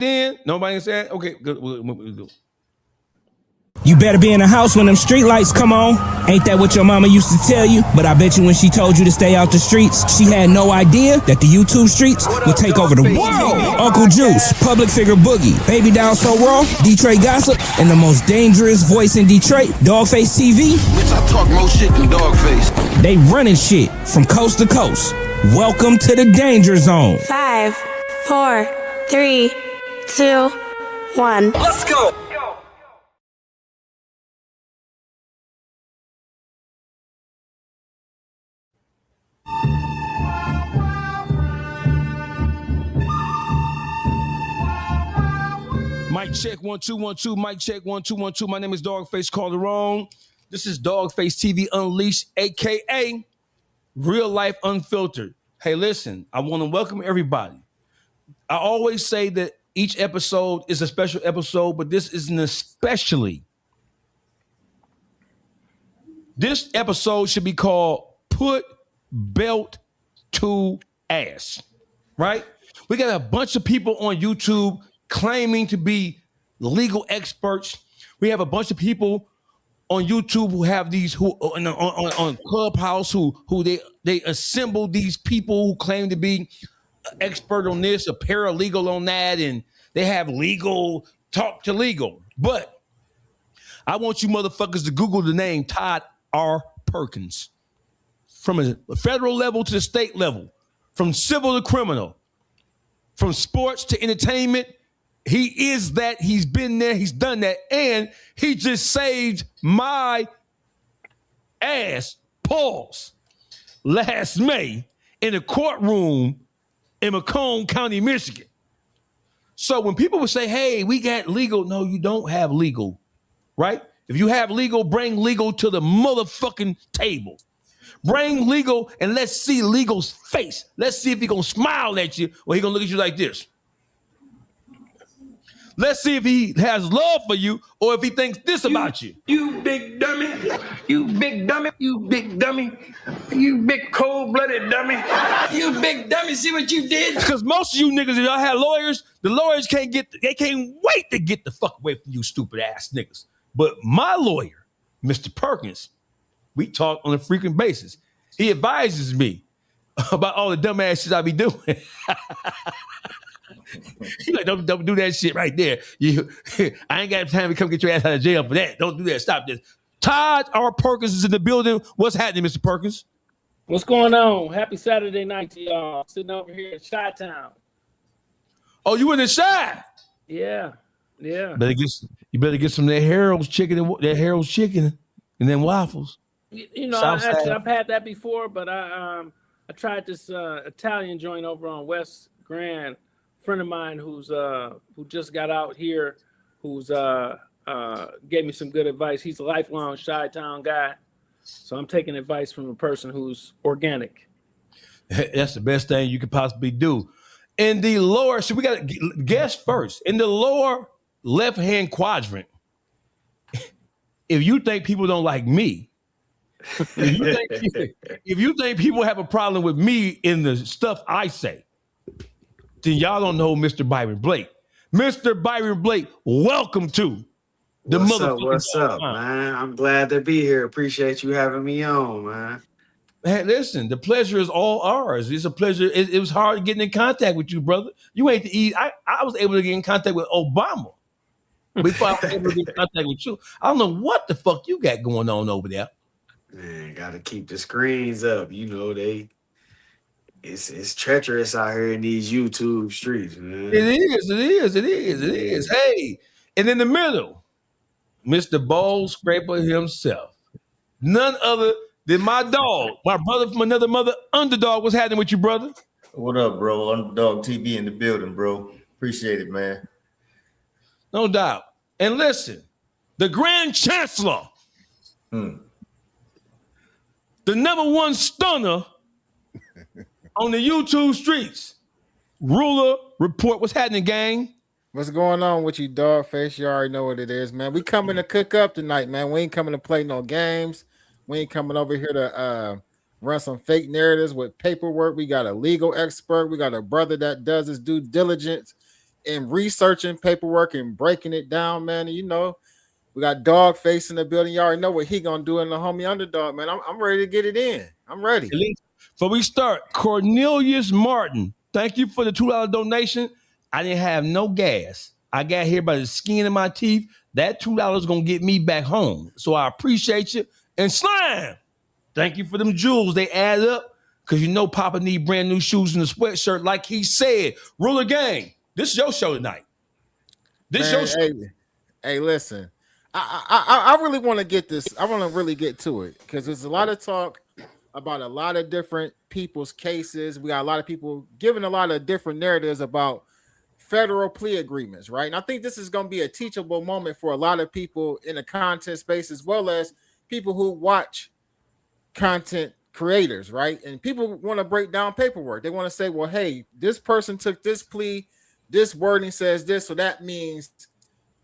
in. Nobody said, okay, good. We'll. You better be in the house when them street lights come on. Ain't that what your mama used to tell you? But I bet you when she told you to stay out the streets, she had no idea that the YouTube streets would take over the world. Uncle Juice, public figure Boogie, Baby Down So Raw, Detroit Gossip, and the most dangerous voice in Detroit, DawgfaceTV. Bitch, I talk more shit than Dawgface. They running shit from coast to coast. Welcome to the danger zone. 5, 4, 3, 2, 1. Let's go. Mic check 1 2 1 2. Mic check 1 2 1 2. My name is Dawgface Calderon. This is DawgfaceTV Unleashed, aka Real Life Unfiltered. Hey, listen, I want to welcome everybody. I always say that each episode is a special episode, but this is an especially. This episode should be called Put Belt to Ass, right? We got a bunch of people on YouTube claiming to be legal experts. We have a bunch of people on YouTube who have these who on Clubhouse who they assemble these people who claim to be an expert on this, a paralegal on that, and they have legal talk to legal. But I want you motherfuckers to Google the name Todd R. Perkins. From a federal level to the state level, from civil to criminal, from sports to entertainment. He is that. He's been there. He's done that. And he just saved my ass, pause, last May in a courtroom in Macomb County, Michigan. So when people would say, hey, we got legal. No, you don't have legal, right? If you have legal, bring legal to the motherfucking table. Bring legal and let's see legal's face. Let's see if he gonna smile at you or he gonna look at you like this. Let's see if he has love for you or if he thinks this about you. You big dummy. You big dummy. You big dummy. You big cold-blooded dummy. You big dummy. See what you did? Because most of you niggas, if y'all had lawyers, the lawyers can't wait to get the fuck away from you stupid ass niggas. But my lawyer, Mr. Perkins, we talk on a frequent basis. He advises me about all the dumb ass shit I be doing. He's like, don't do that shit right there. I ain't got time to come get your ass out of jail for that. Don't do that. Stop this. Todd R. Perkins is in the building. What's happening, Mr. Perkins? What's going on? Happy Saturday night to y'all. Sitting over here in Chi-Town. Oh, you in the Chi? Yeah. You better get some of that Harold's chicken and then waffles. You know, I've had that before, but I tried this Italian joint over on West Grand. Friend of mine who just got out here, who's gave me some good advice. He's a lifelong Chi-Town guy, so I'm taking advice from a person who's organic. That's the best thing you could possibly do. In the lower, so we got to guess first. In the lower left-hand quadrant, if you think people don't like me, if you think people have a problem with me in the stuff I say, then y'all don't know Mr. Byron Blake. Mr. Byron Blake, welcome to the motherfucking. What's up, man? I'm glad to be here. Appreciate you having me on, man. Hey, listen, the pleasure is all ours. It's a pleasure. It was hard getting in contact with you, brother. You ain't to eat. I was able to get in contact with Obama before I was able to get in contact with you. I don't know what the fuck you got going on over there. Man, gotta keep the screens up. You know, it's treacherous out here in these YouTube streets, man. It is. Hey, and in the middle, Mr. Ball Scraper himself. None other than my dog, my brother from another mother, Underdog. What's happening with you, brother? What up, bro? UnderdawgTV in the building, bro. Appreciate it, man. No doubt. And listen, the Grand Chancellor, the number one stunner on the YouTube streets, Ruler Report. What's happening, gang? What's going on with you, Dawgface? You already know what it is, man. We coming to cook up tonight, man. We ain't coming to play no games. We ain't coming over here to run some fake narratives with paperwork. We got a legal expert. We got a brother that does his due diligence. and researching paperwork and breaking it down, man. And, you know, we got Dawgface in the building. You already know what he gonna do in the homie underdog, man. I'm ready to get it in. I'm ready. Before we start, Cornelius Martin, thank you for the $2 donation. I didn't have no gas. I got here by the skin of my teeth. That $2 gonna get me back home. So I appreciate you. And Slime, thank you for them jewels. They add up because you know Papa need brand new shoes and a sweatshirt. Like he said, Ruler Gang, this is your show tonight. This is your show. Hey, listen. I really want to get this. I want to really get to it because there's a lot of talk about a lot of different people's cases. We got a lot of people giving a lot of different narratives about federal plea agreements, right? And I think this is going to be a teachable moment for a lot of people in the content space, as well as people who watch content creators, right? And people want to break down paperwork. They want to say, well, hey, this person took this plea, this wording says this, so that means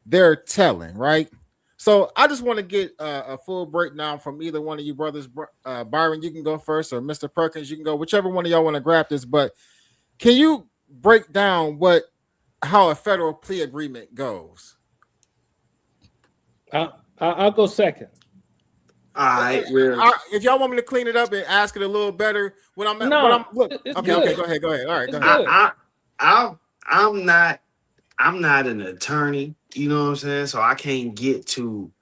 they're telling, right? So I just want to get a full breakdown from either one of you brothers. Byron, you can go first, or Mr. Perkins, you can go. Whichever one of y'all want to grab this. But can you break down how a federal plea agreement goes? I'll go second. All right. If y'all want me to clean it up and ask it a little better, look. Okay, go ahead. All right, go ahead. I'm not an attorney, you know what I'm saying? So I can't get to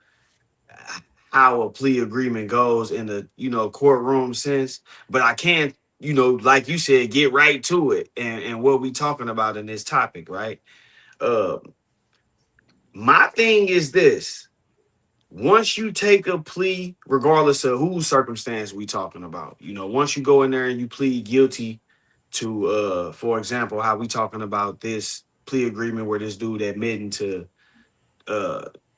how a plea agreement goes in the, you know, courtroom sense, but I can, you know, like you said, get right to it and what we talking about in this topic, right? My thing is this. Once you take a plea, regardless of whose circumstance we talking about, you know, once you go in there and you plead guilty to, for example, how we talking about this plea agreement where this dude admitting to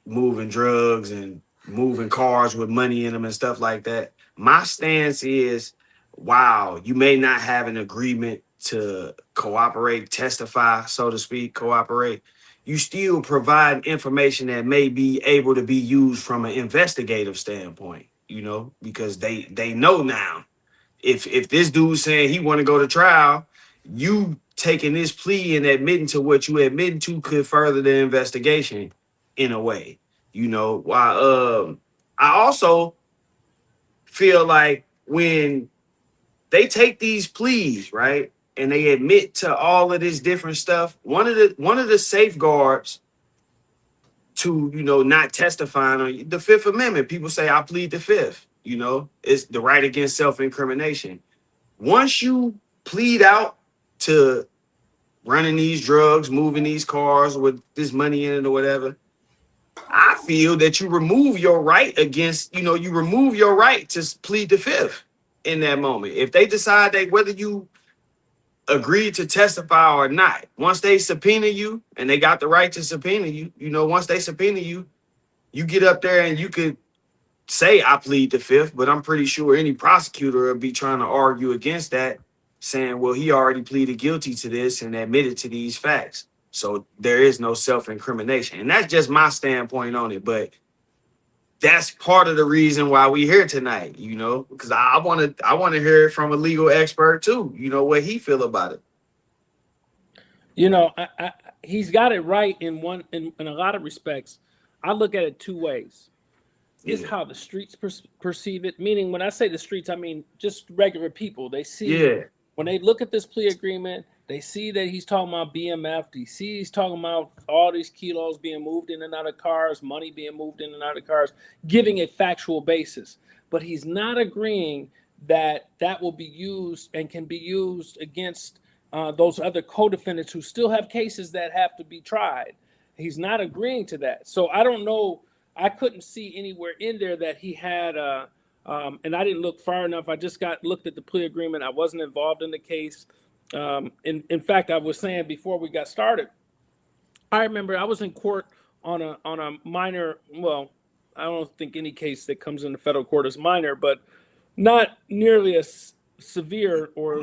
moving drugs and moving cars with money in them and stuff like that. My stance is, wow, you may not have an agreement to cooperate, testify, so to speak, cooperate. You still provide information that may be able to be used from an investigative standpoint, you know, because they know now. If this dude's saying he want to go to trial, you taking this plea and admitting to what you admitting to could further the investigation in a way, you know. While I also feel like when they take these pleas, right, and they admit to all of this different stuff, one of the safeguards to, you know, not testifying on the Fifth Amendment, people say I plead the Fifth, you know, it's the right against self-incrimination. Once you plead out to running these drugs, moving these cars with this money in it or whatever, I feel that you remove your right against, you know, you remove your right to plead the Fifth in that moment. If they decide that whether you agree to testify or not, once they subpoena you, and they got the right to subpoena you, you know, once they subpoena you, you get up there and you could say I plead the Fifth, but I'm pretty sure any prosecutor will be trying to argue against that, saying, well, he already pleaded guilty to this and admitted to these facts. So there is no self-incrimination. And that's just my standpoint on it. But that's part of the reason why we're here tonight, you know, because I want to hear it from a legal expert too, you know, what he feel about it. You know, he's got it right in a lot of respects. I look at it two ways. It's how the streets perceive it. Meaning, when I say the streets, I mean just regular people. They see when they look at this plea agreement, they see that he's talking about BMF. They see he's talking about all these kilos being moved in and out of cars, money being moved in and out of cars, giving a factual basis. But he's not agreeing that that will be used and can be used against those other co-defendants who still have cases that have to be tried. He's not agreeing to that. So I don't know. I couldn't see anywhere in there that he had, and I didn't look far enough. I just looked at the plea agreement. I wasn't involved in the case. In fact, I was saying before we got started, I remember I was in court on a minor. Well, I don't think any case that comes into federal court is minor, but not nearly as severe or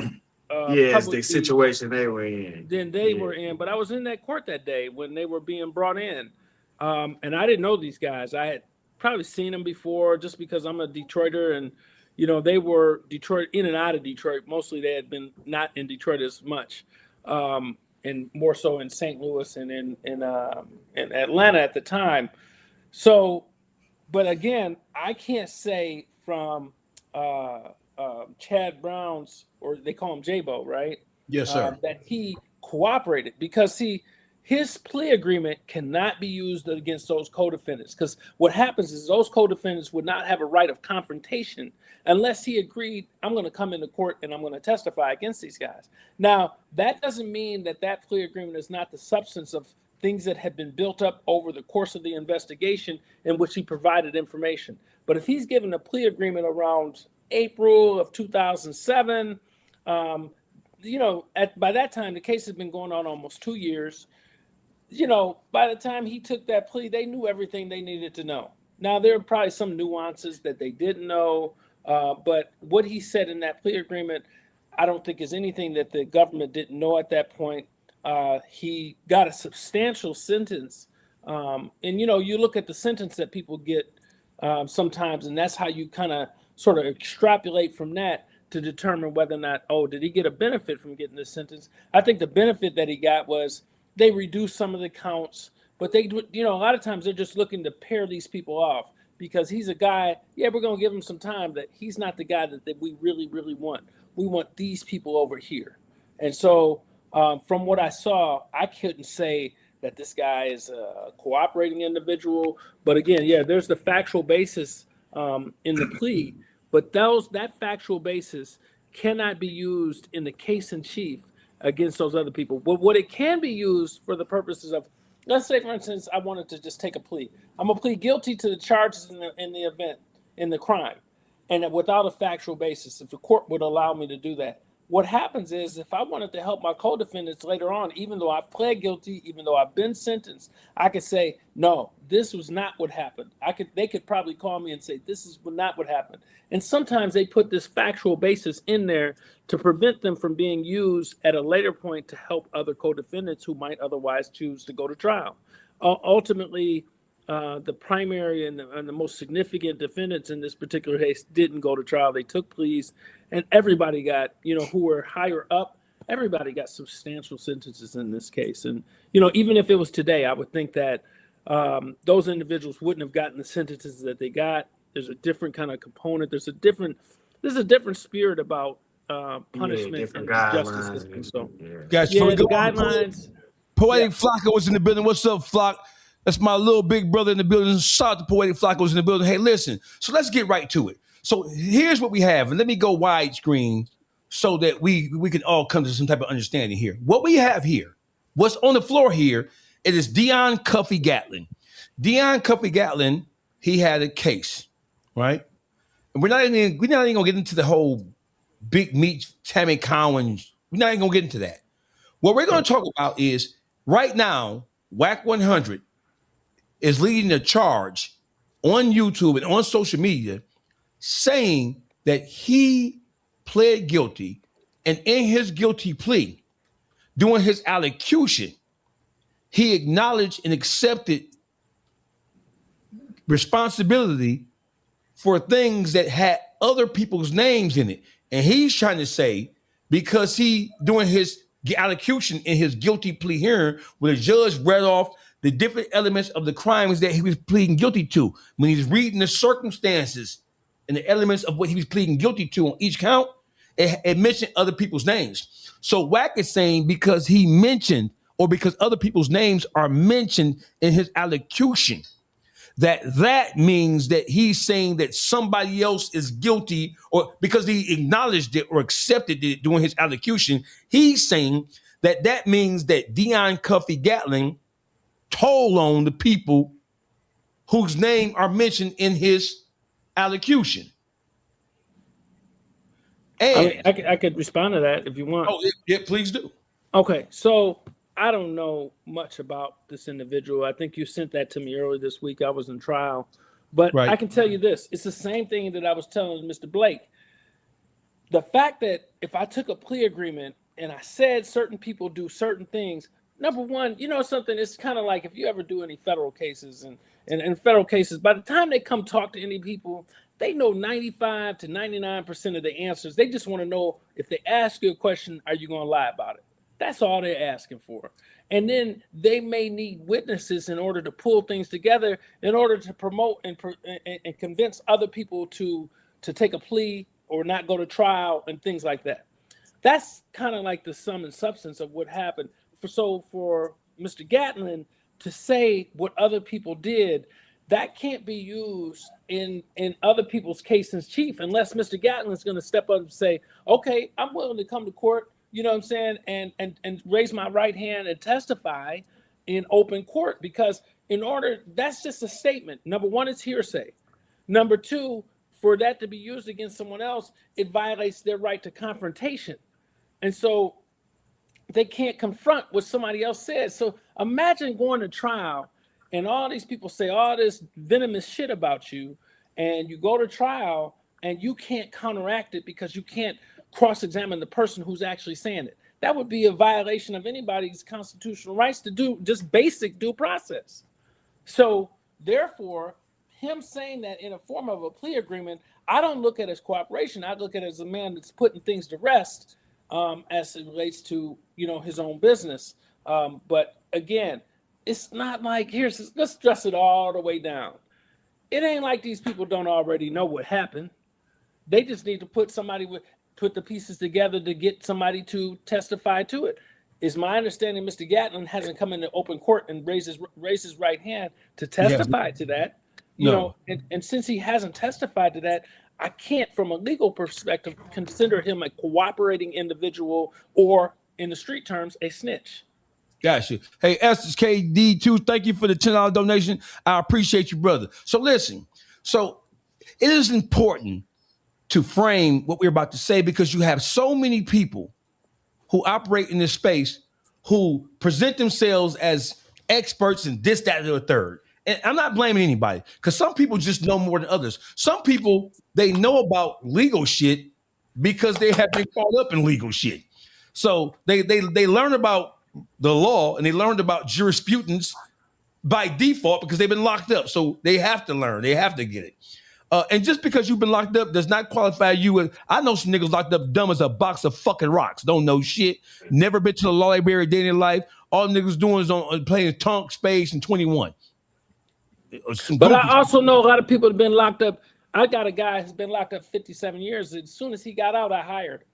it's the situation they were in. Than they were in. But I was in that court that day when they were being brought in. And I didn't know these guys. I had probably seen them before just because I'm a Detroiter, and, you know, they were Detroit in and out of Detroit. Mostly they had been not in Detroit as much. more so in St. Louis and in Atlanta at the time. So, but again, I can't say from Chad Brown's, or they call him J-Bo, right? Yes, sir. That he cooperated, because his plea agreement cannot be used against those co-defendants, because what happens is those co-defendants would not have a right of confrontation unless he agreed, I'm going to come into court and I'm going to testify against these guys. Now, that doesn't mean that plea agreement is not the substance of things that had been built up over the course of the investigation in which he provided information. But if he's given a plea agreement around April of 2007, by that time, the case has been going on almost 2 years. By the time he took that plea, they knew everything they needed to know. Now, there are probably some nuances that they didn't know, but what he said in that plea agreement, I don't think is anything that the government didn't know at that point. He got a substantial sentence. And, you look at the sentence that people get sometimes, and that's how you kind of sort of extrapolate from that to determine whether or not, did he get a benefit from getting this sentence? I think the benefit that he got was they reduced some of the counts, but they, a lot of times they're just looking to pair these people off, because he's a guy, we're going to give him some time, that he's not the guy that we really, really want. We want these people over here. And so from what I saw, I couldn't say that this guy is a cooperating individual. But again, there's the factual basis in the plea, but that factual basis cannot be used in the case in chief against those other people. But what it can be used for the purposes of, let's say, for instance, I wanted to just take a plea. I'm going to plead guilty to the charges in the crime, and without a factual basis, if the court would allow me to do that. What happens is, if I wanted to help my co-defendants later on, even though I've pled guilty, even though I've been sentenced, I could say, no, this was not what happened. They could probably call me and say, this is not what happened. And sometimes they put this factual basis in there to prevent them from being used at a later point to help other co-defendants who might otherwise choose to go to trial. Ultimately, the primary and the most significant defendants in this particular case didn't go to trial. They took pleas, and everybody got, who were higher up, everybody got substantial sentences in this case. And, even if it was today, I would think that those individuals wouldn't have gotten the sentences that they got. There's a different kind of component. There's a different spirit about punishment and justice system. So, guys, the guidelines. Poetic Flocka was in the building. What's up, Flock? That's my little big brother in the building. Shout out to Poetic Flocka was in the building. Hey, listen. So let's get right to it. So here's what we have, and let me go widescreen so that we can all come to some type of understanding here. What we have here, what's on the floor here, it is Deon Cuffy Gatlin. Deon Cuffy Gatlin, he had a case, right? And we're not even gonna get into the whole Big Meech, Tammy Cowens. We're not even gonna get into that. What we're gonna talk about is right now, Wack 100 is leading a charge on YouTube and on social media saying that he pled guilty, and in his guilty plea, during his allocution, he acknowledged and accepted responsibility for things that had other people's names in it. And he's trying to say, because he, during his allocution in his guilty plea hearing, where the judge read off the different elements of the crimes that he was pleading guilty to, when he's reading the circumstances and the elements of what he was pleading guilty to on each count, it mentioned other people's names. So Wack is saying, because he mentioned, or because other people's names are mentioned in his allocution, that means that he's saying that somebody else is guilty, or because he acknowledged it or accepted it during his allocution, he's saying that means that Deon Cuffy Gatlin told on the people whose name are mentioned in his allocution. And I could respond to that if you want. Oh, yeah, please do. Okay, so I don't know much about this individual. I think you sent that to me earlier this week. I was in trial. But right. I can tell you this. It's the same thing that I was telling Mr. Blake. The fact that if I took a plea agreement and I said certain people do certain things, number one, something, it's kind of like if you ever do any federal cases, and in federal cases, by the time they come talk to any people, they know 95 to 99% of the answers. They just want to know, if they ask you a question, are you going to lie about it? That's all they're asking for. And then they may need witnesses in order to pull things together, in order to promote and convince other people to take a plea or not go to trial and things like that. That's kind of like the sum and substance of what happened. For Mr. Gatlin to say what other people did, that can't be used in other people's case in chief unless Mr. Gatlin is going to step up and say, okay, I'm willing to come to court, you know what I'm saying, and raise my right hand and testify in open court. Because that's just a statement. Number one, it's hearsay. Number two, for that to be used against someone else, it violates their right to confrontation. And so they can't confront what somebody else says. So imagine going to trial and all these people say all this venomous shit about you, and you go to trial and you can't counteract it because you can't cross-examine the person who's actually saying it. That would be a violation of anybody's constitutional rights to do just basic due process. So therefore, him saying that in a form of a plea agreement, I don't look at it as cooperation. I look at it as a man that's putting things to rest as it relates to, his own business. But again, it's not like, let's dress it all the way down. It ain't like these people don't already know what happened. They just need to put the pieces together to get somebody to testify to it. It's my understanding Mr. Gatlin hasn't come into open court and raised his right hand to testify to that. And since he hasn't testified to that, I can't, from a legal perspective, consider him a cooperating individual or, in the street terms, a snitch. Gotcha. Hey, SKD2, thank you for the $10 donation. I appreciate you, brother. So listen, it is important to frame what we're about to say because you have so many people who operate in this space who present themselves as experts in this, that, or the third. And I'm not blaming anybody because some people just know more than others. Some people, they know about legal shit because they have been caught up in legal shit. So they learn about the law and they learned about jurisprudence by default because they've been locked up. So they have to learn. They have to get it. And just because you've been locked up does not qualify you. I know some niggas locked up dumb as a box of fucking rocks. Don't know shit. Never been to the law library a day in their life. All niggas doing is playing Tonk, Space, and 21. But I also know a lot of people have been locked up. I got a guy who's been locked up 57 years. As soon as he got out, I hired.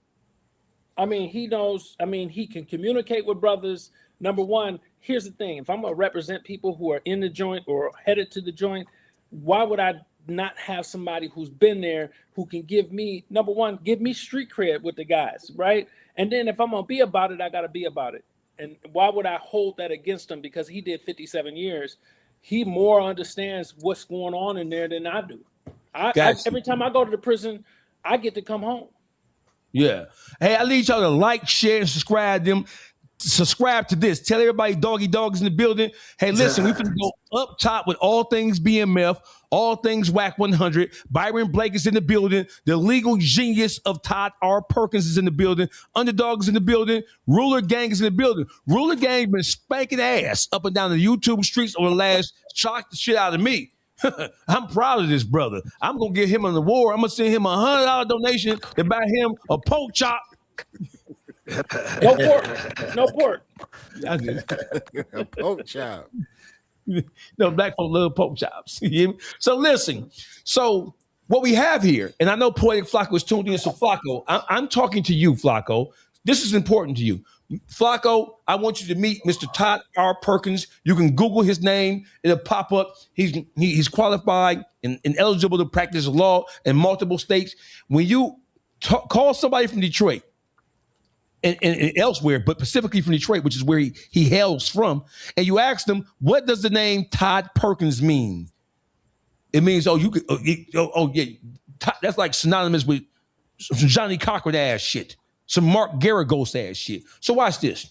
I mean, he knows. I mean, he can communicate with brothers. Number one, here's the thing. If I'm going to represent people who are in the joint or headed to the joint, why would I not have somebody who's been there who can give me, number one, give me street cred with the guys, right? And then if I'm going to be about it, I got to be about it. And why would I hold that against him? Because he did 57 years. He more understands what's going on in there than I do. Every time I go to the prison, I get to come home. Yeah. Hey, I need y'all to like, share, and subscribe to this. Tell everybody Doggy Dog is in the building. Hey, listen, we finna go up top with all things BMF, all things Whack 100. Byron Blake is in the building. The legal genius of Todd R. Perkins is in the building. Underdog is in the building. Ruler Gang is in the building. Ruler Gang been spanking ass up and down the YouTube streets over the last, shocked the shit out of me. I'm proud of this brother. I'm going to give him an award. I'm going to send him a $100 donation to buy him a pork chop. No pork. No pork. A pork chop. No, black folk love pork chops. You hear me? So listen. So what we have here, and I know Poetic Flacco is tuned in. So Flacco, I'm talking to you, Flacco. This is important to you. Flacco, I want you to meet Mr. Todd R. Perkins. You can Google his name. It'll pop up. He's qualified and eligible to practice law in multiple states. When you call somebody from Detroit and elsewhere, but specifically from Detroit, which is where he hails from, and you ask them, what does the name Todd Perkins mean? It means, yeah, that's like synonymous with some Johnny Cochran ass shit. Some Mark Garagos ass shit. So watch this.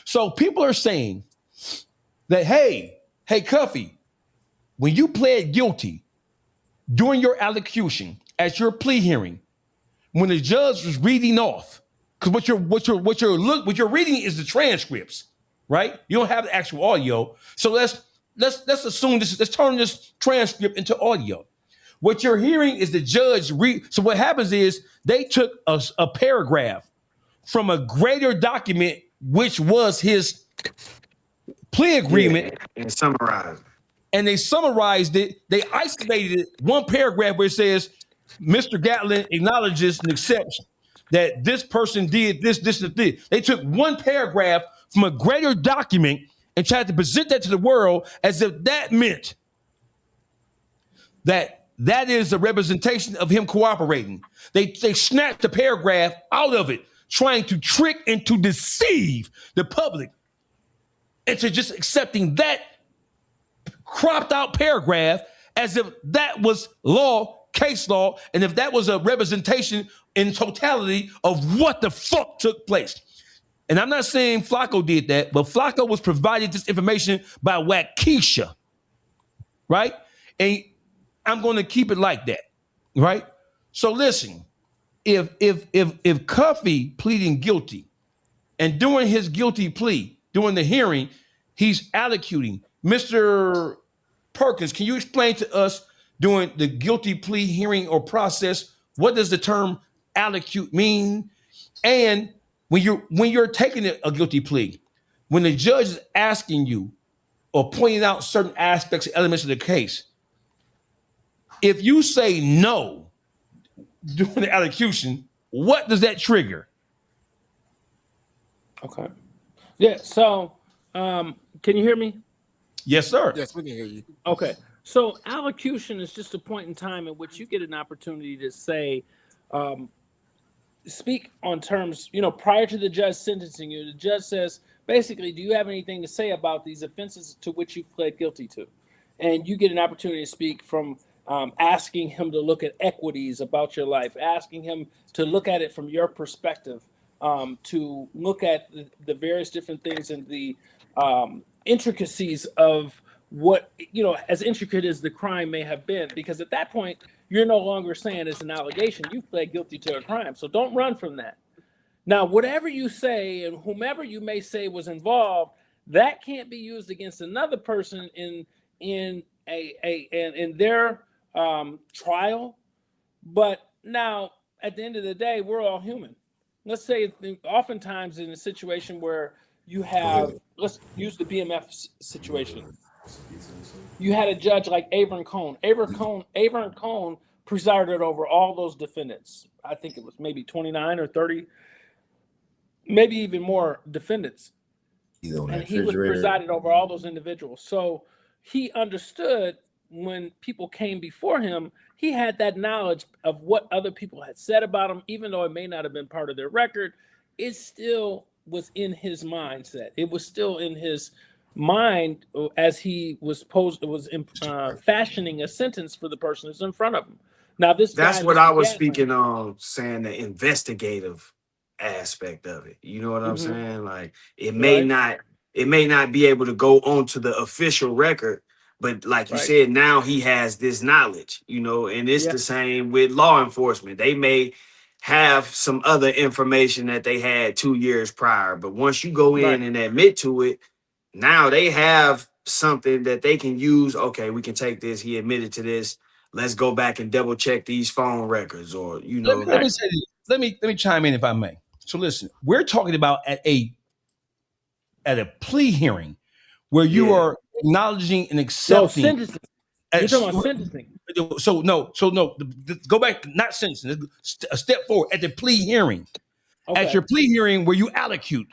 So people are saying that, hey, Cuffy, when you pled guilty during your allocution at your plea hearing, when the judge was reading off, because what you're reading is the transcripts, right? You don't have the actual audio. So let's assume this. Let's turn this transcript into audio. What you're hearing is the judge read. So what happens is they took a paragraph from a greater document which was his plea agreement, and summarize it. And they summarized it. They isolated it, one paragraph where it says, Mr. Gatlin acknowledges and accepts that this person did this, and this. They took one paragraph from a greater document and tried to present that to the world as if that meant that is a representation of him cooperating. They snatched the paragraph out of it, trying to trick and to deceive the public into just accepting that cropped out paragraph as if that was law, case law, and if that was a representation in totality of what the fuck took place. And I'm not saying Flacco did that, but Flacco was provided this information by Wackesha, right? And I'm going to keep it like that, right? So listen, if Cuffy pleading guilty, and during his guilty plea, during the hearing, he's allocuting. Mr. Perkins, can you explain to us during the guilty plea hearing or process, what does the term allocute mean? And when you're taking a guilty plea, when the judge is asking you or pointing out certain aspects, elements of the case, if you say no during the allocution, what does that trigger? Okay. Yeah. So, can you hear me? Yes, sir. Yes, we can hear you. Okay. So allocution is just a point in time in which you get an opportunity to say, speak on terms, prior to the judge sentencing you. The judge says, basically, do you have anything to say about these offenses to which you pled guilty to? And you get an opportunity to speak from asking him to look at equities about your life, asking him to look at it from your perspective, to look at the various different things and the intricacies of what, as intricate as the crime may have been, because at that point, you're no longer saying it's an allegation. You pled guilty to a crime. So don't run from that. Now, whatever you say and whomever you may say was involved, that can't be used against another person in their trial. But now, at the end of the day, we're all human. Let's say oftentimes in a situation where you have, let's use the BMF situation. You had a judge like Avon Cohn. Avon Cohn presided over all those defendants. I think it was maybe 29 or 30, maybe even more defendants. And he was presided over all those individuals. So he understood when people came before him, he had that knowledge of what other people had said about him, even though it may not have been part of their record. It still was in his mindset. It was still in his mind as he was fashioning a sentence for the person that's in front of him. Now, that's what I was speaking on, saying the investigative aspect of it. You know what I'm saying? Like it may not be able to go onto the official record, but like you said, now he has this knowledge, and it's the same with law enforcement. They may have some other information that they had 2 years prior, but once you go in and admit to it, now they have something that they can use. Okay, we can take this. He admitted to this. Let's go back and double check these phone records, or Let me say this. Let me chime in if I may. So listen, we're talking about at a plea hearing where you are acknowledging and accepting. No, sentencing. You're talking about sentencing. So no. Go back, not sentencing. A step forward at the plea hearing. Okay. At your plea hearing, where you allocute,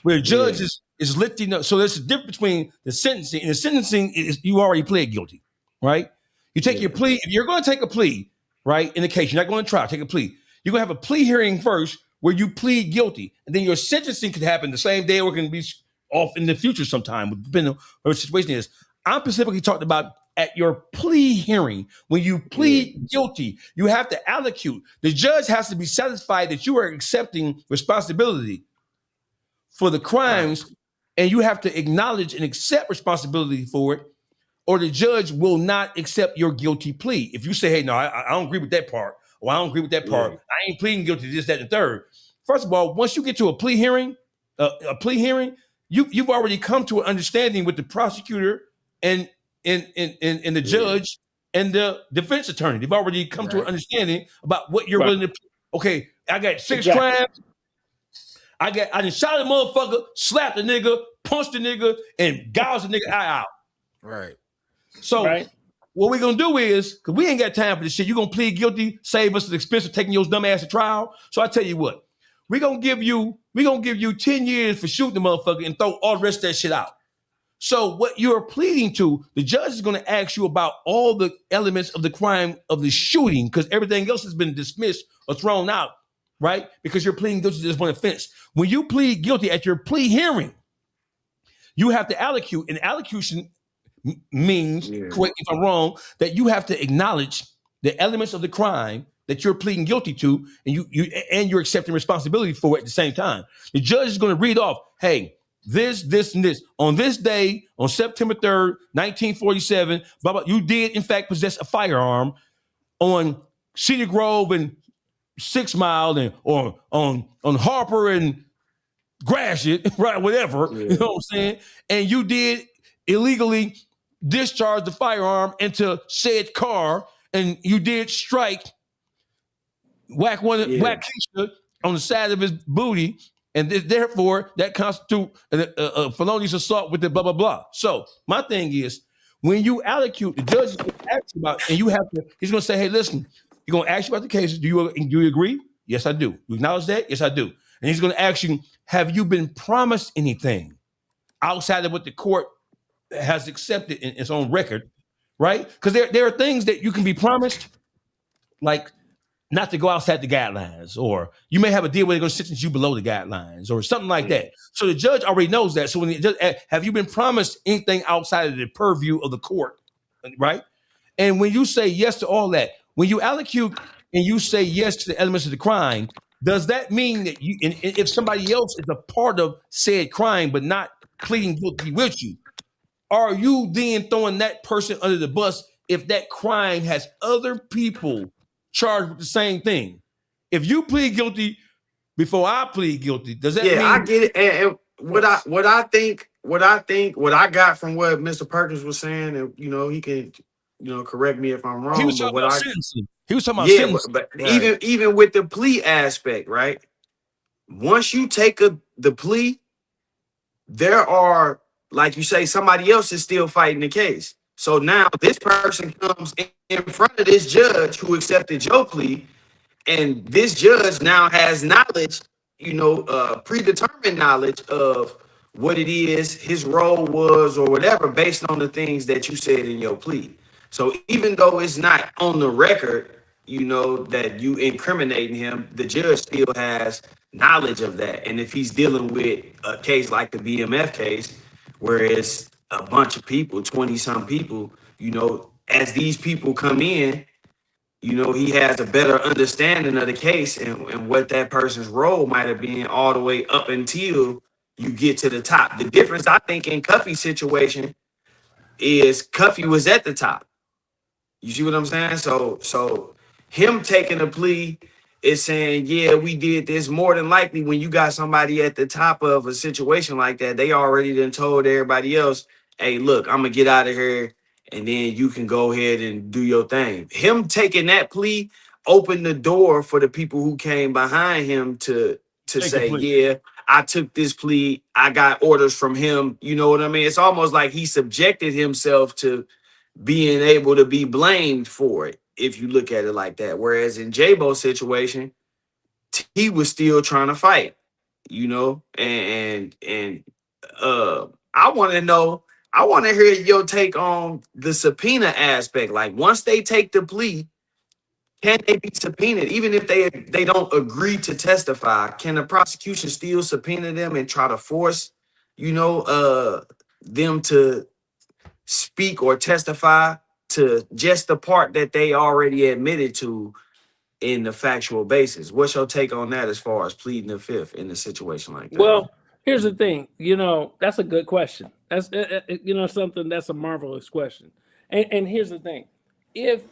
where the judge is lifting up. So there's a difference between the sentencing and the sentencing is you already pled guilty, right? You take your plea. If you're going to take a plea, right, in the case, you're not going to trial, take a plea. You're going to have a plea hearing first where you plead guilty. And then your sentencing could happen the same day or it can be off in the future sometime, depending on what the situation is. I'm specifically talking about at your plea hearing. When you plead guilty, you have to allocute. The judge has to be satisfied that you are accepting responsibility for the crimes, and you have to acknowledge and accept responsibility for it, or the judge will not accept your guilty plea. If you say, hey, no, I don't agree with that part, or I don't agree with that part, I ain't pleading guilty to this, that, and the third. First of all, once you get to a plea hearing, you've already come to an understanding with the prosecutor and the judge and the defense attorney. They've already come to an understanding about what you're willing to. Okay, I got 6 crimes. I just shot a motherfucker, slapped the nigga, punched the nigga, and gouged the nigga eye out. Right. So what we're gonna do is, because we ain't got time for this shit, you're gonna plead guilty, save us the expense of taking your dumb ass to trial. So I tell you what, we're gonna give you 10 years for shooting the motherfucker and throw all the rest of that shit out. So what you're pleading to, the judge is gonna ask you about all the elements of the crime of the shooting, because everything else has been dismissed or thrown out, right? Because you're pleading guilty to this one offense. When you plead guilty at your plea hearing, you have to allocute, and allocution means, correct me if I'm wrong, that you have to acknowledge the elements of the crime that you're pleading guilty to, and you're accepting responsibility for it at the same time. The judge is going to read off, hey, this, and this. On this day, on September 3rd, 1947, blah, blah, you did in fact possess a firearm on Cedar Grove and 6 Mile, and or on Harper and Gratiot, right? Whatever, you know what I'm saying? And you did illegally discharge the firearm into said car, and you did strike Wackesha on the side of his booty, and therefore that constitutes a felonious assault with the blah blah blah. So my thing is, when you allocute, the judge is going to ask you about, and you have to. He's going to say, "Hey, listen, he's going to ask you about the cases. Do you agree? Yes, I do. You acknowledge that? Yes, I do." And he's going to ask you, "Have you been promised anything outside of what the court has accepted in its own record?" Right? Because there are things that you can be promised, like not to go outside the guidelines, or you may have a deal where they're going to sentence you below the guidelines, or something like that. So the judge already knows that. So when the judge, have you been promised anything outside of the purview of the court, right? And when you say yes to all that, when you allocute and you say yes to the elements of the crime, does that mean that you, and if somebody else is a part of said crime but not pleading guilty with you, are you then throwing that person under the bus if that crime has other people charged with the same thing? If you plead guilty before I plead guilty, does that mean? I get it. And what I got from what Mr. Perkins was saying, and he can, correct me if I'm wrong. He was talking about sentencing. He was talking about sentencing. But even with the plea aspect, right? Once you take the plea, there are, like you say, somebody else is still fighting the case. So now this person comes in front of this judge who accepted your plea, and this judge now has knowledge, predetermined knowledge of what it is his role was or whatever, based on the things that you said in your plea. So even though it's not on the record, that you incriminating him, the judge still has knowledge of that. And if he's dealing with a case like the BMF case, where it's a bunch of people, 20-some people, as these people come in, he has a better understanding of the case and what that person's role might have been all the way up until you get to the top. The difference, I think, in Cuffy's situation is Cuffy was at the top. You see what I'm saying? So him taking a plea is saying, yeah, we did this. More than likely, when you got somebody at the top of a situation like that, they already done told everybody else, hey, look, I'm going to get out of here, and then you can go ahead and do your thing. Him taking that plea opened the door for the people who came behind him to say, yeah, I took this plea. I got orders from him. You know what I mean? It's almost like he subjected himself to being able to be blamed for it, if you look at it like that. Whereas in J-Bo's situation, he was still trying to fight, and I want to hear your take on the subpoena aspect. Like, once they take the plea, can they be subpoenaed? Even if they don't agree to testify, can the prosecution still subpoena them and try to force, them to speak or testify to just the part that they already admitted to in the factual basis? What's your take on that as far as pleading the fifth in a situation like that? Well, here's the thing. That's a good question. That's something that's a marvelous question. And here's the thing. If,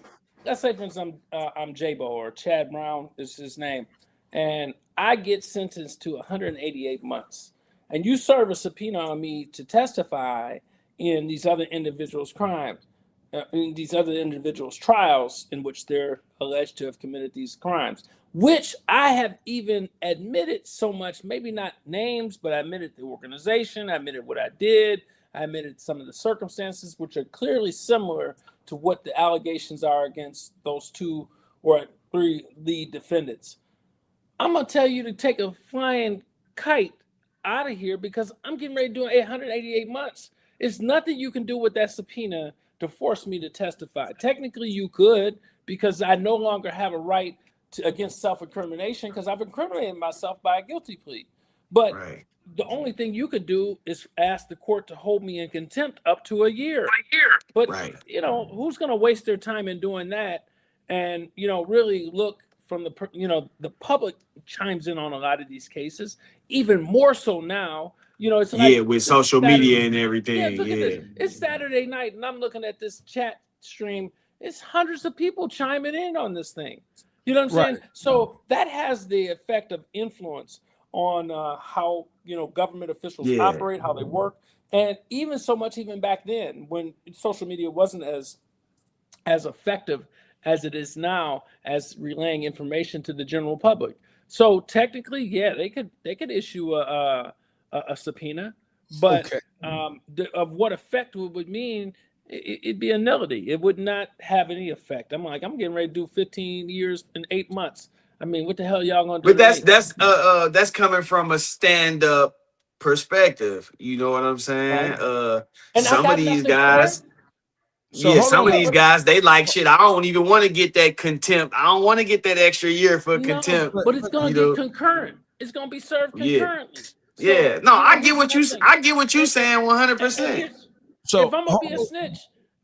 let's say, for instance, I'm J-Bo, or Chad Brown is his name, and I get sentenced to 188 months, and you serve a subpoena on me to testify in these other individuals' crimes, in these other individuals' trials in which they're alleged to have committed these crimes, which I have even admitted so much, maybe not names, but I admitted the organization, I admitted what I did, I admitted some of the circumstances, which are clearly similar to what the allegations are against those 2 or 3 lead defendants. I'm going to tell you to take a flying kite out of here because I'm getting ready to do 188 months. It's nothing you can do with that subpoena to force me to testify. Technically, you could, because I no longer have a right against self-incrimination because I've incriminated myself by a guilty plea. But the only thing you could do is ask the court to hold me in contempt up to a year. But, you know, who's going to waste their time in doing that and, you know, really look from the, you know, the public chimes in on a lot of these cases, even more so now. You know, it's like with social media and everything. It's Saturday night, and I'm looking at this chat stream. It's hundreds of people chiming in on this thing. You know what I'm saying? So that has the effect of influence on how, you know, government officials operate, how they work, and even so much even back then when social media wasn't as effective as it is now as relaying information to the general public. So technically, they could issue a subpoena, but of what effect would mean, it'd be a nullity. It would not have any effect. I'm getting ready to do 15 years and 8 months. I mean, what the hell y'all gonna do? But that's coming from a stand-up perspective. You know what I'm saying? And some of these guys, some of these guys, they like shit. I don't even want to get that contempt. I don't want to get that extra year for contempt. But it's gonna get concurrent. It's gonna be served concurrently. No, I get what you saying 100%. So if I'm gonna be a snitch,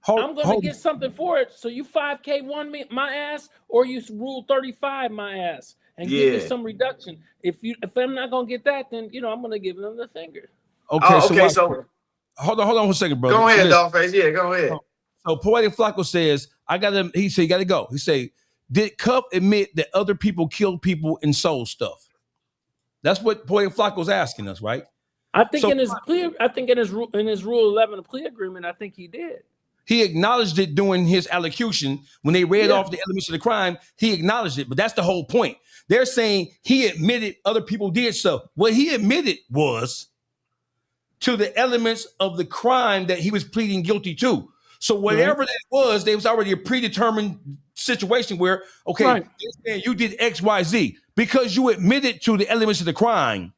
I'm gonna get something for it. So you 5K1 my ass, or you rule 35 my ass, and give me some reduction. If I'm not gonna get that, then you know I'm gonna give them the finger. Okay, so hold on 1 second, brother. Go ahead, Dawgface. Yeah, go ahead. So Poetic Flacco says, I got him. He said, you got to go. He say, did Cuff admit that other people killed people and sold stuff? That's what Poetic Flacco's asking us, right? I think in his rule 11 of plea agreement, I think he did. He acknowledged it during his allocution when they read off the elements of the crime. He acknowledged it, but that's the whole point. They're saying he admitted other people did so. What he admitted was to the elements of the crime that he was pleading guilty to. So whatever that was, there was already a predetermined situation where, they're saying you did X, Y, Z because you admitted to the elements of the crime.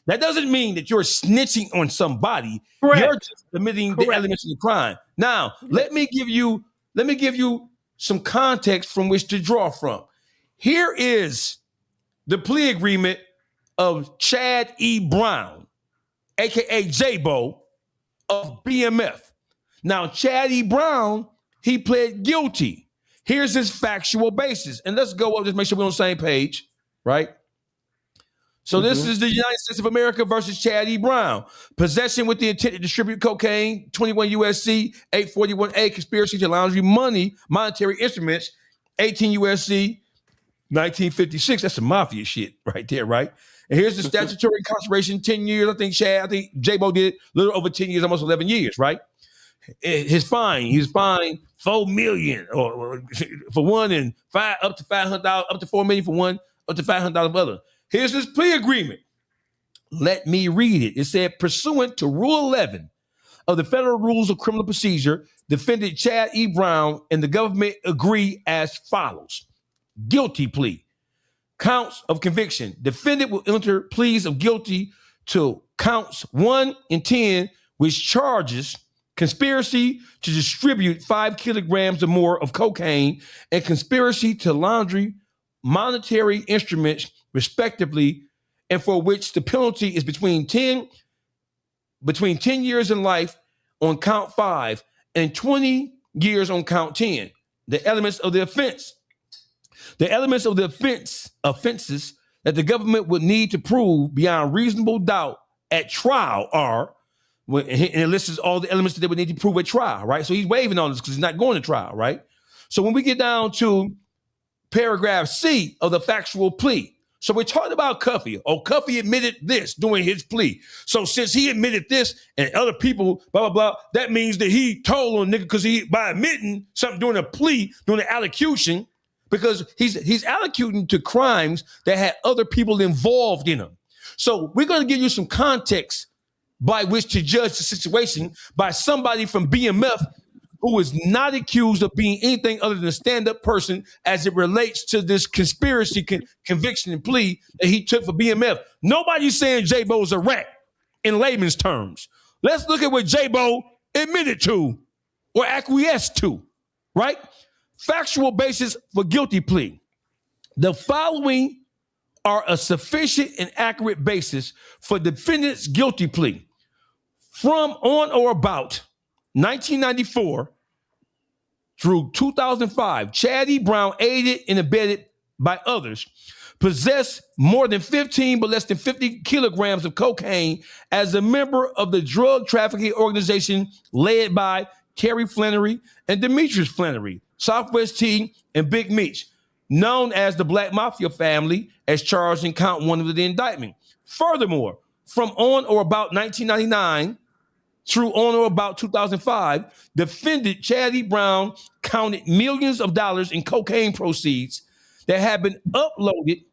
That doesn't mean that you're snitching on somebody. Correct. You're just admitting the elements of the crime. Now, let me give you some context from which to draw from. Here is the plea agreement of Chad E. Brown, aka J-Bo of BMF. Now, Chad E. Brown, he pled guilty. Here's his factual basis. And let's go up, just make sure we're on the same page, right? So this is the United States of America versus Chad E. Brown. Possession with the intent to distribute cocaine, 21 USC 841A, conspiracy to launder monetary instruments, 18 USC 1956. That's some mafia shit right there, right? And here's the statutory incarceration, 10 years. I think J-Bo did a little over 10 years, almost 11 years, right? His fine, he was fined $4 million or for one, and up to $500, up to $4 million for one, up to $500 for other. Here's this plea agreement. Let me read it. It said, pursuant to Rule 11 of the Federal Rules of Criminal Procedure, defendant Chad E. Brown and the government agree as follows. Guilty plea. Counts of conviction. Defendant will enter pleas of guilty to counts 1 and 10, which charges conspiracy to distribute 5 kilograms or more of cocaine and conspiracy to launder monetary instruments, respectively, and for which the penalty is between 10 years in life on count 5 and 20 years on count 10. The elements of the offense. The elements of the offenses that the government would need to prove beyond reasonable doubt at trial are, and it lists all the elements that they would need to prove at trial, right? So he's waiving on this because he's not going to trial, right? So when we get down to paragraph C of the factual plea, So we're talking about Cuffy. Oh, Cuffy admitted this during his plea. So since he admitted this and other people, blah, blah, blah, that means that he told on nigga because he, by admitting something during a plea, during the allocution, because he's allocuting to crimes that had other people involved in them. So we're going to give you some context by which to judge the situation by somebody from BMF who is not accused of being anything other than a stand-up person as it relates to this conspiracy conviction and plea that he took for BMF. Nobody's saying J-Bo's a rat in layman's terms. Let's look at what J-Bo admitted to or acquiesced to, right? Factual basis for guilty plea. The following are a sufficient and accurate basis for defendant's guilty plea. From on or about 1994 through 2005, Chaddy Brown aided and abetted by others, possessed more than 15 but less than 50 kilograms of cocaine as a member of the drug trafficking organization led by Terry Flannery and Demetrius Flannery, Southwest T, and Big Meech, known as the Black Mafia family, as charged in count 1 of the indictment. Furthermore, from on or about 1999 through on or about 2005, defendant Chaddy Brown counted millions of dollars in cocaine proceeds that had been uploaded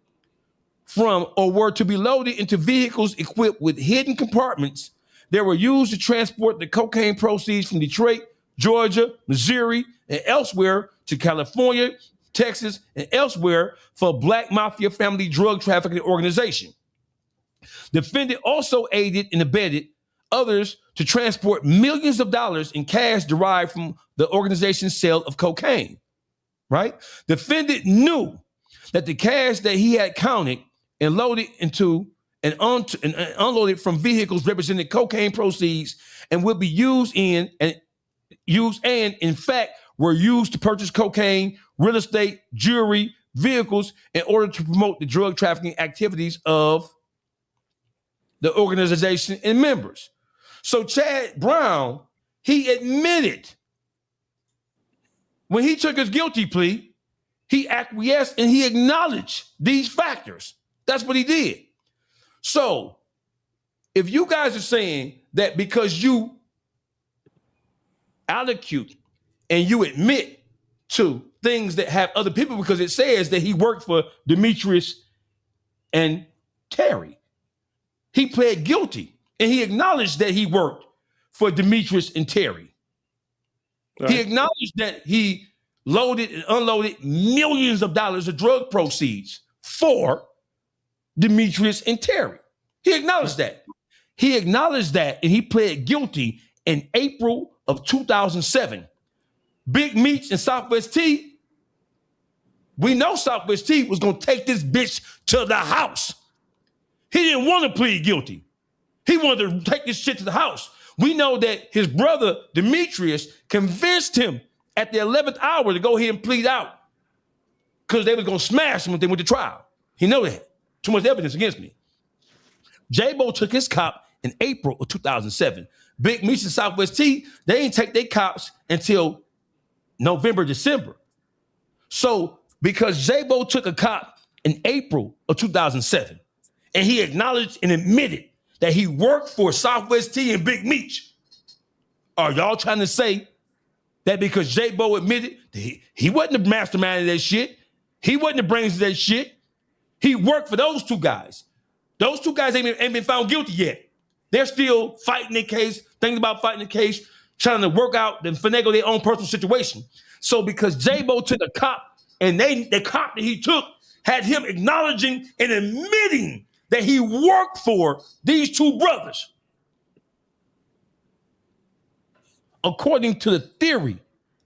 from or were to be loaded into vehicles equipped with hidden compartments that were used to transport the cocaine proceeds from Detroit, Georgia, Missouri, and elsewhere to California, Texas, and elsewhere for Black Mafia family drug trafficking organization. Defendant also aided and abetted others to transport millions of dollars in cash derived from the organization's sale of cocaine, right? Defendant knew that the cash that he had counted and loaded into and unloaded from vehicles represented cocaine proceeds and would be used and in fact were used to purchase cocaine, real estate, jewelry, vehicles in order to promote the drug trafficking activities of the organization and members. So Chad Brown, he admitted when he took his guilty plea, he acquiesced and he acknowledged these factors. That's what he did. So if you guys are saying that because you allocute and you admit to things that have other people, because it says that he worked for Demetrius and Terry, he pled guilty. And he acknowledged that he worked for Demetrius and Terry. Right. He acknowledged that he loaded and unloaded millions of dollars of drug proceeds for Demetrius and Terry. He acknowledged that. He acknowledged that and he pled guilty in April of 2007. Big Meech and Southwest T, we know Southwest T was going to take this bitch to the house. He didn't want to plead guilty. He wanted to take this shit to the house. We know that his brother, Demetrius, convinced him at the 11th hour to go ahead and plead out because they were going to smash him if they went to trial. He knew that. Too much evidence against me. J-Bo took his cop in April of 2007. Big Meech and Southwest T, they didn't take their cops until November, December. So because J-Bo took a cop in April of 2007 and he acknowledged and admitted that he worked for Southwest T and Big Meech, are y'all trying to say that because J-Bo admitted that he wasn't the mastermind of that shit, he wasn't the brains of that shit, he worked for those two guys. Those two guys ain't been found guilty yet. They're still fighting their case, thinking about fighting the case, trying to work out and finagle their own personal situation. So because J-Bo took a cop and the cop that he took had him acknowledging and admitting that he worked for these two brothers. According to the theory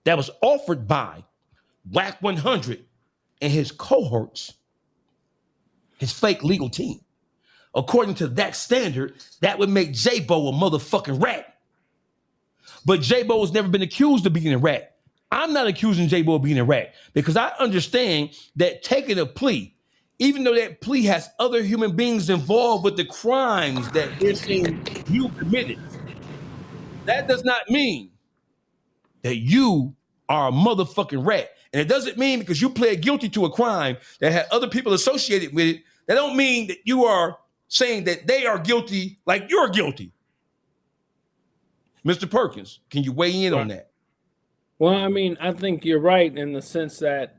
that was offered by Wack 100 and his cohorts, his fake legal team, according to that standard, that would make J-Bo a motherfucking rat. But J-Bo has never been accused of being a rat. I'm not accusing J-Bo of being a rat because I understand that taking a plea, even though that plea has other human beings involved with the crimes that they're saying you committed, that does not mean that you are a motherfucking rat. And it doesn't mean because you pled guilty to a crime that had other people associated with it, that don't mean that you are saying that they are guilty like you're guilty. Mr. Perkins, can you weigh in on that? Well, I mean, I think you're right in the sense that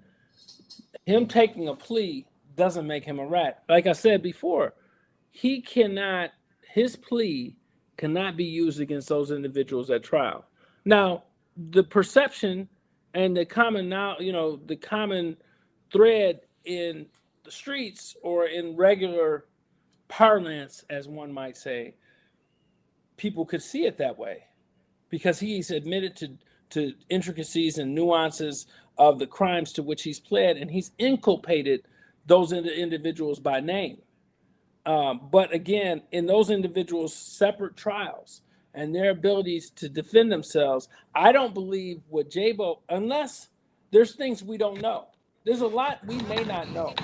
him taking a plea doesn't make him a rat. Like I said before, his plea cannot be used against those individuals at trial. Now, the perception and the common thread in the streets or in regular parlance, as one might say, people could see it that way because he's admitted to intricacies and nuances of the crimes to which he's pled, and he's inculpated those individuals by name. But again, in those individuals' separate trials and their abilities to defend themselves, I don't believe what J-Bo, unless there's things we don't know. There's a lot we may not know.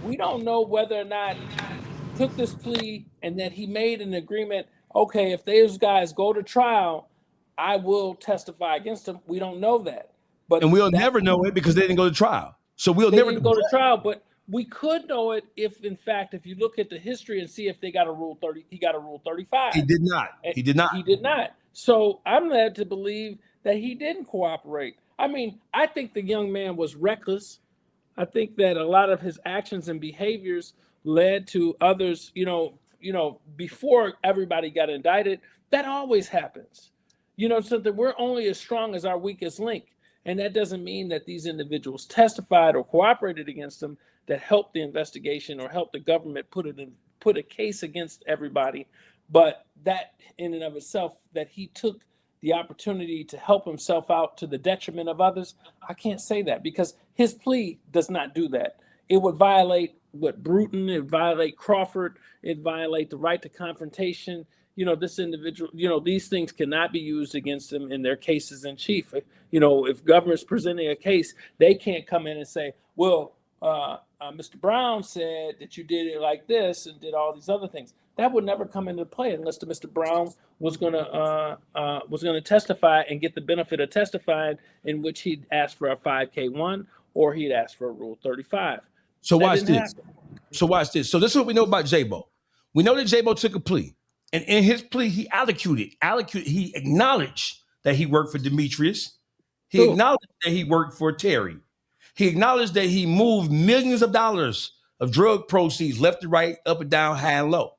We don't know whether or not he took this plea and that he made an agreement, okay, if those guys go to trial, I will testify against them. We don't know that. And we'll never know it because they didn't go to trial. So we'll never go to trial, but we could know it if, in fact, if you look at the history and see if they got a Rule 30, he got a Rule 35. He did not. He did not. He did not. So I'm led to believe that he didn't cooperate. I mean, I think the young man was reckless. I think that a lot of his actions and behaviors led to others, before everybody got indicted. That always happens. So that we're only as strong as our weakest link. And that doesn't mean that these individuals testified or cooperated against them that helped the investigation or helped the government put a case against everybody. But that in and of itself, that he took the opportunity to help himself out to the detriment of others, I can't say that because his plea does not do that. It would violate Bruton, it would violate Crawford, it violate the right to confrontation. This individual, these things cannot be used against them in their cases in chief. If government's presenting a case, they can't come in and say, well, Mr. Brown said that you did it like this and did all these other things. That would never come into play unless the Mr. Brown was going to testify and get the benefit of testifying, in which he'd ask for a 5K1 or he'd ask for a Rule 35. So watch this. So this is what we know about J-Bo. We know that J-Bo took a plea. And in his plea, he he acknowledged that he worked for Demetrius. He acknowledged that he worked for Terry. He acknowledged that he moved millions of dollars of drug proceeds left and right, up and down, high and low,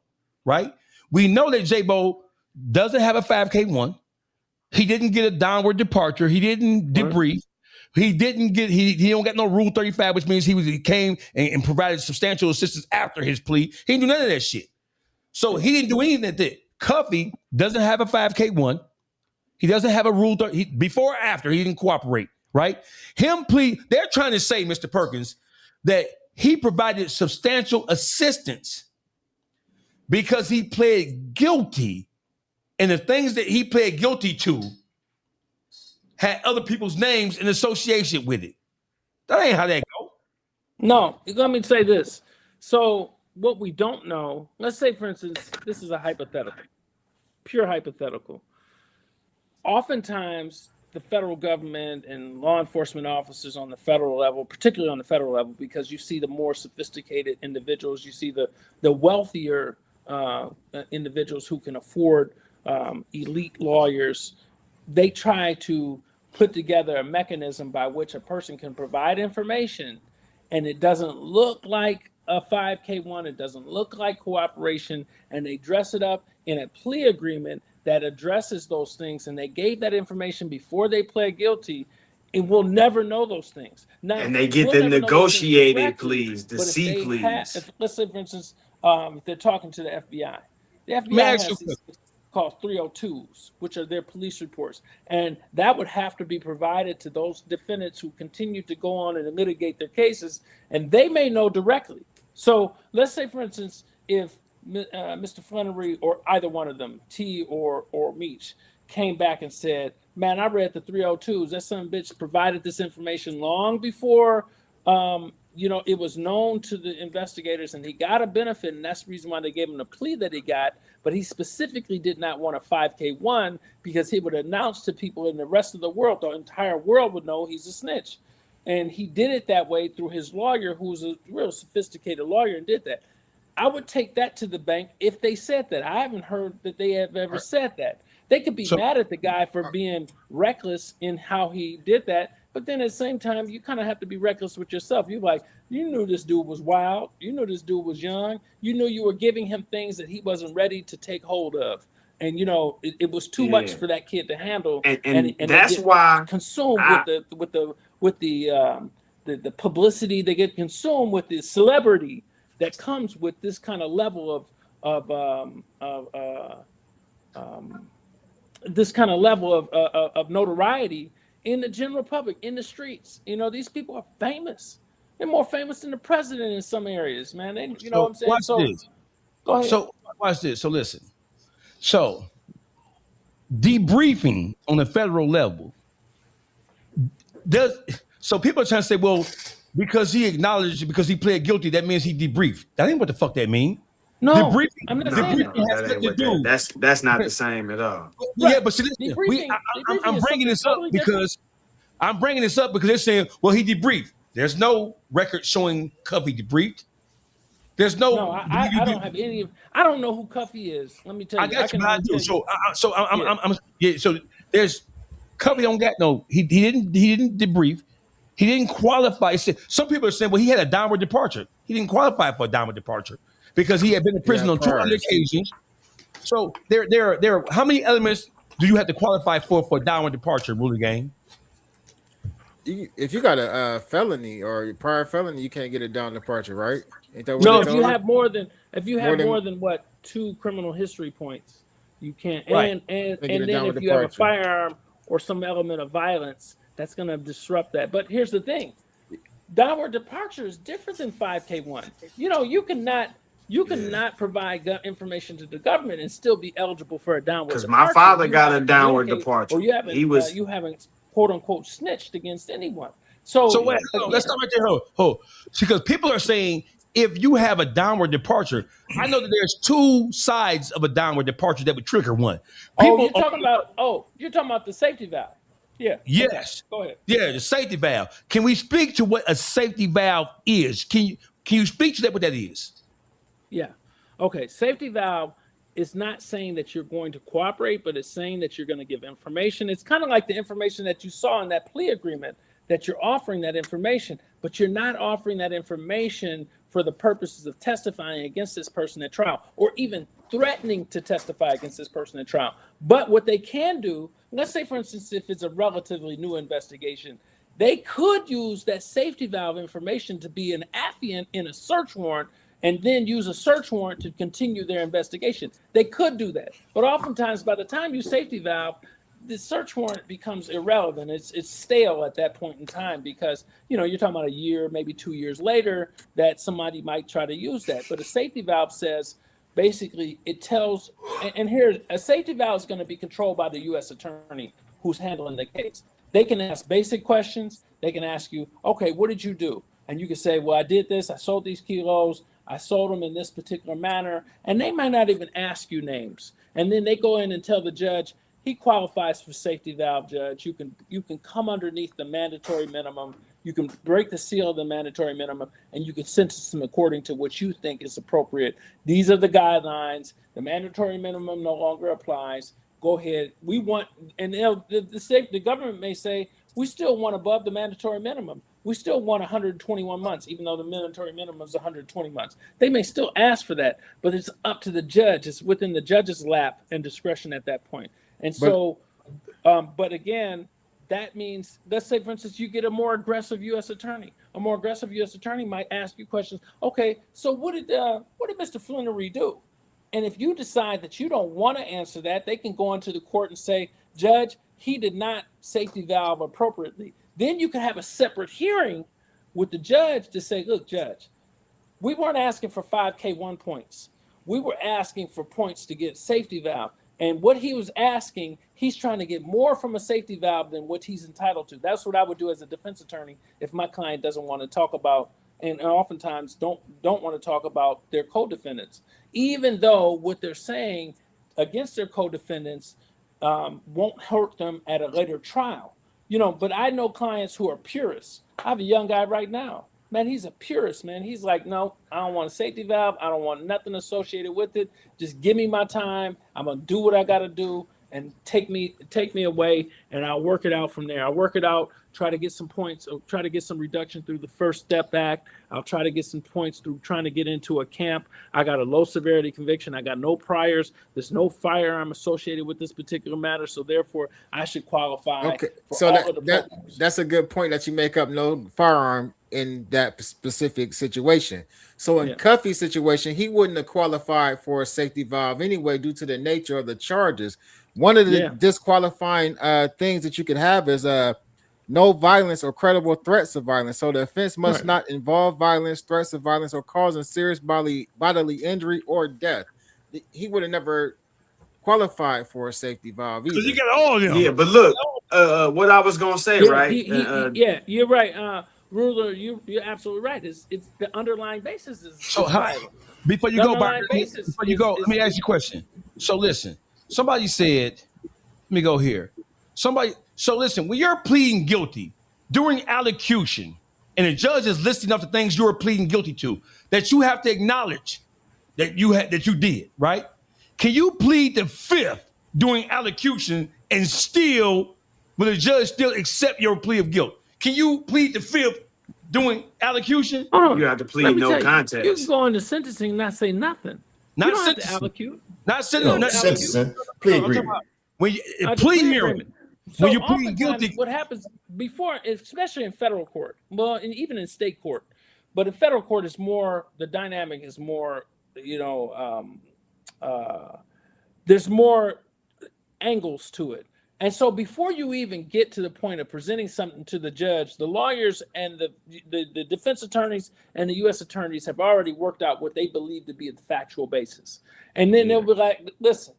right? We know that J-Bo doesn't have a 5K1. He didn't get a downward departure. He didn't debrief. He didn't get, he don't get no Rule 35, which means he came and provided substantial assistance after his plea. He didn't do none of that shit. So he didn't do anything that did. Cuffy doesn't have a 5K1. He doesn't have a Rule 30. Before or after, he didn't cooperate, right? They're trying to say, Mr. Perkins, that he provided substantial assistance because he pled guilty, and the things that he pled guilty to had other people's names in association with it. That ain't how that go. No, let me say this. So what we don't know, let's say, for instance, this is a hypothetical, pure hypothetical. Oftentimes, the federal government and law enforcement officers on the federal level, particularly on the federal level, because you see the more sophisticated individuals, you see the wealthier individuals who can afford elite lawyers, they try to put together a mechanism by which a person can provide information and it doesn't look like a 5K1, it doesn't look like cooperation, and they dress it up in a plea agreement that addresses those things, and they gave that information before they pled guilty, and we'll never know those things. Now, and they get the negotiated pleas, the C pleas. Let's say, for instance, if they're talking to the FBI. The FBI has these called 302s, which are their police reports, and that would have to be provided to those defendants who continue to go on and litigate their cases, and they may know directly. So let's say, for instance, if Mr. Flannery or either one of them, T or Meech, came back and said, man, I read the 302s. That son of a bitch provided this information long before, it was known to the investigators, and he got a benefit, and that's the reason why they gave him the plea that he got. But he specifically did not want a 5K1 because he would announce to people in the rest of the world, the entire world would know he's a snitch. And he did it that way through his lawyer, who's a real sophisticated lawyer, and did that. I would take that to the bank if they said that. I haven't heard that they have ever said that. They could be mad at the guy for being reckless in how he did that, but then at the same time, you kind of have to be reckless with yourself. You're like, you knew this dude was wild. You knew this dude was young. You knew you were giving him things that he wasn't ready to take hold of. And, it was too much for that kid to handle. And that's why consumed with the publicity. They get consumed with the celebrity that comes with this kind of level of notoriety in the general public, in the streets. These people are famous. They're more famous than the president in some areas, man. What I'm saying? Go ahead. So watch this. So listen. So debriefing on the federal level so people are trying to say, well, because he acknowledged, because he pled guilty, that means he debriefed. That ain't what the fuck that mean. No, I'm not saying that. That's not the same at all. Yeah, but see, I'm bringing this up because they're saying, well, he debriefed. There's no record showing Cuffy debriefed. There's no. I don't have any. I don't know who Cuffy is. Let me tell you. I do. So there's Cuffy don't got no. He didn't debrief. He didn't qualify. Some people are saying, well, he had a downward departure. He didn't qualify for a downward departure because he had been in prison on 2 other occasions. So there are how many elements do you have to qualify for a downward departure, Ruler Gang? If you got a felony or prior felony, you can't get a down departure, right? Ain't that what no, if you have more than 2 criminal history points, you can't. Right. And then if you have a firearm or some element of violence, that's going to disrupt that. But here's the thing: downward departure is different than 5K1. You cannot provide information to the government and still be eligible for a downward departure. Because my father got a downward departure. Or you haven't quote unquote snitched against anyone. So wait, let's stop right there. Because people are saying if you have a downward departure, I know that there's 2 sides of a downward departure that would trigger one. You're talking about the safety valve. Yeah. Yes. Okay. Go ahead. Yeah, the safety valve. Can we speak to what a safety valve is? Can you speak to that? What that is? Yeah. Okay. Safety valve is not saying that you're going to cooperate, but it's saying that you're going to give information. It's kind of like the information that you saw in that plea agreement, that you're offering that information, but you're not offering that information for the purposes of testifying against this person at trial or even threatening to testify against this person at trial. But what they can do, let's say, for instance, if it's a relatively new investigation, they could use that safety valve information to be an affiant in a search warrant and then use a search warrant to continue their investigation. They could do that. But oftentimes, by the time you safety valve, the search warrant becomes irrelevant. It's stale at that point in time because, you're talking about a year, maybe 2 years later that somebody might try to use that. But a safety valve says, basically, it tells, and here, a safety valve is going to be controlled by the U.S. attorney who's handling the case. They can ask basic questions. They can ask you, okay, what did you do? And you can say, well, I did this. I sold these kilos. I sold them in this particular manner. And they might not even ask you names. And then they go in and tell the judge, he qualifies for safety valve, judge. You can come underneath the mandatory minimum. You can break the seal of the mandatory minimum, and you can sentence them according to what you think is appropriate. These are the guidelines. The mandatory minimum no longer applies. Go ahead. We want, and the government may say, we still want above the mandatory minimum. We still want 121 months, even though the mandatory minimum is 120 months. They may still ask for that, but it's up to the judge. It's within the judge's lap and discretion at that point. And so, but again, that means, let's say, for instance, you get a more aggressive U.S. attorney. A more aggressive U.S. attorney might ask you questions. Okay, so what did Mr. Flannery do? And if you decide that you don't want to answer that, they can go into the court and say, Judge, he did not safety valve appropriately. Then you can have a separate hearing with the judge to say, look, Judge, we weren't asking for 5K1 points. We were asking for points to get safety valve. And what he was asking, he's trying to get more from a safety valve than what he's entitled to. That's what I would do as a defense attorney if my client doesn't want to talk about and oftentimes don't want to talk about their co-defendants, even though what they're saying against their co-defendants won't hurt them at a later trial. But I know clients who are purists. I have a young guy right now. Man, he's a purist, man. He's like, no, I don't want a safety valve. I don't want nothing associated with it. Just give me my time. I'm going to do what I got to do and take me away, and I'll work it out from there. I'll work it out, try to get some points, or try to get some reduction through the First Step Act. I'll try to get some points through trying to get into a camp. I got a low severity conviction. I got no priors. There's no firearm associated with this particular matter, so therefore I should qualify. Okay, so that's a good point that you make up. No firearm in that specific situation. So in Cuffy's situation, he wouldn't have qualified for a safety valve anyway due to the nature of the charges. One of the disqualifying things that you could have is no violence or credible threats of violence. So the offense must not involve violence, threats of violence, or causing serious bodily injury or death. He would have never qualified for a safety valve either. Because you got all of them. Yeah, but look, what I was gonna say, right? You're right. Ruler, you're absolutely right. It's the underlying basis is so before you go, Byron, let me ask you a question. So listen, somebody said, let me go here. So listen, when you're pleading guilty during allocution and the judge is listing up the things you were pleading guilty to, that you have to acknowledge that you did, right? Can you plead the fifth during allocution and still, will the judge still accept your plea of guilt? Can you plead the fifth doing allocution? You have to plead no contest. You can go into sentencing and not say nothing. Not you don't sentencing. have to allocute. Not sentencing. Plea agreement. When you plea hearing. So when you're pleading guilty, what happens before, especially in federal court, well, and even in state court, but in federal court is more, the dynamic is more, there's more angles to it. And so before you even get to the point of presenting something to the judge, the lawyers and the defense attorneys and the U.S. attorneys have already worked out what they believe to be the factual basis. And then they'll be like, listen,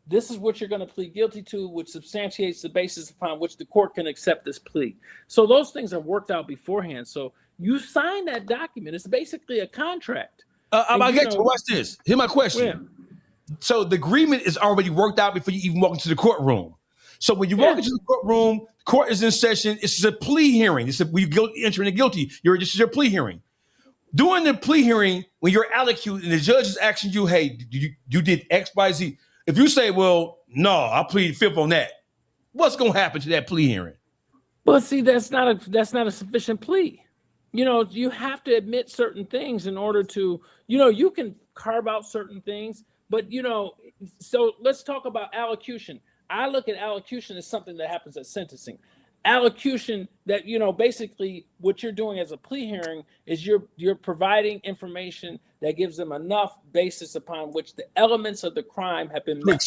this is what you're going to plead guilty to, which substantiates the basis upon which the court can accept this plea. So those things are worked out beforehand. So you sign that document. It's basically a contract. I get you. Watch this. Here's my question. Yeah. So the agreement is already worked out before you even walk into the courtroom. So when you walk into the courtroom, court is in session. It's a plea hearing. It's entering a guilty. This is your plea hearing. During the plea hearing, when you're allocated and the judge is asking you, hey, you did X, Y, Z. If you say, well, no, I plead fifth on that, what's going to happen to that plea hearing? Well, see, that's not a sufficient plea. You have to admit certain things in order to, you can carve out certain things, but, so let's talk about allocution. I look at allocution as something that happens at sentencing. Allocution that, basically what you're doing as a plea hearing is you're providing information that gives them enough basis upon which the elements of the crime have been met.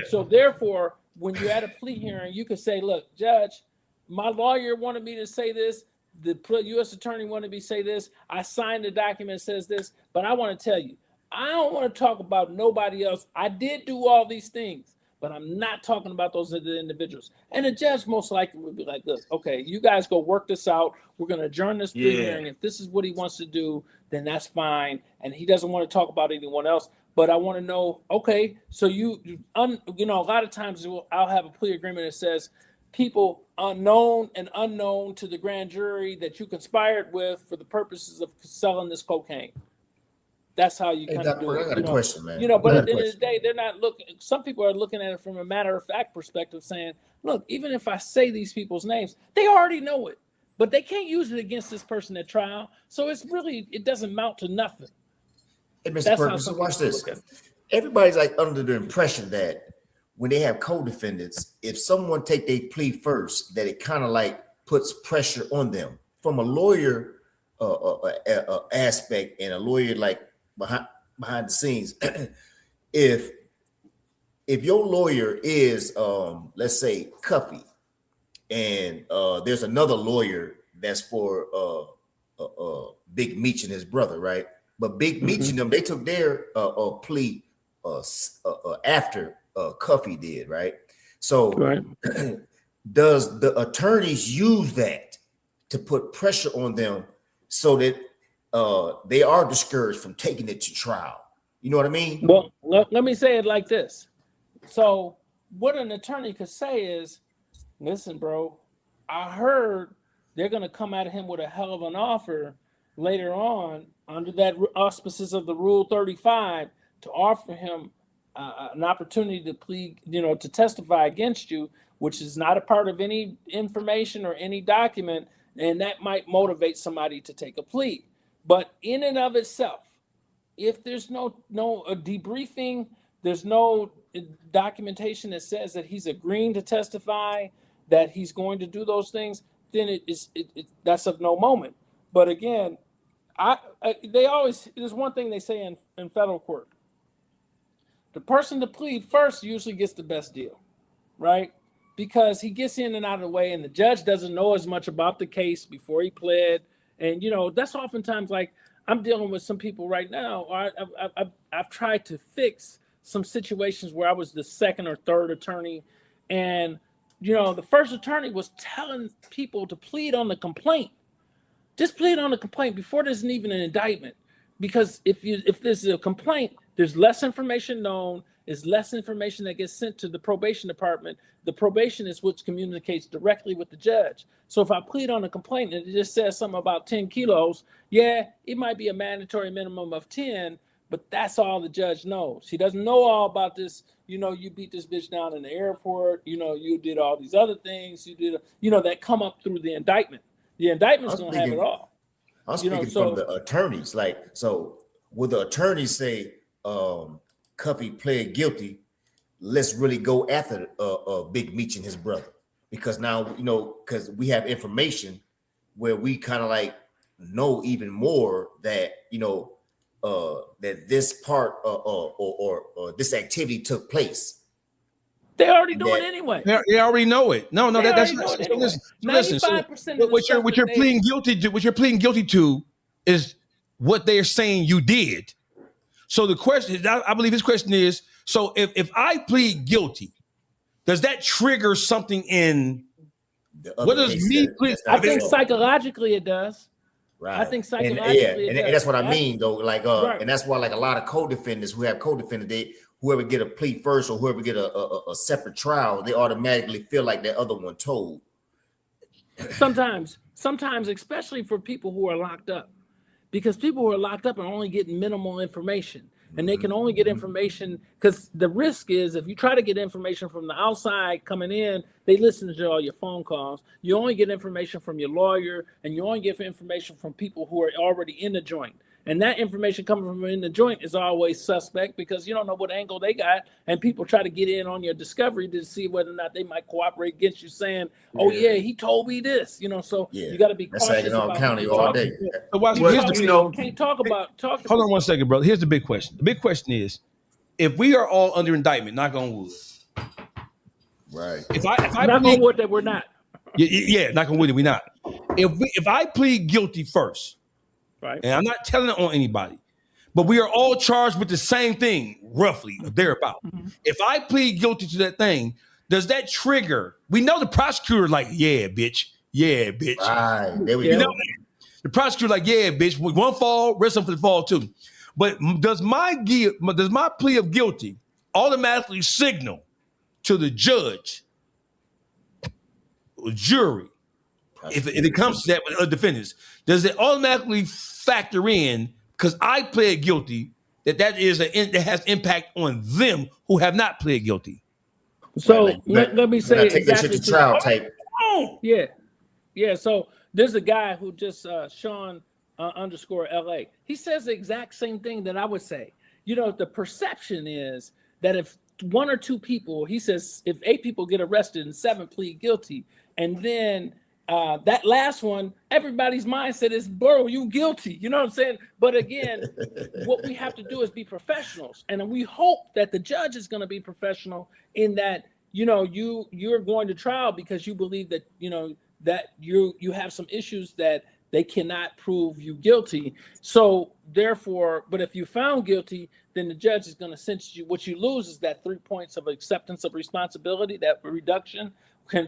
So therefore, when you're at a plea hearing, you can say, look, judge, my lawyer wanted me to say this. The U.S. attorney wanted me to say this. I signed the document that says this, but I want to tell you, I don't want to talk about nobody else. I did do all these things, but I'm not talking about those other individuals. And the judge most likely would be like, look, okay, you guys go work this out. We're going to adjourn this plea hearing. If this is what he wants to do, then that's fine. And he doesn't want to talk about anyone else. But I want to know, okay, so a lot of times I'll have a plea agreement that says people unknown and unknown to the grand jury that you conspired with for the purposes of selling this cocaine. That's how you kind of do it. I got a question, man. But at the end of the day, they're not looking. Some people are looking at it from a matter of fact perspective, saying, "Look, even if I say these people's names, they already know it, but they can't use it against this person at trial. So it doesn't amount to nothing." Hey, Mr. Perkins, so watch this. Everybody's like under the impression that when they have co-defendants, if someone take their plea first, that it kind of like puts pressure on them from a lawyer aspect and a lawyer like. Behind the scenes, if your lawyer is let's say Cuffy, and there's another lawyer that's for Big Meech and his brother, right? But Big Meech and them, they took their plea after Cuffy did, right? So does the attorneys use that to put pressure on them so that they are discouraged from taking it to trial. You know what I mean? Well, let me say it like this. So what an attorney could say is, listen, bro, I heard they're going to come at him with a hell of an offer later on under that auspices of the Rule 35 to offer him an opportunity to plead, to testify against you, which is not a part of any information or any document, and that might motivate somebody to take a plea. But in and of itself, if there's no debriefing, there's no documentation that says that he's agreeing to testify, that he's going to do those things, then that's of no moment. But again, there's one thing they say in federal court. The person to plead first usually gets the best deal, right? Because he gets in and out of the way, and the judge doesn't know as much about the case before he pled. And, that's oftentimes, like, I'm dealing with some people right now. I've tried to fix some situations where I was the second or third attorney. And, the first attorney was telling people to plead on the complaint. Just plead on the complaint before there's even an indictment. Because if there's a complaint, there's less information known, is less information that gets sent to the probation department. The probation is what communicates directly with the judge. So if I plead on a complaint and it just says something about 10 kilos, yeah, it might be a mandatory minimum of 10, but that's all the judge knows. He doesn't know all about this. You beat this bitch down in the airport. You did all these other things. You did, that come up through the indictment. The indictment's going to have it all. I'm speaking from the attorneys. Like, so would the attorneys say, Cuffy pled guilty, let's really go after Big Meech and his brother? Because now, because we have information where we kind of like know even more that, that this part or this activity took place. They already do it anyway. They already know it. No, that's not. Anyway. Listen. So what you're pleading guilty to is what they are saying you did. So the question, I believe his question is, so if I plead guilty, does that trigger something in what does me plead? I think psychologically it does. Right. I think psychologically and that's what I mean though. Like right. And that's why like a lot of co-defendants who have co-defendants, whoever get a plea first or whoever get a separate trial, they automatically feel like that other one told. Sometimes, especially for people who are locked up, because people who are locked up are only getting minimal information, and they can only get information because the risk is if you try to get information from the outside coming in, they listen to all your phone calls. You only get information from your lawyer, and you only get information from people who are already in the joint. And that information coming from in the joint is always suspect because you don't know what angle they got. And people try to get in on your discovery to see whether or not they might cooperate against you saying, oh, yeah, he told me this, so you got to be cautious about county all day. Can't talk about. Hold on 1 second, brother. Here's the big question. The big question is, if we are all under indictment, knock on wood. Right. If I knock on wood that we're not. Yeah, knock on wood that we're not. If I plead guilty first, right. And I'm not telling it on anybody, but we are all charged with the same thing, roughly, thereabout. Mm-hmm. If I plead guilty to that thing, does that trigger? We know the prosecutor like, yeah, bitch. Right, there we go. The prosecutor like, yeah, bitch. One fall, rest of them fall too. But does my plea of guilty automatically signal to the judge or jury, if it comes to that with defendants, does it automatically factor in because I pled guilty that has impact on them who have not pled guilty? So let me say take exactly this shit to trial type. Yeah. So there's a guy who just Sean _LA. He says the exact same thing that I would say. The perception is that if one or two people, he says, if 8 people get arrested and 7 plead guilty, and then that last one, everybody's mindset is, bro, you guilty. You know what I'm saying? But again, what we have to do is be professionals. And we hope that the judge is going to be professional in that, you're going to trial because you believe that, that you have some issues that they cannot prove you guilty. So therefore, but if you found guilty, then the judge is going to sentence you. What you lose is that 3 points of acceptance of responsibility, that reduction,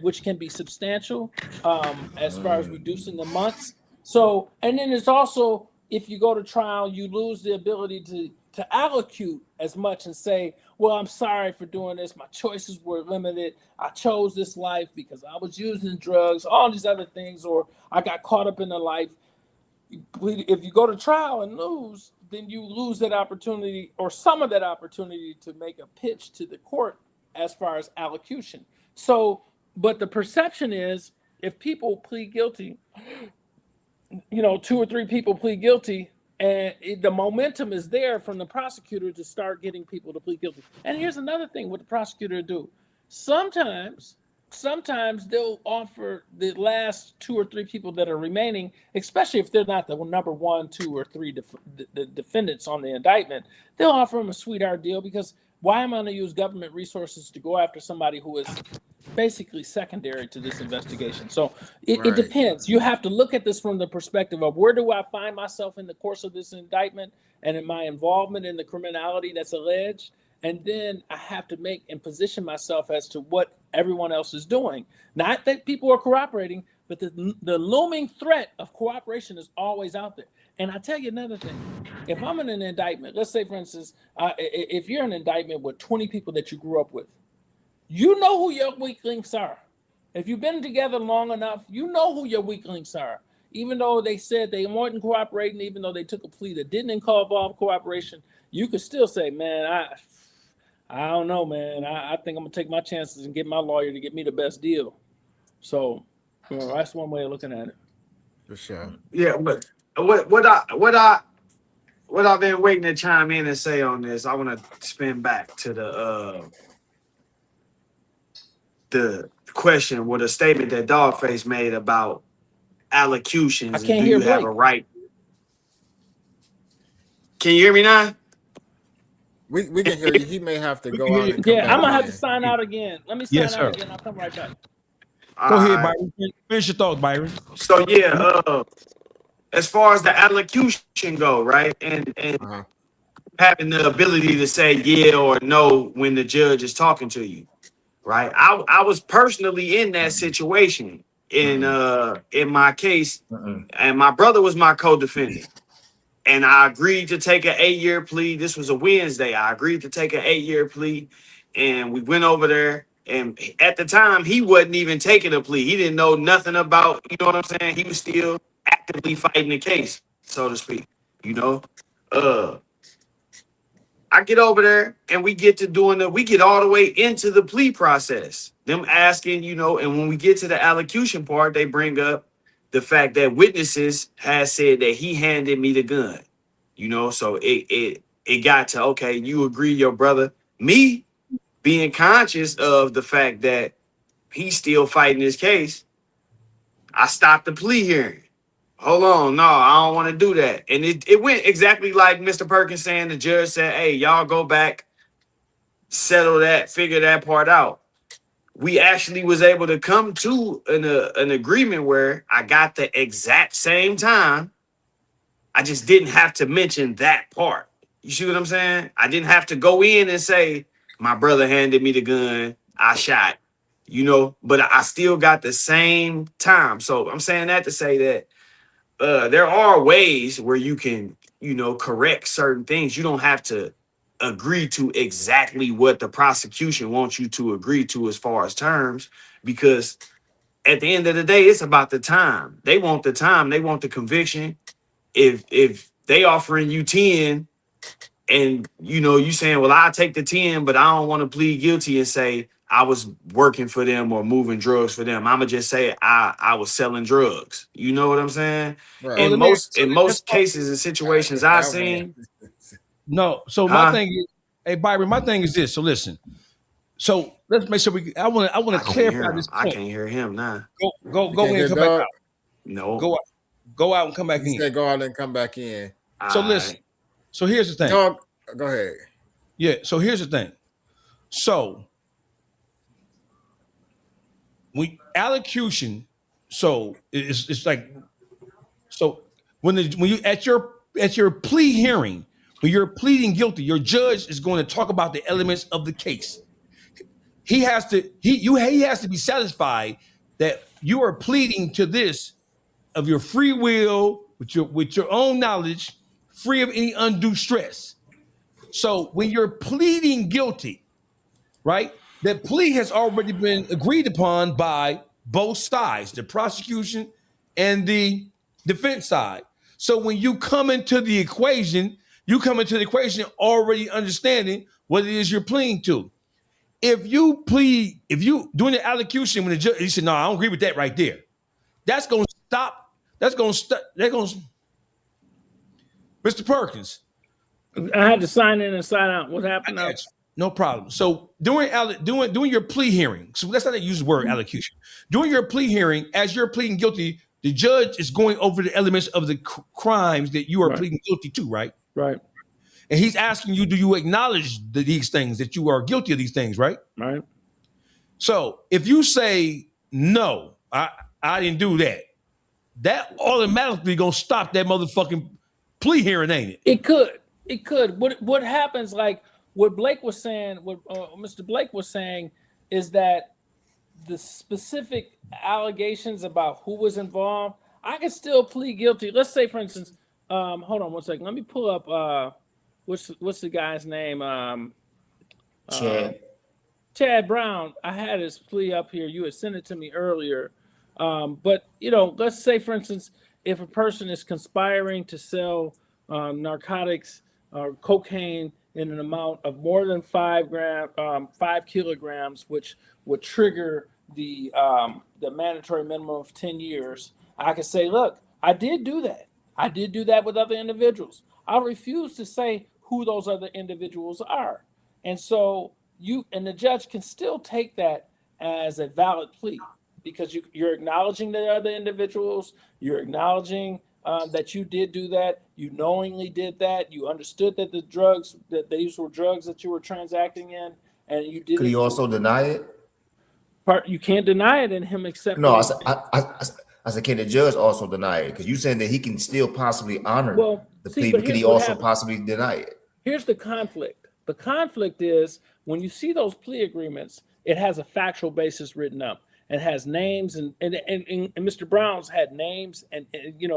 which can be substantial as far as reducing the months. So, and then it's also, if you go to trial, you lose the ability to allocute as much and say, well, I'm sorry for doing this. My choices were limited. I chose this life because I was using drugs, all these other things, or I got caught up in the life. If you go to trial and lose, then you lose that opportunity or some of that opportunity to make a pitch to the court as far as allocution. So, but the perception is if people plead guilty, 2 or 3 people plead guilty, and the momentum is there from the prosecutor to start getting people to plead guilty. And here's another thing what the prosecutor do. Sometimes they'll offer the last 2 or 3 people that are remaining, especially if they're not the number 1, 2, or 3 the defendants on the indictment, they'll offer them a sweetheart deal because why am I going to use government resources to go after somebody who is basically secondary to this investigation? So it depends. You have to look at this from the perspective of where do I find myself in the course of this indictment and in my involvement in the criminality that's alleged. And then I have to make and position myself as to what everyone else is doing. Not that people are cooperating, but the looming threat of cooperation is always out there. And I tell you another thing. If I'm in an indictment, let's say, for instance, if you're in an indictment with 20 people that you grew up with, you know who your weak links are. If you've been together long enough, you know who your weak links are. Even though they said they weren't cooperating, even though they took a plea that didn't involve cooperation, you could still say, man, I don't know, man. I think I'm gonna take my chances and get my lawyer to get me the best deal. So, that's one way of looking at it. For sure. Yeah, but what I've been waiting to chime in and say on this, I want to spin back to the question with a statement that Dawgface made about allocutions. I can't do hear you have Blake. a right? Can you hear me now? We can hear you. He may have to go out. And I'm gonna have to sign out again. Let me sign Yes, out sir. again. I'll come right back. Go ahead, Byron. Finish your thoughts, Byron. So as far as the allocution go, right, and having the ability to say yeah or no when the judge is talking to you, right? I was personally in that situation in my case, and my brother was my co-defendant. And I agreed to take an 8-year plea. This was a Wednesday. I agreed to take an 8-year plea. And we went over there. And at the time, he wasn't even taking a plea. He didn't know nothing about, you know what I'm saying? He was still actively fighting the case, so to speak. I get over there and we get to we get all the way into the plea process. Them asking, and when we get to the allocution part, they bring up the fact that witnesses has said that he handed me the gun, so it got to, okay, you agree, your brother, me being conscious of the fact that he's still fighting his case, I stopped the plea hearing. Hold on, no, I don't want to do that. And it went exactly like Mr. Perkins saying. The judge said, hey, y'all go back, settle that, figure that part out. We actually was able to come to an agreement where I got the exact same time. I just didn't have to mention that part. You see what I'm saying? I didn't have to go in and say, my brother handed me the gun, I shot, but I still got the same time. So I'm saying that to say that there are ways where you can, correct certain things. You don't have to agree to exactly what the prosecution wants you to agree to as far as terms, because at the end of the day, it's about the time. They want the time. They want the conviction. If they offering you 10 and, you saying, well, I'll take the 10, but I don't want to plead guilty and say I was working for them or moving drugs for them. I'm going to just say I was selling drugs. You know what I'm saying? Right. In most cases and situations I've seen. No. So my thing is, hey, Byron, my thing is this. So listen. So let's make sure I want to clarify this point. I can't hear him now. Go in and come back out. No. Go out and come back in. Said go out and come back in. So listen. So here's the thing. Dog, go ahead. Yeah. So here's the thing. So allocution. So it's like, so when you at your plea hearing, when you're pleading guilty, your judge is going to talk about the elements of the case. He has to be satisfied that you are pleading to this of your free will, with your own knowledge, free of any undue stress. So when you're pleading guilty, right, that plea has already been agreed upon by both sides, the prosecution and the defense side. So when you come into the equation, already understanding what it is you're pleading to. If you doing the allocution when the judge, he said, no, I don't agree with that right there. That's going to stop. Mr. Perkins. I had to sign in and sign out. What happened now? No problem. So doing your plea hearing, so let's not use the word allocution. During your plea hearing, as you're pleading guilty, the judge is going over the elements of the crimes that you are pleading guilty to, right? Right. And he's asking you, do you acknowledge these things, that you are guilty of these things, right? Right. So if you say, no, I didn't do that, that automatically gonna stop that motherfucking plea hearing, ain't it? It could. What happens, like what Blake was saying, what Mr. Blake was saying is that the specific allegations about who was involved, I can still plead guilty. Let's say, for instance, hold on one second. Let me pull up what's the guy's name? Chad Brown. I had his plea up here. You had sent it to me earlier. But let's say, for instance, if a person is conspiring to sell narcotics or cocaine in an amount of more than 5 kilograms, which would trigger the mandatory minimum of 10 years, I could say, look, I did do that. I did do that with other individuals. I refuse to say who those other individuals are. And so the judge can still take that as a valid plea because you're acknowledging the other individuals, you're acknowledging that you did do that, you knowingly did that, you understood that these were drugs that you were transacting in, and you did. Could he also deny it? You can't deny it in him accepting. No, I said, can the judge also deny it? Because you saying that he can still possibly honor the plea, but can he also possibly deny it? Here's the conflict. The conflict is when you see those plea agreements, it has a factual basis written up. It has names and Mr. Brown's had names and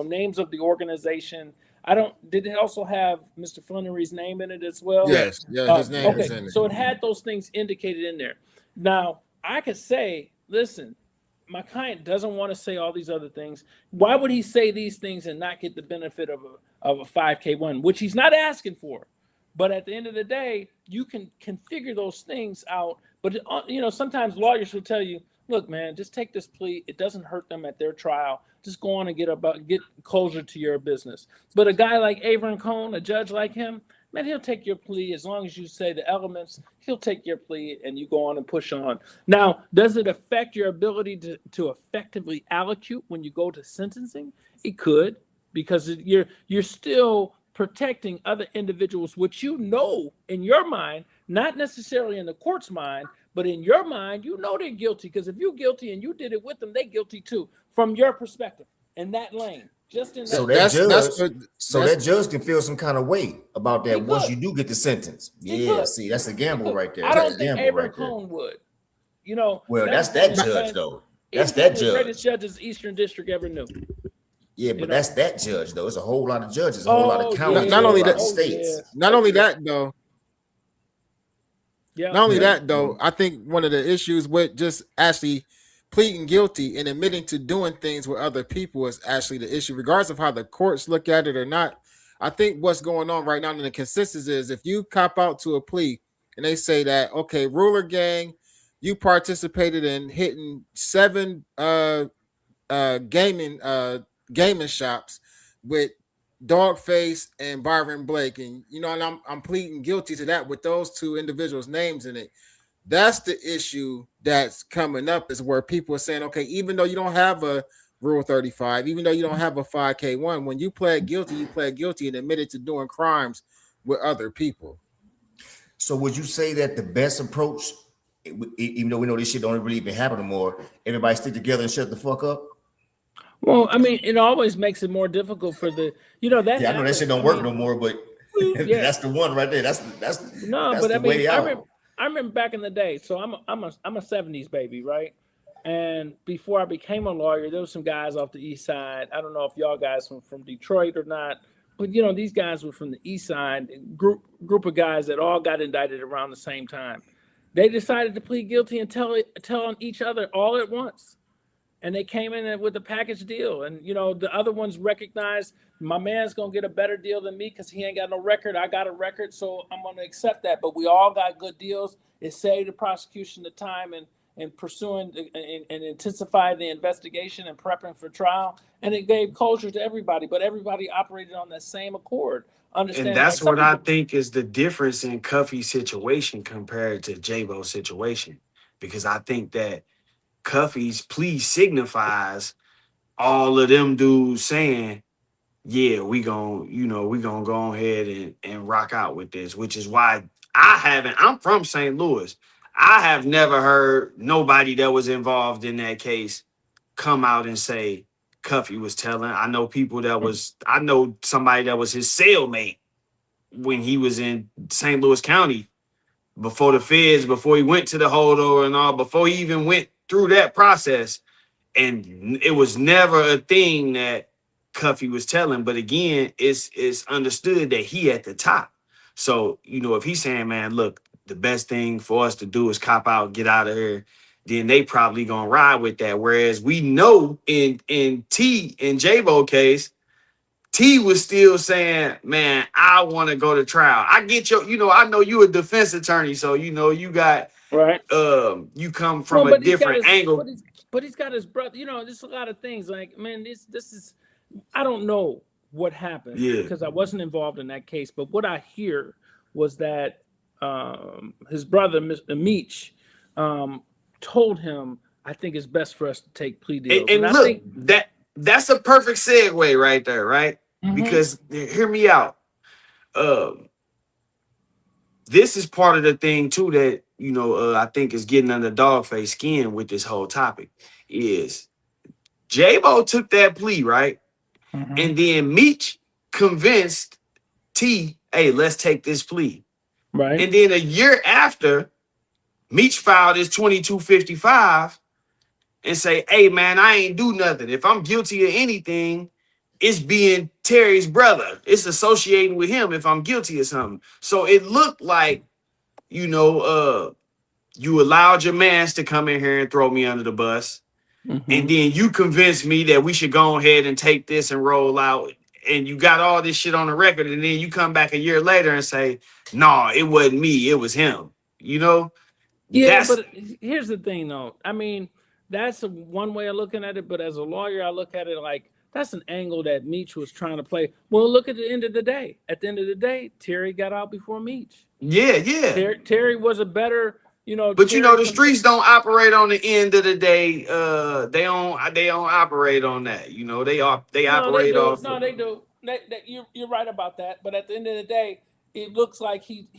names of the organization. Did it also have Mr. Flannery's name in it as well? Yes, his name is in it. So it had those things indicated in there. Now I could say, listen, my client doesn't want to say all these other things. Why would he say these things and not get the benefit of a 5K1, which he's not asking for? But at the end of the day, you can configure those things out. But sometimes lawyers will tell you, look, man, just take this plea. It doesn't hurt them at their trial. Just go on and get closure to your business. But a guy like Avon Cohn, a judge like him, man, he'll take your plea as long as you say the elements. He'll take your plea and you go on and push on. Now, does it affect your ability to effectively allocute when you go to sentencing? It could, because you're still protecting other individuals, which in your mind, not necessarily in the court's mind, but in your mind, they're guilty. Because if you're guilty and you did it with them, they're guilty too, from your perspective, in that lane. Just in that. That judge can feel some kind of weight about that once you do get the sentence. Yeah, see, that's a gamble right there. I don't think Avon Cohn would. Well, that's that judge though. That's that judge. The greatest judges Eastern District ever knew. Yeah, but that's that judge though. It's a whole lot of judges, a whole lot of counties, not only that, states. Not only that though. Yeah. Not only that though, I think one of the issues with just actually pleading guilty and admitting to doing things with other people is actually the issue, regardless of how the courts look at it or not. I think what's going on right now in the consensus is if you cop out to a plea and they say that, okay, Ruler Gang, you participated in hitting 7 gaming shops with Dawgface and Byron Blake, and and I'm pleading guilty to that with those 2 individuals' names in it. That's the issue that's coming up, is where people are saying, okay, even though you don't have a Rule 35, even though you don't have a 5K1, when you plead guilty and admitted to doing crimes with other people. So would you say that the best approach, even though we know this shit don't really even happen anymore, everybody stick together and shut the fuck up? Well, I mean, it always makes it more difficult for that. I know that shit don't work no more, but that's the one right there. That's the way out. I remember back in the day. So I'm a 70s baby, right? And before I became a lawyer, there were some guys off the east side. I don't know if y'all guys from Detroit or not, but you know, these guys were from the east side, group of guys that all got indicted around the same time. They decided to plead guilty and tell on each other all at once. And they came in with a package deal. And, you know, the other ones recognized my man's going to get a better deal than me because he ain't got no record. I got a record, so I'm going to accept that. But we all got good deals. It saved the prosecution the time and pursuing and intensifying the investigation and prepping for trial. And it gave closure to everybody. But everybody operated on that same accord. And that's what I think is the difference in Cuffy's situation compared to J-Bo's situation. Because I think that Cuffy's plea signifies all of them dudes saying, yeah, we gonna go ahead and rock out with this, which is why I'm from St. Louis. I have never heard nobody that was involved in that case come out and say Cuffy was telling. I know somebody that was his cellmate when he was in St. Louis County before the feds, before he went to the holdover and all, before he even went through that process. And it was never a thing that Cuffy was telling. But again, it's understood that he at the top. So, you know, if he's saying, man, look, the best thing for us to do is cop out, get out of here, then they probably gonna ride with that. Whereas we know in J-Bo case, T was still saying, man, I want to go to trial. I get I know you a defense attorney, so you know you got right. You come from a different angle. But he's got his brother. You know, there's a lot of things. Like, man, this is, I don't know what happened because I wasn't involved in that case. But what I hear was that his brother, Mr. Meech, told him, I think it's best for us to take plea deals. And look, that's a perfect segue right there, right? Mm-hmm. Because hear me out. This is part of the thing too that I think is getting under Dawgface skin with this whole topic is J-Bo took that plea, right? Mm-hmm. And then Meech convinced T, hey, let's take this plea. Right. And then a year after, Meech filed his 2255 and say, hey, man, I ain't do nothing. If I'm guilty of anything, it's being Terry's brother. It's associating with him if I'm guilty of something. So it looked like, you allowed your mans to come in here and throw me under the bus. Mm-hmm. And then you convinced me that we should go ahead and take this and roll out. And you got all this shit on the record. And then you come back a year later and say, no, it wasn't me. It was him. Yeah, but here's the thing, though. I mean, that's one way of looking at it. But as a lawyer, I look at it like that's an angle that Meech was trying to play. Well, look at the end of the day. At the end of the day, Terry got out before Meech. Yeah. Terry was a better, But Terry, the streets don't operate on the end of the day. They don't operate on that. They operate off. No, they do. You're right about that. But at the end of the day, it looks like he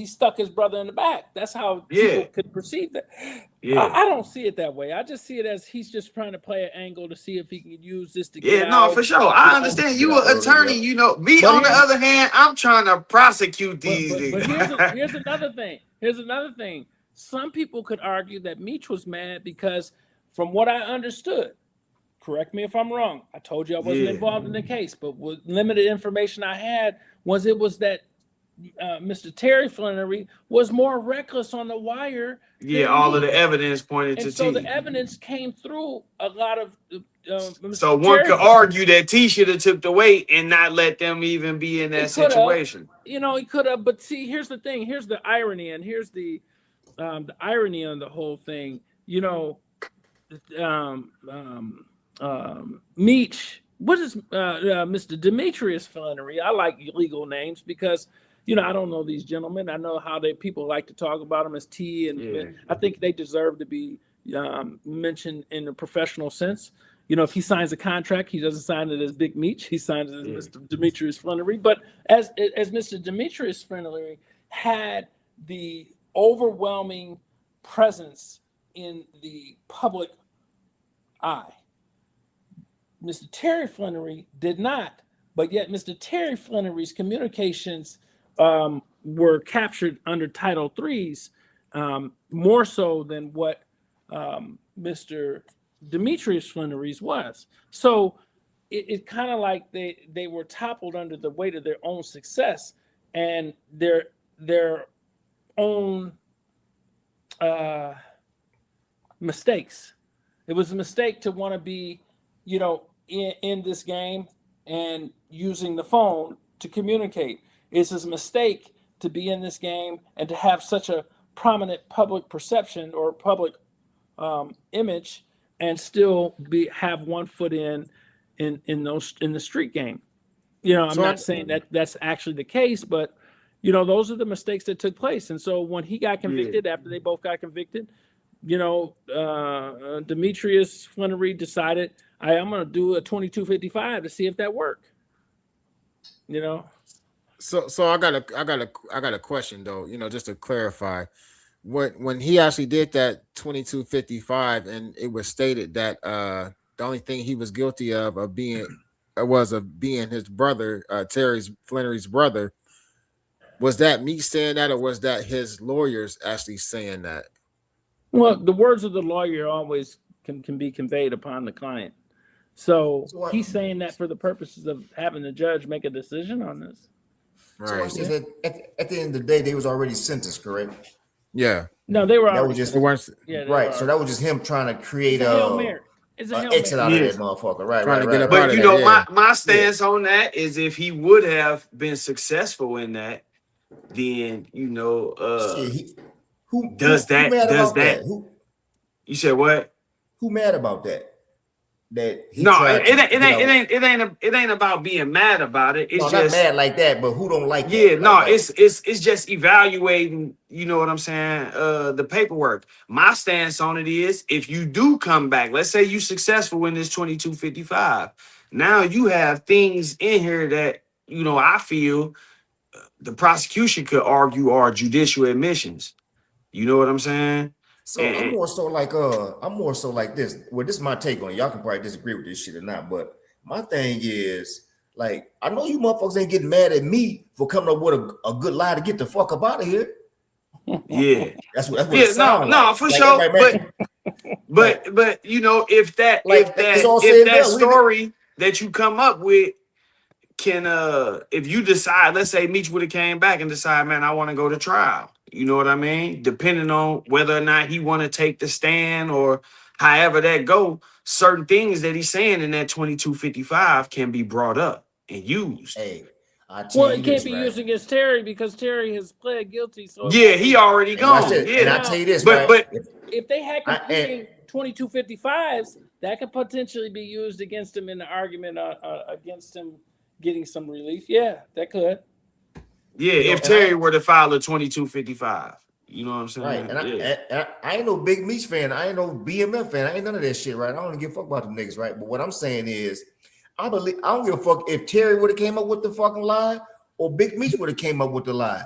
stuck his brother in the back. That's how people could perceive that. Yeah. I don't see it that way. I just see it as he's just trying to play an angle to see if he can use this to get out. For sure. I understand. You an attorney, me on the other hand, I'm trying to prosecute these. But here's another thing. Here's another thing. Some people could argue that Meech was mad because from what I understood, correct me if I'm wrong, I told you I wasn't involved in the case, but with limited information I had was that Mr. Terry Flannery was more reckless on the wire. All of the evidence pointed to T. So the evidence came through a lot of. So one could argue that T should have took the weight and not let them even be in that situation. He could have. But see, here's the thing. Here's the irony, and here's the irony on the whole thing. Meech. What is Mr. Demetrius Flannery? I like legal names because. I don't know these gentlemen. I know how people like to talk about them as T, and I think they deserve to be mentioned in a professional sense. If he signs a contract, he doesn't sign it as Big Meech. He signs it as Mr. Demetrius Flannery. But as Mr. Demetrius Flannery had the overwhelming presence in the public eye, Mr. Terry Flannery did not. But yet Mr. Terry Flannery's communications were captured under Title III's more so than what Mr. Demetrius Flannery's was. So it kind of like they were toppled under the weight of their own success and their own mistakes. It was a mistake to want to be, in this game and using the phone to communicate. It's a mistake to be in this game and to have such a prominent public perception or public image and still have one foot in the street game. I'm not saying that that's actually the case, but those are the mistakes that took place. And so when he got convicted, after they both got convicted, Demetrius Flannery decided, I'm going to do a 2255 to see if that worked. So I got a question though. Just to clarify, when he actually did that 2255, and it was stated that the only thing he was guilty of being his brother, Terry Flannery's brother. Was that me saying that, or was that his lawyers actually saying that? Well, the words of the lawyer always can be conveyed upon the client. So he's saying that for the purposes of having the judge make a decision on this. Right. So at the end of the day, they was already sentenced, correct? Yeah. No, they were already just sentenced. right. So that was just him trying to create an exit out of that motherfucker. Right. Trying to get up But out of that, my stance on that is if he would have been successful in that, then who does that? You said what? Who mad about that? It ain't about being mad about it. It's just not mad like that, but who don't like that? Yeah, no, it's just evaluating, you know what I'm saying, the paperwork. My stance on it is if you do come back, let's say you successful in this 2255. Now you have things in here that, I feel the prosecution could argue are judicial admissions. You know what I'm saying? So I'm more so like this. Well, this is my take on it. Y'all can probably disagree with this shit or not, but my thing is, like, I know you motherfuckers ain't getting mad at me for coming up with a good lie to get the fuck up out of here. Yeah, that's what it sounds like. For sure. But if that story that you come up with can if you decide, let's say Meech would have came back and decide, man, I want to go to trial. You know what I mean? Depending on whether or not he want to take the stand or however that go, certain things that he's saying in that 2255 can be brought up and used. Hey, it can't be used against Terry because Terry has pled guilty. So he already gone. And I tell you this, but if they had competing 2255s, that could potentially be used against him in the argument against him getting some relief. Yeah, that could. Yeah, if Terry were to file a 2255, you know what I'm saying? Right, and I ain't no Big Meech fan. I ain't no BMF fan. I ain't none of that shit, right? I don't give a fuck about them niggas, right? But what I'm saying is, I don't give a fuck if Terry would have came up with the fucking lie or Big Meech would have came up with the lie.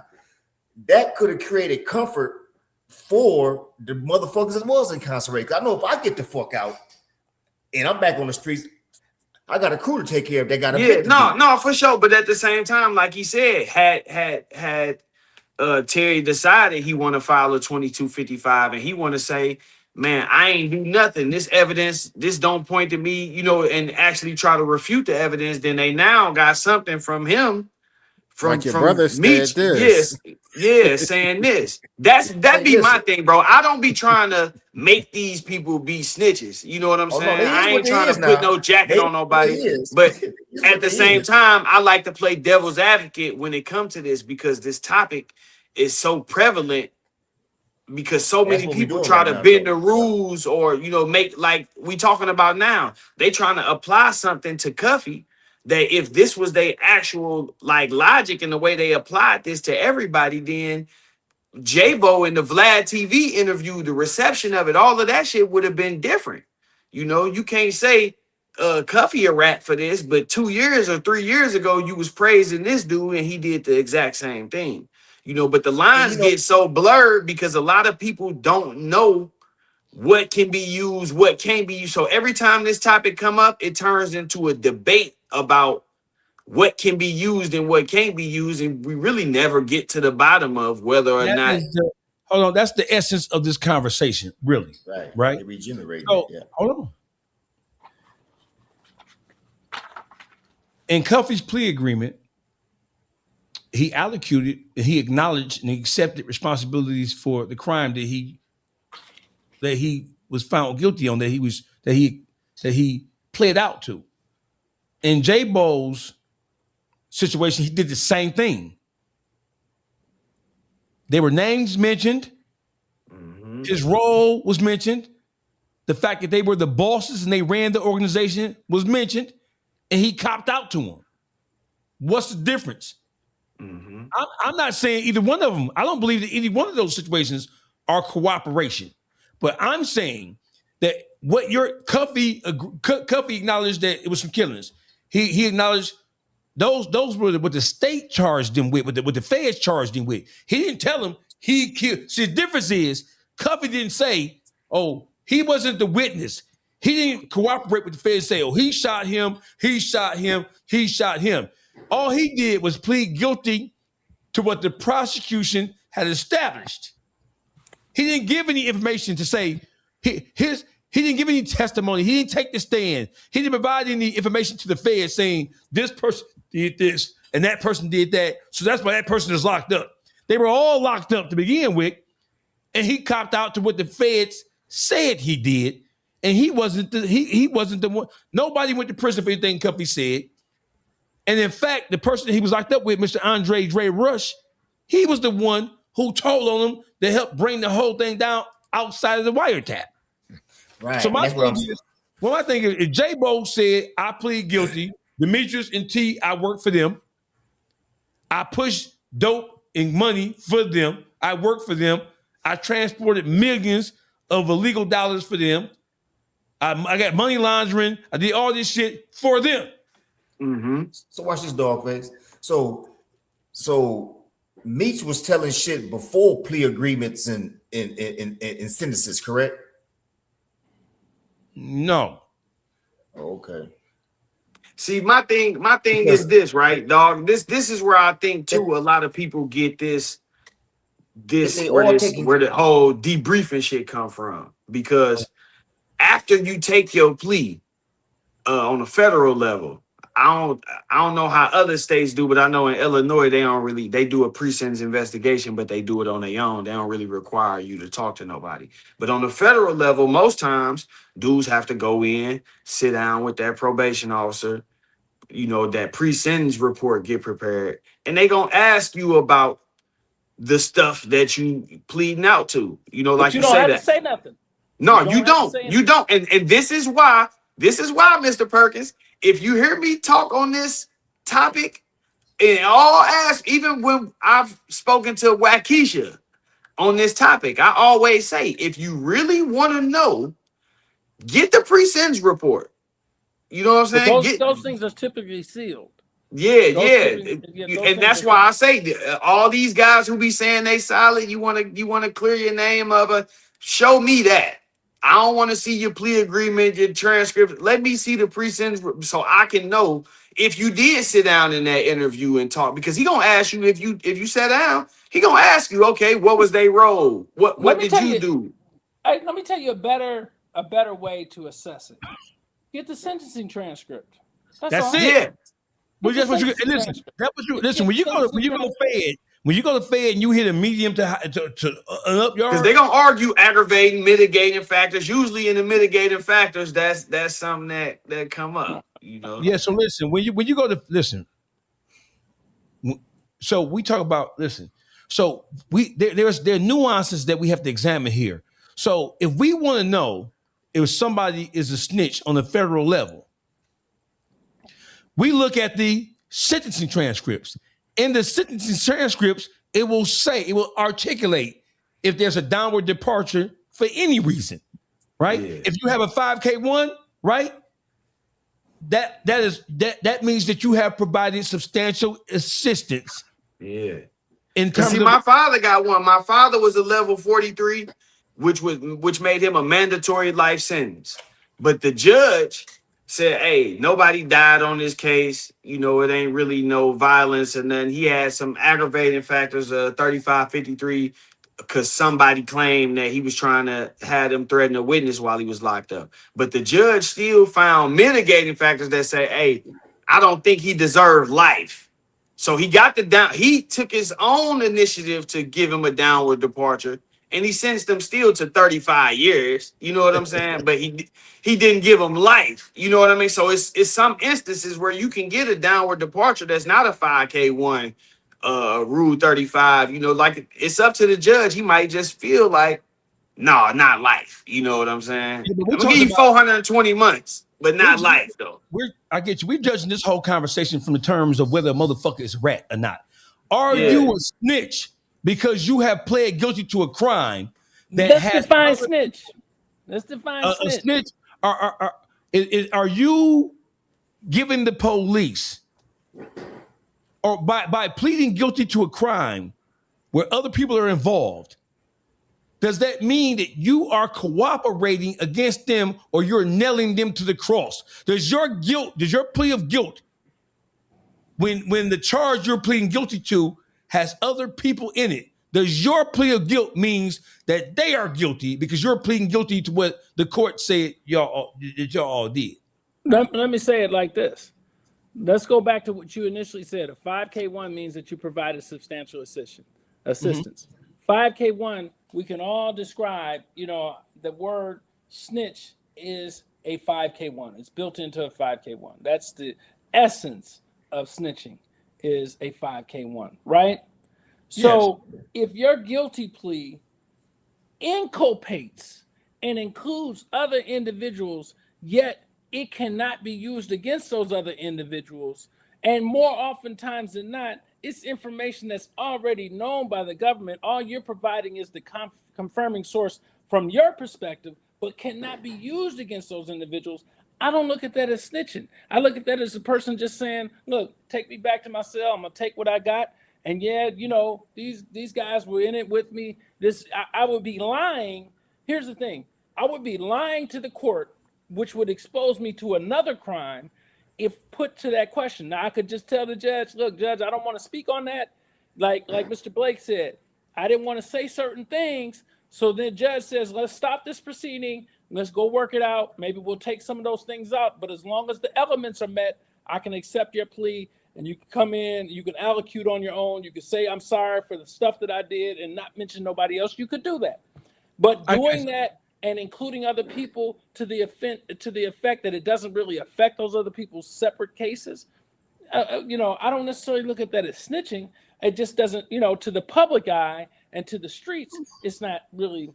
That could have created comfort for the motherfuckers that was incarcerated. I know if I get the fuck out and I'm back on the streets, I got a crew to take care of. They got no, for sure. But at the same time, like he said, had Terry decided he want to file a 2255 and he want to say, man, I ain't do nothing. This evidence, this don't point to me, and actually try to refute the evidence. Then they now got something from him. From your brother Meech, this. saying this. That'd be my thing, bro. I don't be trying to make these people be snitches. You know what I'm saying? No, I ain't trying to put no jacket on nobody. But at the same time, I like to play devil's advocate when it comes to this because this topic is so prevalent because so many people try to bend the rules or, make like we talking about now. They trying to apply something to Cuffy. That if this was their actual logic and the way they applied this to everybody, then J-Bo in the Vlad TV interview, the reception of it, all of that shit would have been different. You can't say Cuffy a rat for this, but 2 years or 3 years ago, you was praising this dude and he did the exact same thing. But the lines get so blurred because a lot of people don't know what can be used, what can't be used. So every time this topic come up, it turns into a debate about what can be used and what can't be used, and we really never get to the bottom of whether or not. hold on. That's the essence of this conversation, really. Right. They regenerate. So, Yeah. hold on. In Cuffy's plea agreement, he allocated, he acknowledged and he accepted responsibilities for the crime that he was found guilty on, that he pled out to. In J Bo's situation, he did the same thing. There were names mentioned. Mm-hmm. His role was mentioned. The fact that they were the bosses and they ran the organization was mentioned, and he copped out to them. What's the difference? Mm-hmm. I'm not saying either one of them. I don't believe that any one of those situations are cooperation. But I'm saying that what your Cuffy acknowledged that it was some killings. He acknowledged those were what the state charged him with, what the feds charged him with. He didn't tell him he killed. See, the difference is Cuffy didn't say, oh, he wasn't the witness. He didn't cooperate with the feds, say, oh, he shot him, he shot him, he shot him. All he did was plead guilty to what the prosecution had established. He didn't give any information to say he didn't give any testimony. He didn't take the stand. He didn't provide any information to the feds saying this person did this and that person did that. So that's why that person is locked up. They were all locked up to begin with, and he copped out to what the feds said he did, and he wasn't the one. Nobody went to prison for anything Cuffy said. And in fact, the person that he was locked up with, Mr. Andre Dre Rush, he was the one who told on him to help bring the whole thing down outside of the wiretap. Right. So my thing is, if J Bo said, I plead guilty, Demetrius and T, I work for them. I push dope and money for them. I work for them. I transported millions of illegal dollars for them. I got money laundering. I did all this shit for them. Mm-hmm. So watch this, Dawgface. So Meech was telling shit before plea agreements and sentences, correct? No. Okay. See, my thing is this, right, dog? This is where I think too a lot of people get where the whole debriefing shit come from. Because after you take your plea on a federal level, I don't know how other states do, but I know in Illinois they do a pre-sentence investigation, but they do it on their own. They don't really require you to talk to nobody. But on the federal level, most times dudes have to go in, sit down with that probation officer, that pre-sentence report get prepared, and they gonna ask you about the stuff that you pleading out to. Like you don't say have that. to say nothing. No, you don't. You don't. And this is why, Mr. Perkins, if you hear me talk on this topic, in all aspects, even when I've spoken to Wackesha on this topic, I always say, if you really want to know, get the pre-sentence report. You know what I'm saying? Those things are typically sealed. Yeah. And that's why I say all these guys who be saying they solid, you want to clear your name of show me that. I don't want to see your plea agreement, your transcript. Let me see the pre-sentence so I can know if you did sit down in that interview and talk. Because he gonna ask you if you sat down, he gonna ask you, okay, what was their role? What did you do? Let me tell you a better way to assess it. Get the sentencing transcript. That's it. Yeah. But that's what you listen. When you go to Fed and you hit a medium to up your, because they're gonna argue aggravating, mitigating factors. Usually in the mitigating factors, that's something that come up. Yeah. So listen, when you go to listen. So we talk about listen. So there are nuances that we have to examine here. So if we want to know if somebody is a snitch on the federal level, we look at the sentencing transcripts. In the sentencing transcripts, it will articulate if there's a downward departure for any reason, right? Yeah. If you have a 5K1, right? That means that you have provided substantial assistance. Yeah. In terms of my father got one. My father was a level 43, which made him a mandatory life sentence. But the judge said, hey, nobody died on this case. It ain't really no violence. And then he had some aggravating factors, 3553, because somebody claimed that he was trying to have them threaten a witness while he was locked up. But the judge still found mitigating factors that say, hey, I don't think he deserved life. So he got he took his own initiative to give him a downward departure, and he sentenced him still to 35 years. You know what I'm saying? But he didn't give him life. You know what I mean? So it's some instances where you can get a downward departure that's not a 5K1 rule 35. You know, like it's up to the judge. He might just feel like, no, not life. You know what I'm saying? Yeah, I'm gonna give you 420 months, but not life though. I get you. We're judging this whole conversation from the terms of whether a motherfucker is a rat or not. Are you a snitch because you have pled guilty to a crime that Let's define snitch. Let's define a snitch. Are you giving the police, or by pleading guilty to a crime where other people are involved, does that mean that you are cooperating against them or you're nailing them to the cross? Does your plea of guilt, when the charge you're pleading guilty to has other people in it, does your plea of guilt means that they are guilty because you're pleading guilty to what the court said y'all did? Let me say it like this. Let's go back to what you initially said. A 5K1 means that you provided substantial assistance. 5K1, we can all describe, the word snitch is a 5K1. It's built into a 5K1. That's the essence of snitching, is a 5K1, right? So if your guilty plea inculpates and includes other individuals, yet it cannot be used against those other individuals, and more oftentimes than not, it's information that's already known by the government. All you're providing is the confirming source from your perspective, but cannot be used against those individuals. I don't look at that as snitching. I look at that as a person just saying, look, take me back to my cell. I'm going to take what I got. And these guys were in it with me. I would be lying. Here's the thing. I would be lying to the court, which would expose me to another crime if put to that question. Now, I could just tell the judge, look, judge, I don't want to speak on that. Like Mr. Blake said, I didn't want to say certain things. So then the judge says, let's stop this proceeding. Let's go work it out. Maybe we'll take some of those things out. But as long as the elements are met, I can accept your plea. And you can come in, you can allocute on your own. You can say, I'm sorry for the stuff that I did and not mention nobody else. You could do that. But doing that and including other people to the effect that it doesn't really affect those other people's separate cases, I don't necessarily look at that as snitching. It just doesn't, to the public eye and to the streets, it's not really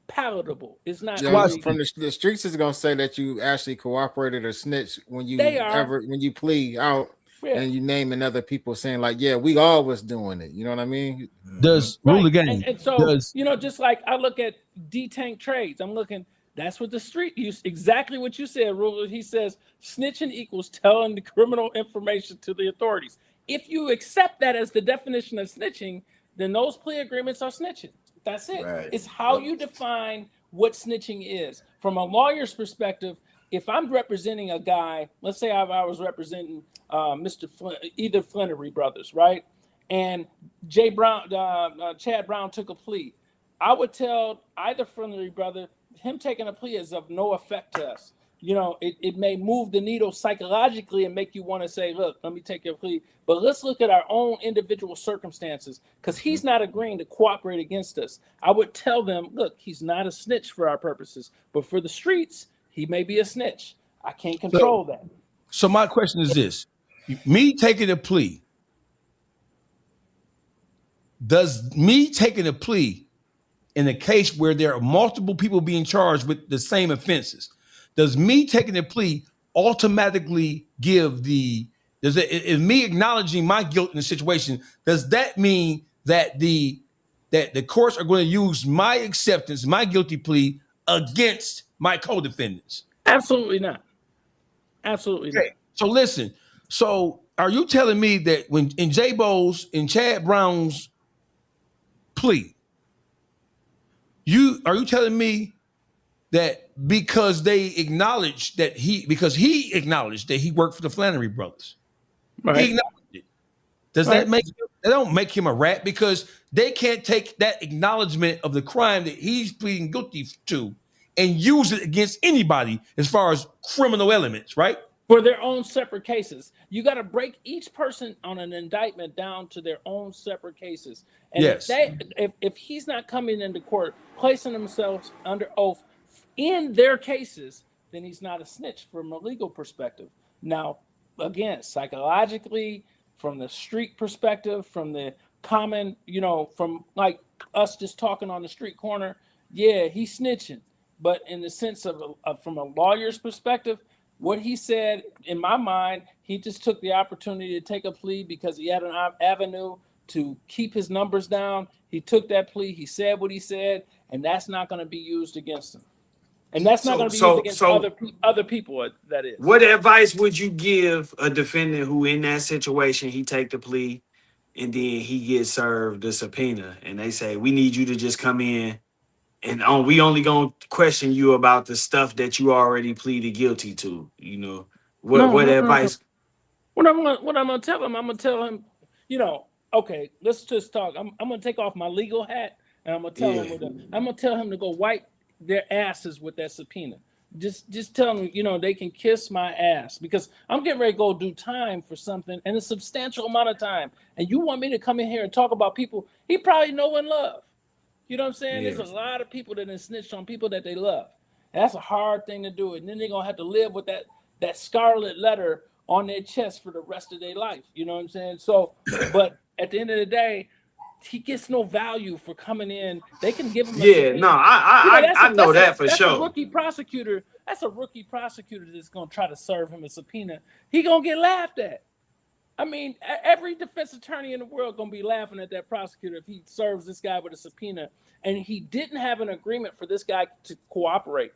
palatable. It's not really, from the streets is gonna say that you actually cooperated or snitched when you plead out. Yeah. And you naming other people saying like, yeah, we always doing it. You know what I mean? Does rule the game. And so, just like I look at D-Tank trades, I'm looking, that's what the street used, exactly what you said, Ruler. He says snitching equals telling the criminal information to the authorities. If you accept that as the definition of snitching, then those plea agreements are snitching. That's it. Right. It's how you define what snitching is. From a lawyer's perspective, if I'm representing a guy, let's say I was representing either Flannery brothers, right? And Chad Brown took a plea. I would tell either Flannery brother, him taking a plea is of no effect to us. It may move the needle psychologically and make you want to say, look, let me take your plea. But let's look at our own individual circumstances, because he's not agreeing to cooperate against us. I would tell them, look, he's not a snitch for our purposes, but for the streets, he may be a snitch. I can't control that. So my question is this. Me taking a plea, does me taking a plea in a case where there are multiple people being charged with the same offenses, does me taking a plea automatically is me acknowledging my guilt in the situation, does that mean that the courts are going to use my acceptance, my guilty plea against my co-defendants? Absolutely not. Absolutely not. So listen, are you telling me that when in in Chad Brown's plea, are you telling me that because he acknowledged that he worked for the Flannery brothers, right? He acknowledged it. That don't make him a rat? Because they can't take that acknowledgement of the crime that he's pleading guilty to and use it against anybody as far as criminal elements, right? For their own separate cases. You got to break each person on an indictment down to their own separate cases. And yes. if he's not coming into court, placing themselves under oath in their cases, then he's not a snitch from a legal perspective. Now, again, psychologically, from the street perspective, from the common, from like us just talking on the street corner, yeah, he's snitching. But in the sense of from a lawyer's perspective, what he said, in my mind, he just took the opportunity to take a plea because he had an avenue to keep his numbers down. He took that plea. He said what he said, and that's not going to be used against him. And that's not going to be used against other people, that is. What advice would you give a defendant who in that situation, he take the plea and then he gets served the subpoena and they say, we need you to just come in and we only going to question you about the stuff that you already pleaded guilty to, what advice? What I'm going to tell him, okay, let's just talk. I'm going to take off my legal hat and I'm going to tell him to go wipe their asses with that subpoena. Just tell them, they can kiss my ass because I'm getting ready to go do time for something and a substantial amount of time. And you want me to come in here and talk about people he probably know and love. You know what I'm saying? Yes. There's a lot of people that have snitched on people that they love. And that's a hard thing to do. And then they're going to have to live with that scarlet letter on their chest for the rest of their life. You know what I'm saying? So, but at the end of the day, he gets no value for coming in. They can give him. I know that for sure. That's a rookie prosecutor. That's a rookie prosecutor that's going to try to serve him a subpoena. He going to get laughed at. I mean, every defense attorney in the world going to be laughing at that prosecutor if he serves this guy with a subpoena and he didn't have an agreement for this guy to cooperate.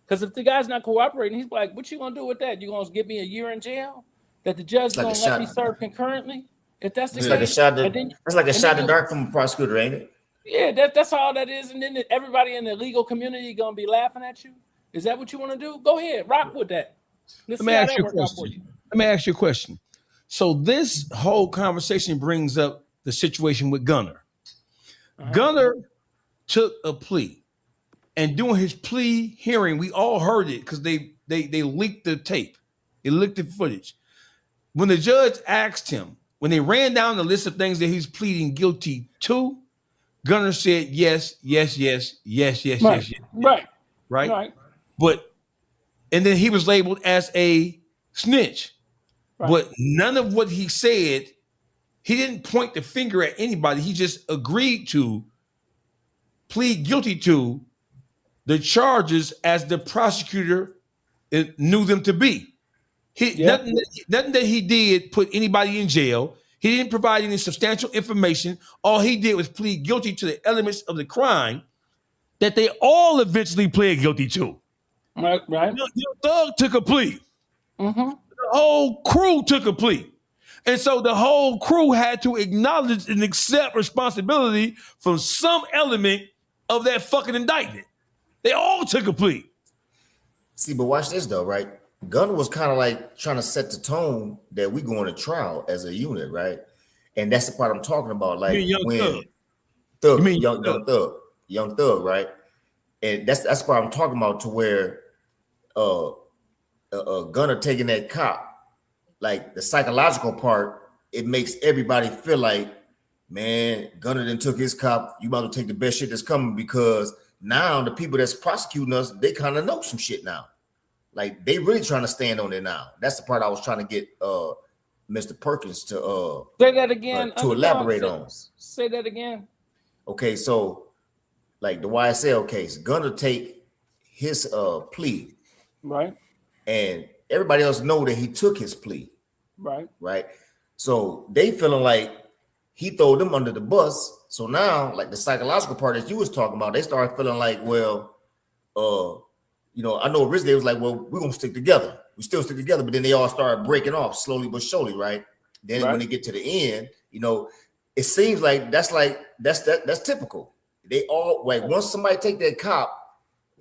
Because if the guy's not cooperating, he's like, what you going to do with that? You going to give me a year in jail? That the judge going to let me serve concurrently? If that's the case, that's like a shot in the dark from a prosecutor, ain't it? Yeah, that's all that is. And then everybody in the legal community going to be laughing at you. Is that what you want to do? Go ahead, rock with that. Let me ask you a question. So this whole conversation brings up the situation with Gunner. Gunner took a plea, and during his plea hearing, we all heard it because they leaked the tape, they leaked the footage. When the judge asked him, when they ran down the list of things that he's pleading guilty to, Gunner said yes. Right. And then he was labeled as a snitch. Right. But none of what he said, he didn't point the finger at anybody. He just agreed to plead guilty to the charges as the prosecutor knew them to be. Nothing that he did put anybody in jail. He didn't provide any substantial information. All he did was plead guilty to the elements of the crime that they all eventually pled guilty to. Right. Your thug took a plea. Mm-hmm. The whole crew took a plea. And so the whole crew had to acknowledge and accept responsibility from some element of that fucking indictment. They all took a plea. See, but watch this though, right? Gunner was kind of like trying to set the tone that we going to trial as a unit, right? And that's the part I'm talking about. Like when young thug, right? And that's the part I'm talking about, to where Gunner taking that cop, like the psychological part, it makes everybody feel like, man, Gunner then took his cop. You about to take the best shit that's coming, because now the people that's prosecuting us, they kind of know some shit now. Like they really trying to stand on it now. That's the part I was trying to get Mr. Perkins to say that again, to elaborate on. Say that again. Okay, so like the YSL case, Gunner take his plea, right, and everybody else know that he took his plea, right. So they feeling like he threw them under the bus. So now, like the psychological part that you was talking about, they started feeling like, well, I know originally it was like, well, we're gonna stick together. We still stick together, but then they all started breaking off slowly but surely, right? Then when they get to the end, it seems like that's typical. They all, like, once somebody take that cop,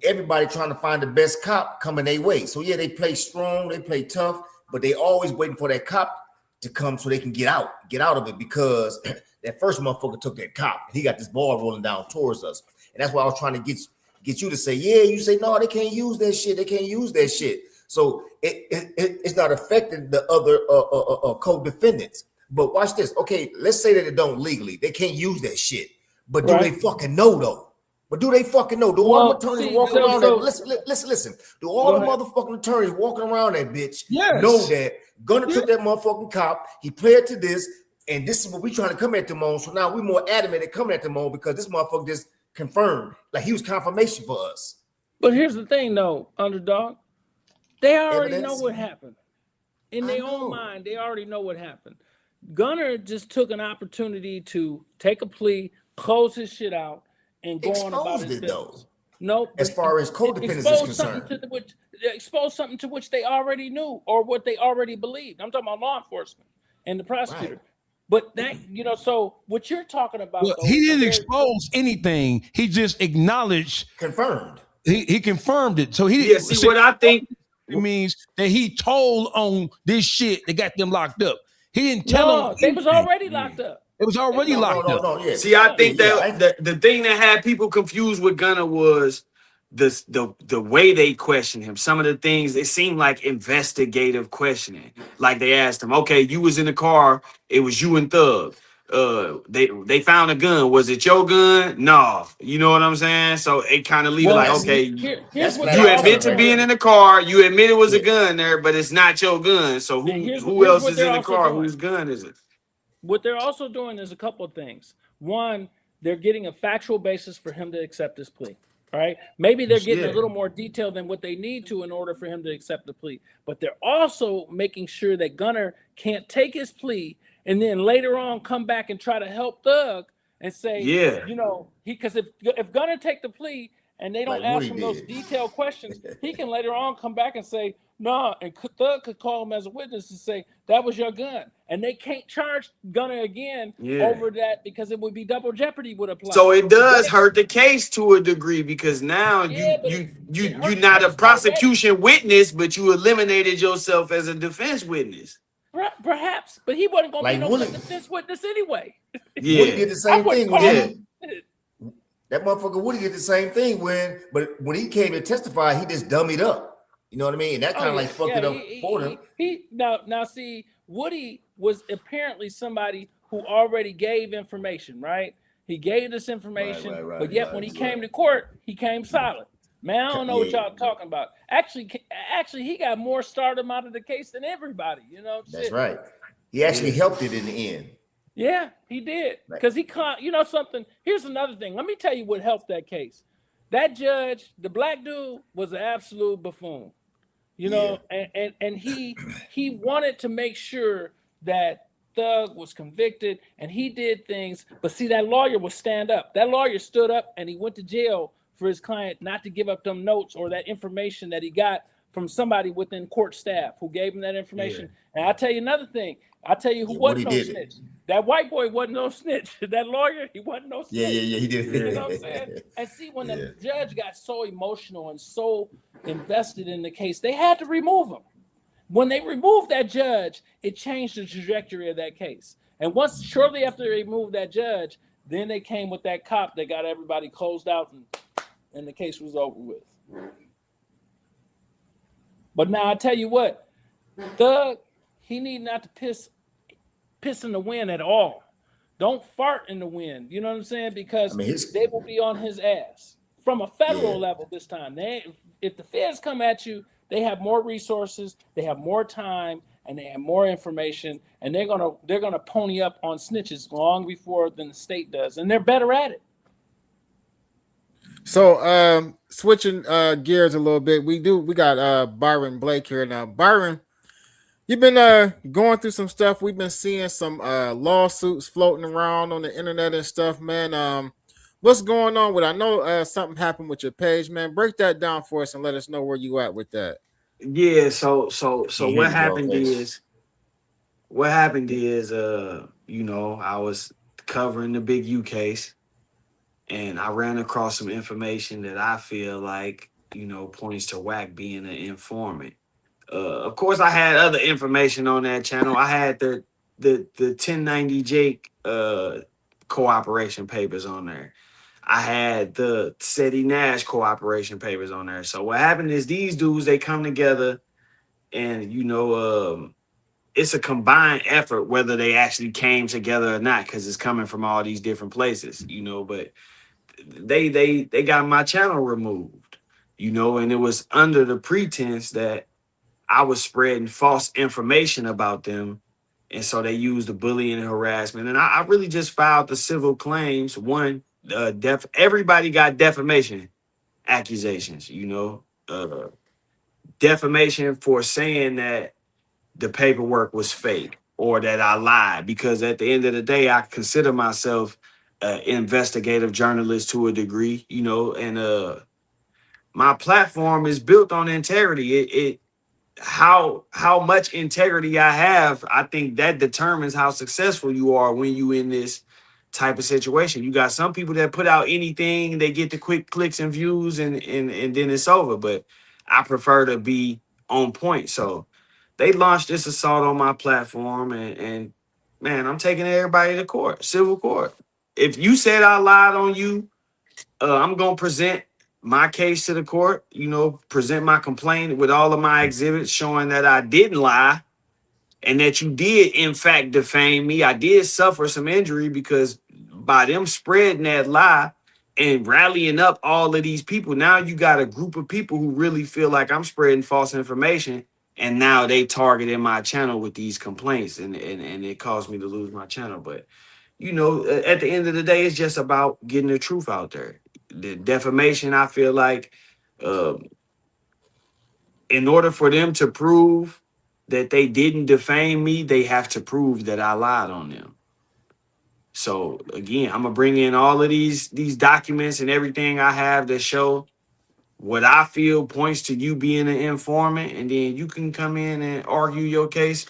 everybody trying to find the best cop coming their way. So yeah, they play strong, they play tough, but they always waiting for that cop to come so they can get out of it, because that first motherfucker took that cop and he got this ball rolling down towards us. And that's why I was trying to get you to say, yeah, you say, no, they can't use that shit. They can't use that shit. So it's not affecting the other co-defendants. But watch this. Okay, let's say that it don't legally. They can't use that shit. But do they fucking know though? But do they fucking know? Do all the attorneys walking around that? Listen. Do all the motherfucking attorneys walking around that bitch know that Gunner took that motherfucking cop? He pled to this, and this is what we trying to come at them on. So now we're more adamant at coming at them on because this motherfucker just confirmed, like he was confirmation for us. But here's the thing, though, Underdog. They already know what happened. In their own mind, they already know what happened. Gunner just took an opportunity to take a plea, close his shit out, and go on about his business. No, as far as co-defendants is concerned, expose something to which they already knew or what they already believed. I'm talking about law enforcement and the prosecutor. Right. But that, so what you're talking about, well, he didn't expose anything. He just acknowledged, confirmed. He confirmed it. So he see what I think it means that he told on this shit that got them locked up. He didn't tell them. They was already locked up. It was already locked up. Yeah. See, I think that the thing that had people confused with Gunner was the way they questioned him. Some of the things, it seemed like investigative questioning. Like they asked him, okay, you was in the car, it was you and Thug. They found a gun. Was it your gun? No. You know what I'm saying? So it kind of leaves like, okay, you admit to being in the car, you admit it was a gun there, but it's not your gun. So who else is in the car? Whose gun is it? What they're also doing is a couple of things. One, they're getting a factual basis for him to accept this plea. Right? Maybe they're getting a little more detail than what they need to in order for him to accept the plea. But they're also making sure that Gunner can't take his plea and then later on come back and try to help Thug and say, because if Gunner take the plea and they don't ask him those detailed questions, he can later on come back and say, no, and Thug could call him as a witness and say, that was your gun. And they can't charge Gunner again over that because it would be double jeopardy would apply. So it does hurt the case to a degree because now you're not a prosecution witness, but you eliminated yourself as a defense witness. Perhaps, but he wasn't going to be no defense witness anyway. Yeah, Woody did the same thing. That motherfucker Woody did the same thing when he came to testify, he just dummied up. You know what I mean? And that kind of fucked it up for him. Now see, Woody was apparently somebody who already gave information, right? He gave this information, but yet when he came to court, he came silent. Man, I don't know what y'all talking about. Actually, he got more stardom out of the case than everybody. That's right. He actually helped it in the end. Yeah, he did. Because he can't. Something. Here's another thing. Let me tell you what helped that case. That judge, the black dude, was an absolute buffoon. And he wanted to make sure that Thug was convicted and he did things. But see, that lawyer would stand up. That lawyer stood up and he went to jail for his client not to give up them notes or that information that he got from somebody within court staff who gave him that information. Yeah. And I'll tell you another thing. I'll tell you who wasn't no snitch. That white boy wasn't no snitch. That lawyer, he wasn't no snitch. Yeah, he did. You know what I'm saying? And see, when the judge got so emotional and so invested in the case, they had to remove him. When they removed that judge, it changed the trajectory of that case. And shortly after they removed that judge, then they came with that cop that got everybody closed out and the case was over with. But now I tell you what, Thug, he need not to piss in the wind at all. Don't fart in the wind. You know what I'm saying? Because they will be on his ass from a federal level this time. If the feds come at you, they have more resources, they have more time, and they have more information, and they're gonna pony up on snitches long before than the state does, and they're better at it. So switching gears a little bit, we got Byron Blake here now. Byron, you've been going through some stuff. We've been seeing some lawsuits floating around on the internet and stuff, man. What's going on with? I know something happened with your page, man. Break that down for us and let us know where you at with that. Yeah. So what happened is, I was covering the Big U case, and I ran across some information that I feel like points to Wack being an informant. Of course, I had other information on that channel. I had the the 1090 Jake cooperation papers on there. I had the SETI Nash cooperation papers on there. So what happened is these dudes, they come together and, it's a combined effort, whether they actually came together or not, because it's coming from all these different places, but they got my channel removed, and it was under the pretense that I was spreading false information about them. And so they used the bullying and harassment. And I really just filed the civil claims. One, everybody got defamation accusations, defamation for saying that the paperwork was fake or that I lied, because at the end of the day, I consider myself an investigative journalist to a degree, and my platform is built on integrity. How much integrity I have, I think that determines how successful you are when you in this type of situation. You got some people that put out anything, they get the quick clicks and views, and then it's over. But I prefer to be on point. So they launched this assault on my platform, and man, I'm taking everybody to court, civil court. If you said I lied on you, I'm gonna present my case to the court, present my complaint with all of my exhibits showing that I didn't lie and that you did, in fact, defame me. I did suffer some injury because by them spreading that lie and rallying up all of these people, now you got a group of people who really feel like I'm spreading false information, and now they targeted my channel with these complaints, and it caused me to lose my channel. But, at the end of the day, it's just about getting the truth out there. The defamation, I feel like, in order for them to prove that they didn't defame me, they have to prove that I lied on them. So again, I'm gonna bring in all of these documents and everything I have that show what I feel points to you being an informant, and then you can come in and argue your case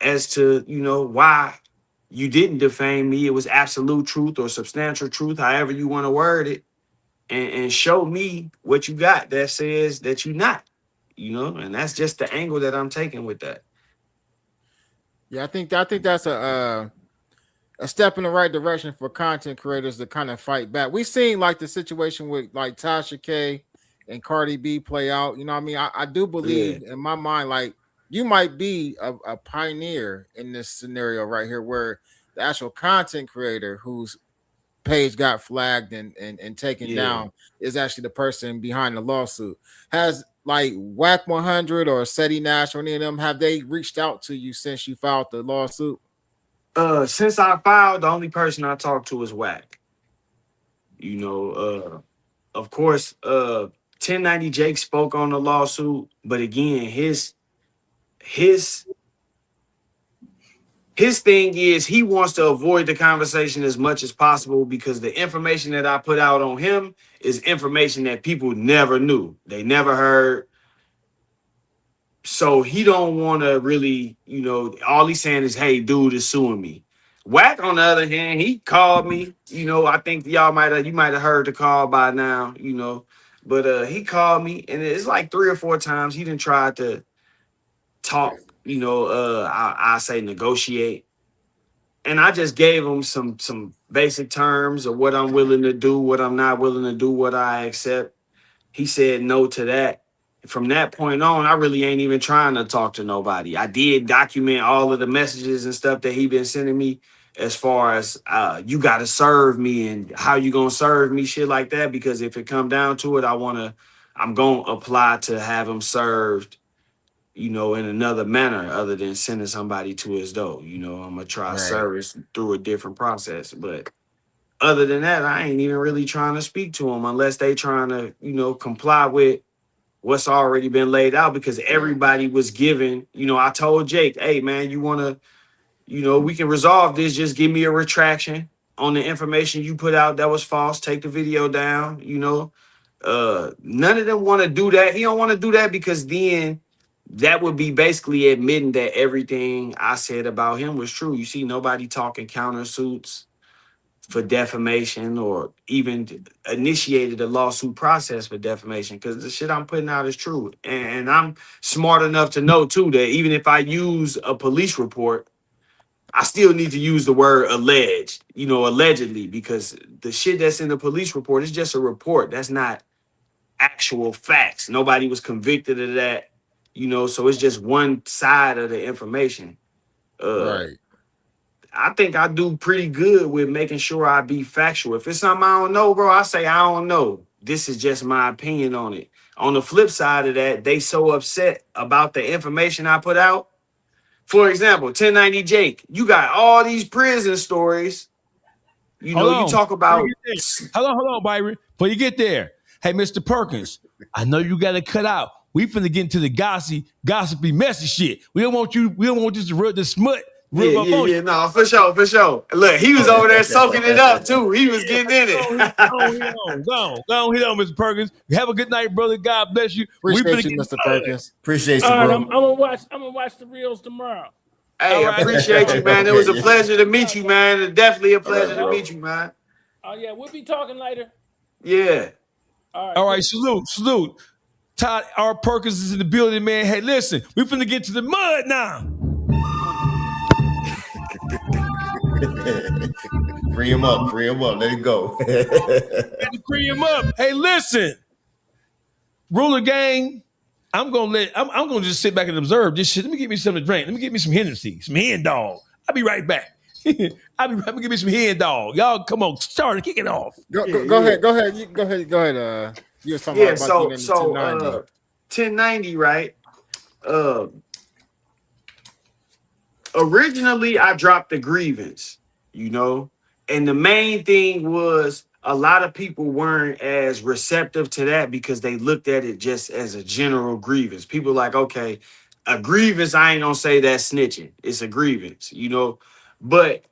as to why you didn't defame me. It was absolute truth or substantial truth, however you want to word it. And show me what you got that says that you're not, and that's just the angle that I'm taking with that. Yeah, I think that's a step in the right direction for content creators to kind of fight back. We've seen like the situation with like Tasha K and Cardi B play out. You know what I mean? I do believe in my mind, like you might be a pioneer in this scenario right here, where the actual content creator who's page got flagged and taken down is actually the person behind the lawsuit. Has like Whack 100 or SETI Nash or any of them, have they reached out to you since you filed the lawsuit? Since I filed, the only person I talked to is Whack. Of course, 1090 Jake spoke on the lawsuit, but again, his thing is he wants to avoid the conversation as much as possible, because the information that I put out on him is information that people never knew. They never heard. So he don't want to really, all he's saying is, hey, dude is suing me. Whack, on the other hand, he called me. I think you might have heard the call by now, but he called me, and it's like 3 or 4 times he didn't try to talk, I say negotiate. And I just gave him some basic terms of what I'm willing to do, what I'm not willing to do, what I accept. He said no to that. From that point on, I really ain't even trying to talk to nobody. I did document all of the messages and stuff that he been sending me, as far as you got to serve me and how you gonna serve me, shit like that. Because if it come down to it, I'm gonna apply to have him served, in another manner other than sending somebody to his door. I'm gonna try service through a different process. But other than that, I ain't even really trying to speak to them unless they trying to, comply with what's already been laid out, because everybody was given, I told Jake, hey man, you want to, we can resolve this. Just give me a retraction on the information you put out that was false. Take the video down, none of them want to do that. He don't want to do that, because then that would be basically admitting that everything I said about him was true. You see, nobody talking countersuits for defamation or even initiated a lawsuit process for defamation, because the shit I'm putting out is true. And I'm smart enough to know too that even if I use a police report, I still need to use the word alleged, you know, allegedly, because the shit that's in the police report is just a report. That's not actual facts. Nobody was convicted of that, you know, so it's just one side of the information. Right. I think I do pretty good with making sure I be factual. If it's something I don't know, bro, I say I don't know. This is just my opinion on it. On the flip side of that, they so upset about the information I put out. For example, 1090 Jake, you got all these prison stories. You know, you talk about. Hold on, Byron. Before you get there, hey, Mr. Perkins, I know you got to cut out. We finna get into the gossipy, messy shit. We don't want this to rub the smut. Yeah, no, for sure. Look, he was over there soaking it up too. He was getting in it. Go on, hit on, Mr. Perkins. Have a good night, brother. God bless you. Appreciate you, Mr. Perkins. Appreciate you, All bro. right, I'm gonna watch the reels tomorrow. Hey, I appreciate you, man. It was a pleasure to meet you, man. It's definitely a pleasure to meet you, man. Oh yeah, we'll be talking later. Yeah. All right. Salute. Todd R. Perkins is in the building, man. Hey, listen, we finna get to the mud now. Free him up. Let him go. Free him up. Hey, listen, Ruler Gang. I'm gonna just sit back and observe this shit. Let me get me something to drink. Let me get me some Hennessy, some hen dog. I'll be right back. I'll be give me some hen dog. Y'all, come on, start to kick it off. Go ahead. You were talking about so 1090, right? Originally, I dropped the grievance, you know, and the main thing was a lot of people weren't as receptive to that because they looked at it just as a general grievance. People like, okay, a grievance, I ain't gonna say that's snitching. It's a grievance, you know, but,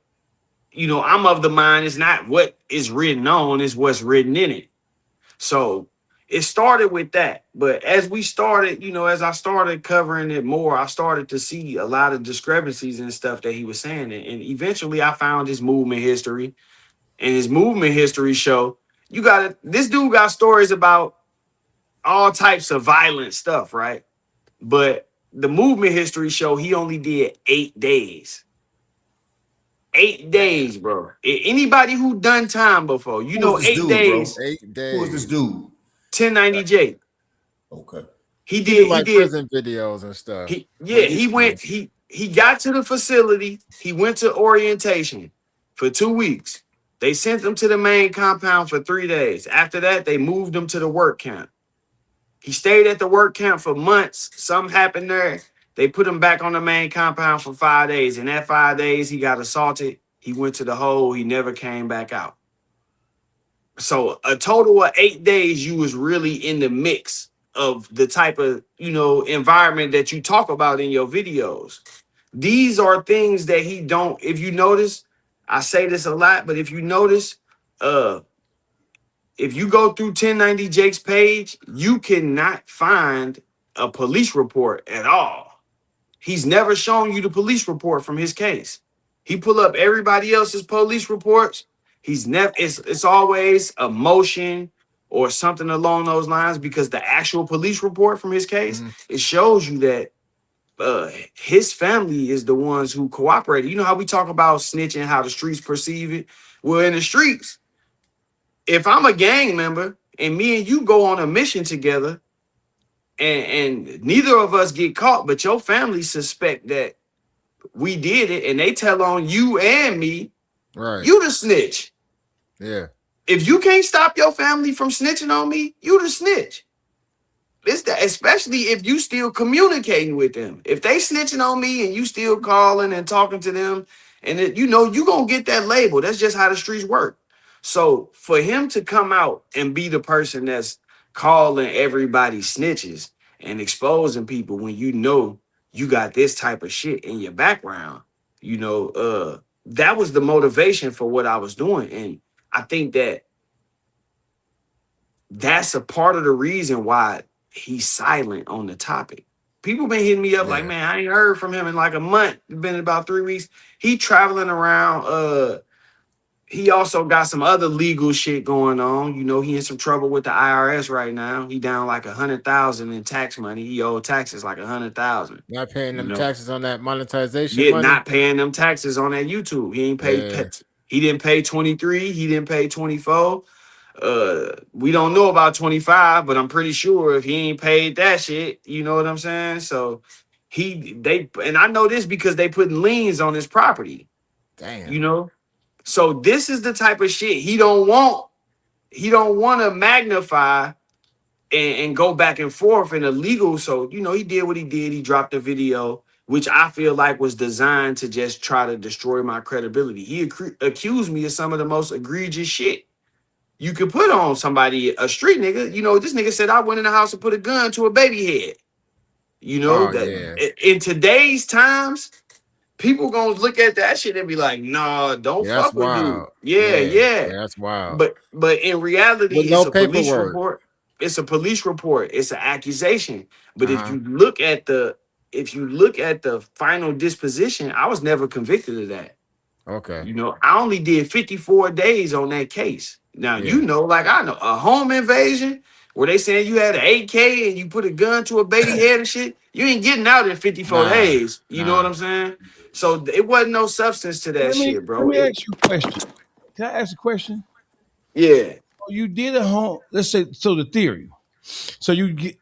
you know, I'm of the mind it's not what is written on, it's what's written in it. So it started with that. But as we started, you know, as I started covering it more, I started to see a lot of discrepancies and stuff that he was saying. And eventually I found his movement history. And his movement history show, this dude got stories about all types of violent stuff, right? But the movement history show, he only did 8 days. 8 days, bro. Anybody who done time before, you know, 8 days. Bro? 8 days. Who is this dude? 1090 Jake. Okay. He did prison videos and stuff. He got to the facility. He went to orientation for 2 weeks. They sent him to the main compound for 3 days. After that, they moved him to the work camp. He stayed at the work camp for months. Something happened there. They put him back on the main compound for 5 days. In that 5 days, he got assaulted. He went to the hole. He never came back out. So a total of 8 days, you was really in the mix of the type of, you know, environment that you talk about in your videos. These are things that he don't, if you notice, I say this a lot, but if you notice, if you go through 1090 Jake's page, you cannot find a police report at all. He's never shown you the police report from his case. He pull up everybody else's police reports. He's never, it's always a motion or something along those lines, because the actual police report from his case, it shows you that his family is the ones who cooperated. You know how we talk about snitching, how the streets perceive it? Well, in the streets, if I'm a gang member and me and you go on a mission together and neither of us get caught, but your family suspect that we did it and they tell on you and me, right? You the snitch. Yeah. If you can't stop your family from snitching on me, you the snitch. It's that, especially if you still communicating with them. If they snitching on me and you still calling and talking to them, and you know you gonna get that label. That's just how the streets work. So for him to come out and be the person that's calling everybody snitches and exposing people when you know you got this type of shit in your background, you know, that was the motivation for what I was doing. And I think that that's a part of the reason why he's silent on the topic. People been hitting me up like, man, I ain't heard from him in like a month. It's been about 3 weeks. He traveling around. he also got some other legal shit going on. You know, he in some trouble with the IRS right now. He down like 100,000 in tax money. He owed taxes like 100,000. Not paying them taxes on that monetization Yeah, money. not paying them taxes on that YouTube. He ain't paid. He didn't pay 23. He didn't pay 24. We don't know about 25, but I'm pretty sure if he ain't paid that shit, you know what I'm saying? So and I know this because they putting liens on his property. Damn. You know? So this is the type of shit he don't want. He don't want to magnify and go back and forth in a legal. So, you know, he did what he did. He dropped a video, which I feel like was designed to just try to destroy my credibility. He accused me of some of the most egregious shit you could put on somebody, a street nigga. You know, this nigga said I went in the house and put a gun to a baby head. You know, in today's times, people gonna look at that shit and be like, "Nah, don't fuck with you." Yeah, that's wild. But in reality, with it's a police report. It's a police report. It's an accusation. But if you look at the final disposition, I was never convicted of that. Okay. You know, I only did 54 days on that case. Now, you know, like I know a home invasion where they saying you had an AK and you put a gun to a baby head and shit, you ain't getting out in 54 days. You know what I'm saying? So it wasn't no substance to that shit, bro. Let me ask you a question. Can I ask a question? Yeah. You did a home, let's say, so the theory. So you get,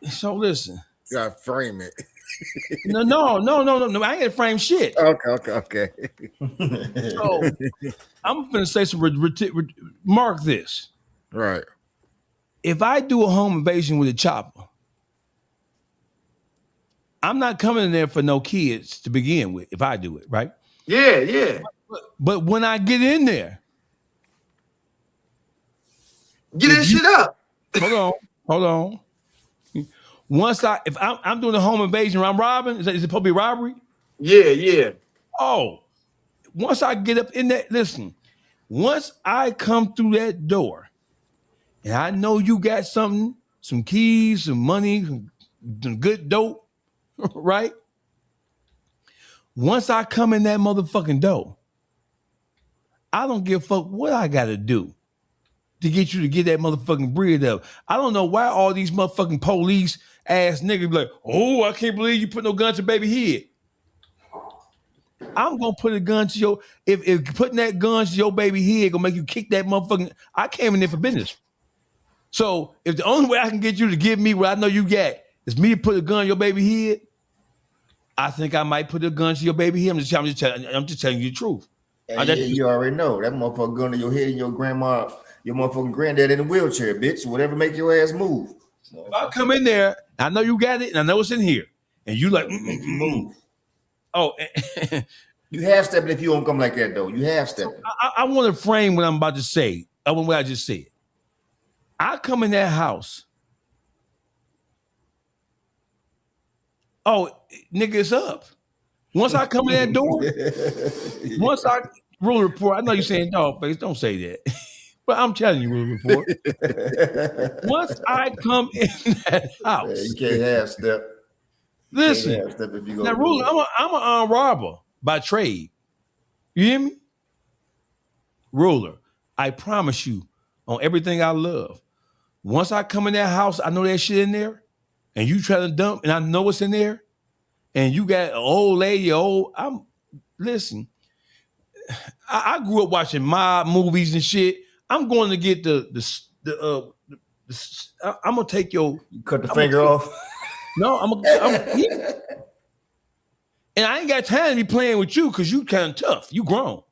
so listen. You gotta frame it. No. I ain't gonna frame shit. Okay. So I'm gonna say some mark this. Right. If I do a home invasion with a chopper, I'm not coming in there for no kids to begin with. If I do it, right? Yeah. But when I get in there, get that shit up. Hold on. Once if I'm doing a home invasion, I'm robbing. Is it supposed to be robbery? Yeah. Oh, once I get up in that, listen. Once I come through that door, and I know you got something, some keys, some money, some good dope, right? Once I come in that motherfucking door, I don't give a fuck what I gotta do to get you to get that motherfucking bread up. I don't know why all these motherfucking police ass niggas be like, oh, I can't believe you put no gun to baby head. I'm gonna put a gun to your, if putting that gun to your baby head gonna make you kick that motherfucking, I came in there for business. So if the only way I can get you to give me what I know you got is me to put a gun to your baby head, I think I might put a gun to your baby head. I'm just telling you the truth. You already know that motherfucker gun to your head and your grandma, your motherfucking granddad in a wheelchair, bitch. Whatever make your ass move. If I come in there, I know you got it, and I know it's in here, and you like make you move. Oh, you half stepping if you don't come like that though. You half stepping. I want to frame what I'm about to say. What I just said. I come in that house. Oh, nigga, it's up. Once I come in that door, once I rule report, I know you're saying Dawgface, don't say that. But I'm telling you, rule report. Once I come in that house. You can't half step. Listen, now, Ruler, I'm an armed robber by trade. You hear me? Ruler, I promise you on everything I love. Once I come in that house, I know that shit in there, and you try to dump, and I know what's in there, and you got an old lady, listen, I grew up watching mob movies and shit. I'm going to get I'm gonna take your cut the finger off. No, and I ain't got time to be playing with you because you kind of tough. You grown.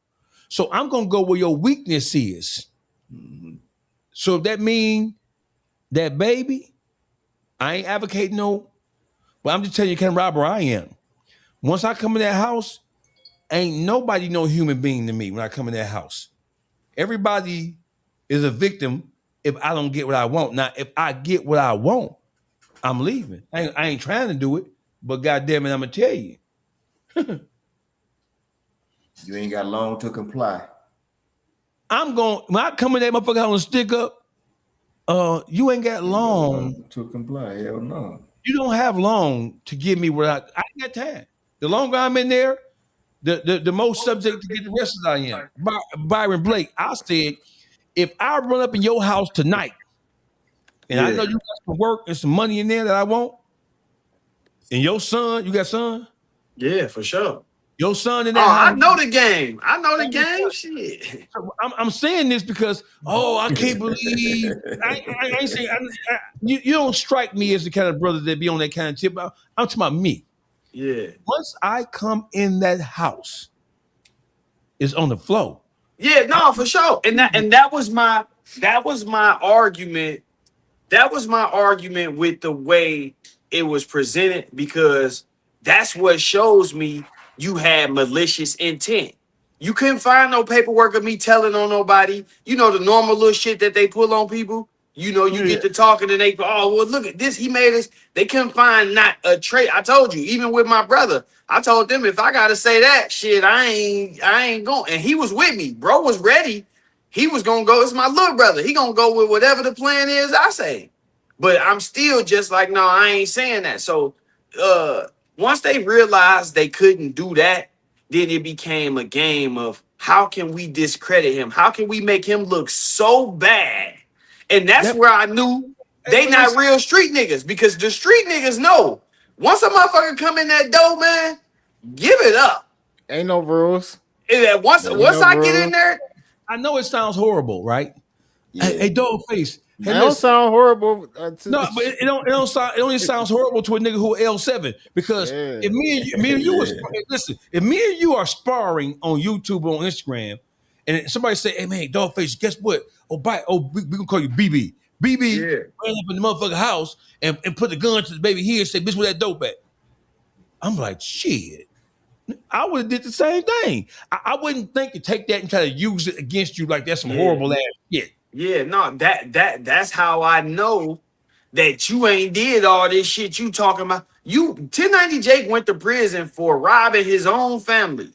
So I'm going to go where your weakness is. Mm-hmm. So if that mean that baby, I ain't advocating no, but I'm just telling you the kind of robber I am. Once I come in that house, ain't nobody no human being to me when I come in that house. Everybody is a victim if I don't get what I want. Now, if I get what I want, I'm leaving. I ain't trying to do it, but goddamn it, I'm gonna tell you. You ain't got long to comply. When I come in that motherfucker house and stick up, you ain't got long to comply. Hell no. You don't have long to give me what I ain't got time. The longer I'm in there, the most subject to get arrested I am. Byron Blake. I said, if I run up in your house tonight, and I know you got some work and some money in there that I want, and your son, you got son? Yeah, for sure. Your son in that house. I know the game. I know the game. Shit. I'm saying this because I can't believe I ain't saying you don't strike me as the kind of brother that be on that kind of tip. I'm talking about me. Yeah. Once I come in that house, it's on the floor. Yeah, no, for sure. And that was my argument. That was my argument with the way it was presented, because that's what shows me you had malicious intent. You couldn't find no paperwork of me telling on nobody. You know, the normal little shit that they pull on people. You know, you get to talking and they go, oh, well, look at this. He made us. They couldn't find not a trait. I told you, even with my brother, I told them, if I got to say that shit, I ain't going. And he was with me. Bro was ready. He was going to go. It's my little brother. He going to go with whatever the plan is I say. But I'm still just like, no, I ain't saying that. So once they realized they couldn't do that, then it became a game of how can we discredit him? How can we make him look so bad? And that's where I knew they not real street niggas, because the street niggas know once a motherfucker come in that door, man, give it up. Ain't no rules. Once I get in there, I know it sounds horrible, right? Yeah. Hey, Dawgface. It don't sound horrible. No, but it don't sound. It only sounds horrible to a nigga who L7. Because if me and you was listen, if me and you are sparring on YouTube or on Instagram, and somebody say, "Hey man, Dawgface, guess what? We gonna call you BB. BB ran up in the motherfucking house and put the gun to the baby here and say, bitch, where that dope at?" I'm like, shit. I would have did the same thing. I wouldn't think to take that and try to use it against you like that's some horrible ass shit. Yeah, no, that's how I know that you ain't did all this shit you talking about. 1090 Jake went to prison for robbing his own family.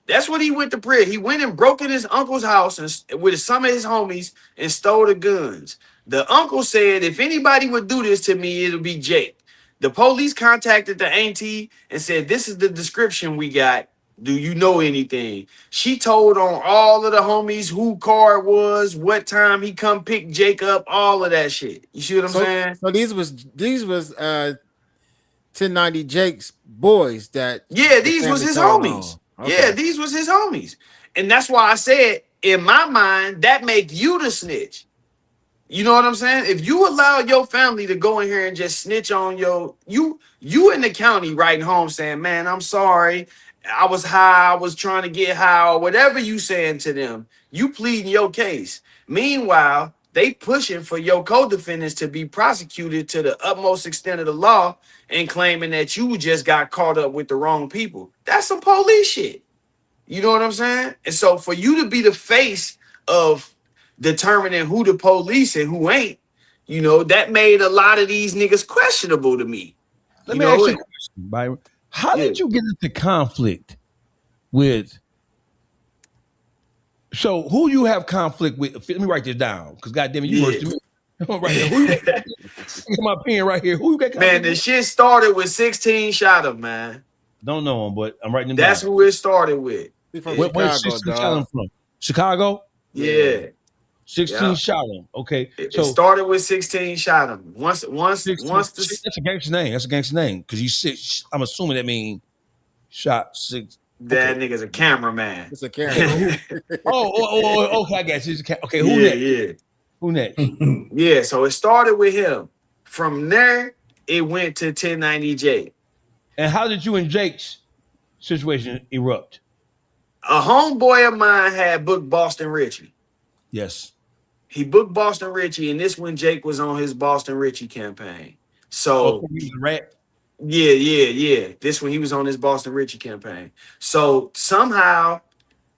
That's what he went to prison. He went and broke in his uncle's house and with some of his homies and stole the guns. The uncle said, if anybody would do this to me, it'll be Jake. The police contacted the auntie and said, this is the description we got. Do you know anything? She told on all of the homies who car it was, what time he come pick Jake up, all of that shit. You see what I'm saying? So these was 1090 Jake's boys that. Yeah, these was his homies. Okay. Yeah, these was his homies. And that's why I said, in my mind, that make you the snitch. You know what I'm saying? If you allow your family to go in here and just snitch on you in the county writing home saying, man, I'm sorry. I was high. I was trying to get high, or whatever you saying to them, you pleading your case. Meanwhile, they pushing for your co-defendants to be prosecuted to the utmost extent of the law and claiming that you just got caught up with the wrong people. That's some police shit. You know what I'm saying? And so for you to be the face of determining who the police and who ain't, you know, that made a lot of these niggas questionable to me. Let me ask you a question, Byron. How did you get into conflict with? So who you have conflict with? Let me write this down, because goddamn it, you worse than me. Right here. Who you my pen right here. Who you got? Man, the shit started with 16 shot him, man. Don't know him, but I'm writing them down. That's who it started with. Where's 16 shot him from? Chicago? Yeah. 16 shot him. Okay. It started with 16 shot him. Once that's a gangster name. That's a gangster name. Because you six, I'm assuming that means shot six. That nigga's a cameraman. It's a cameraman. Okay, I got you. Okay, who next? Yeah. Who next? Yeah, so it started with him. From there, it went to 1090 Jake. And how did you and Jake's situation erupt? A homeboy of mine had booked Boston Richie. Yes. He booked Boston Richie, and this when Jake was on his Boston Richie campaign. So he was a rat. Yeah. This when he was on his Boston Richie campaign. So somehow,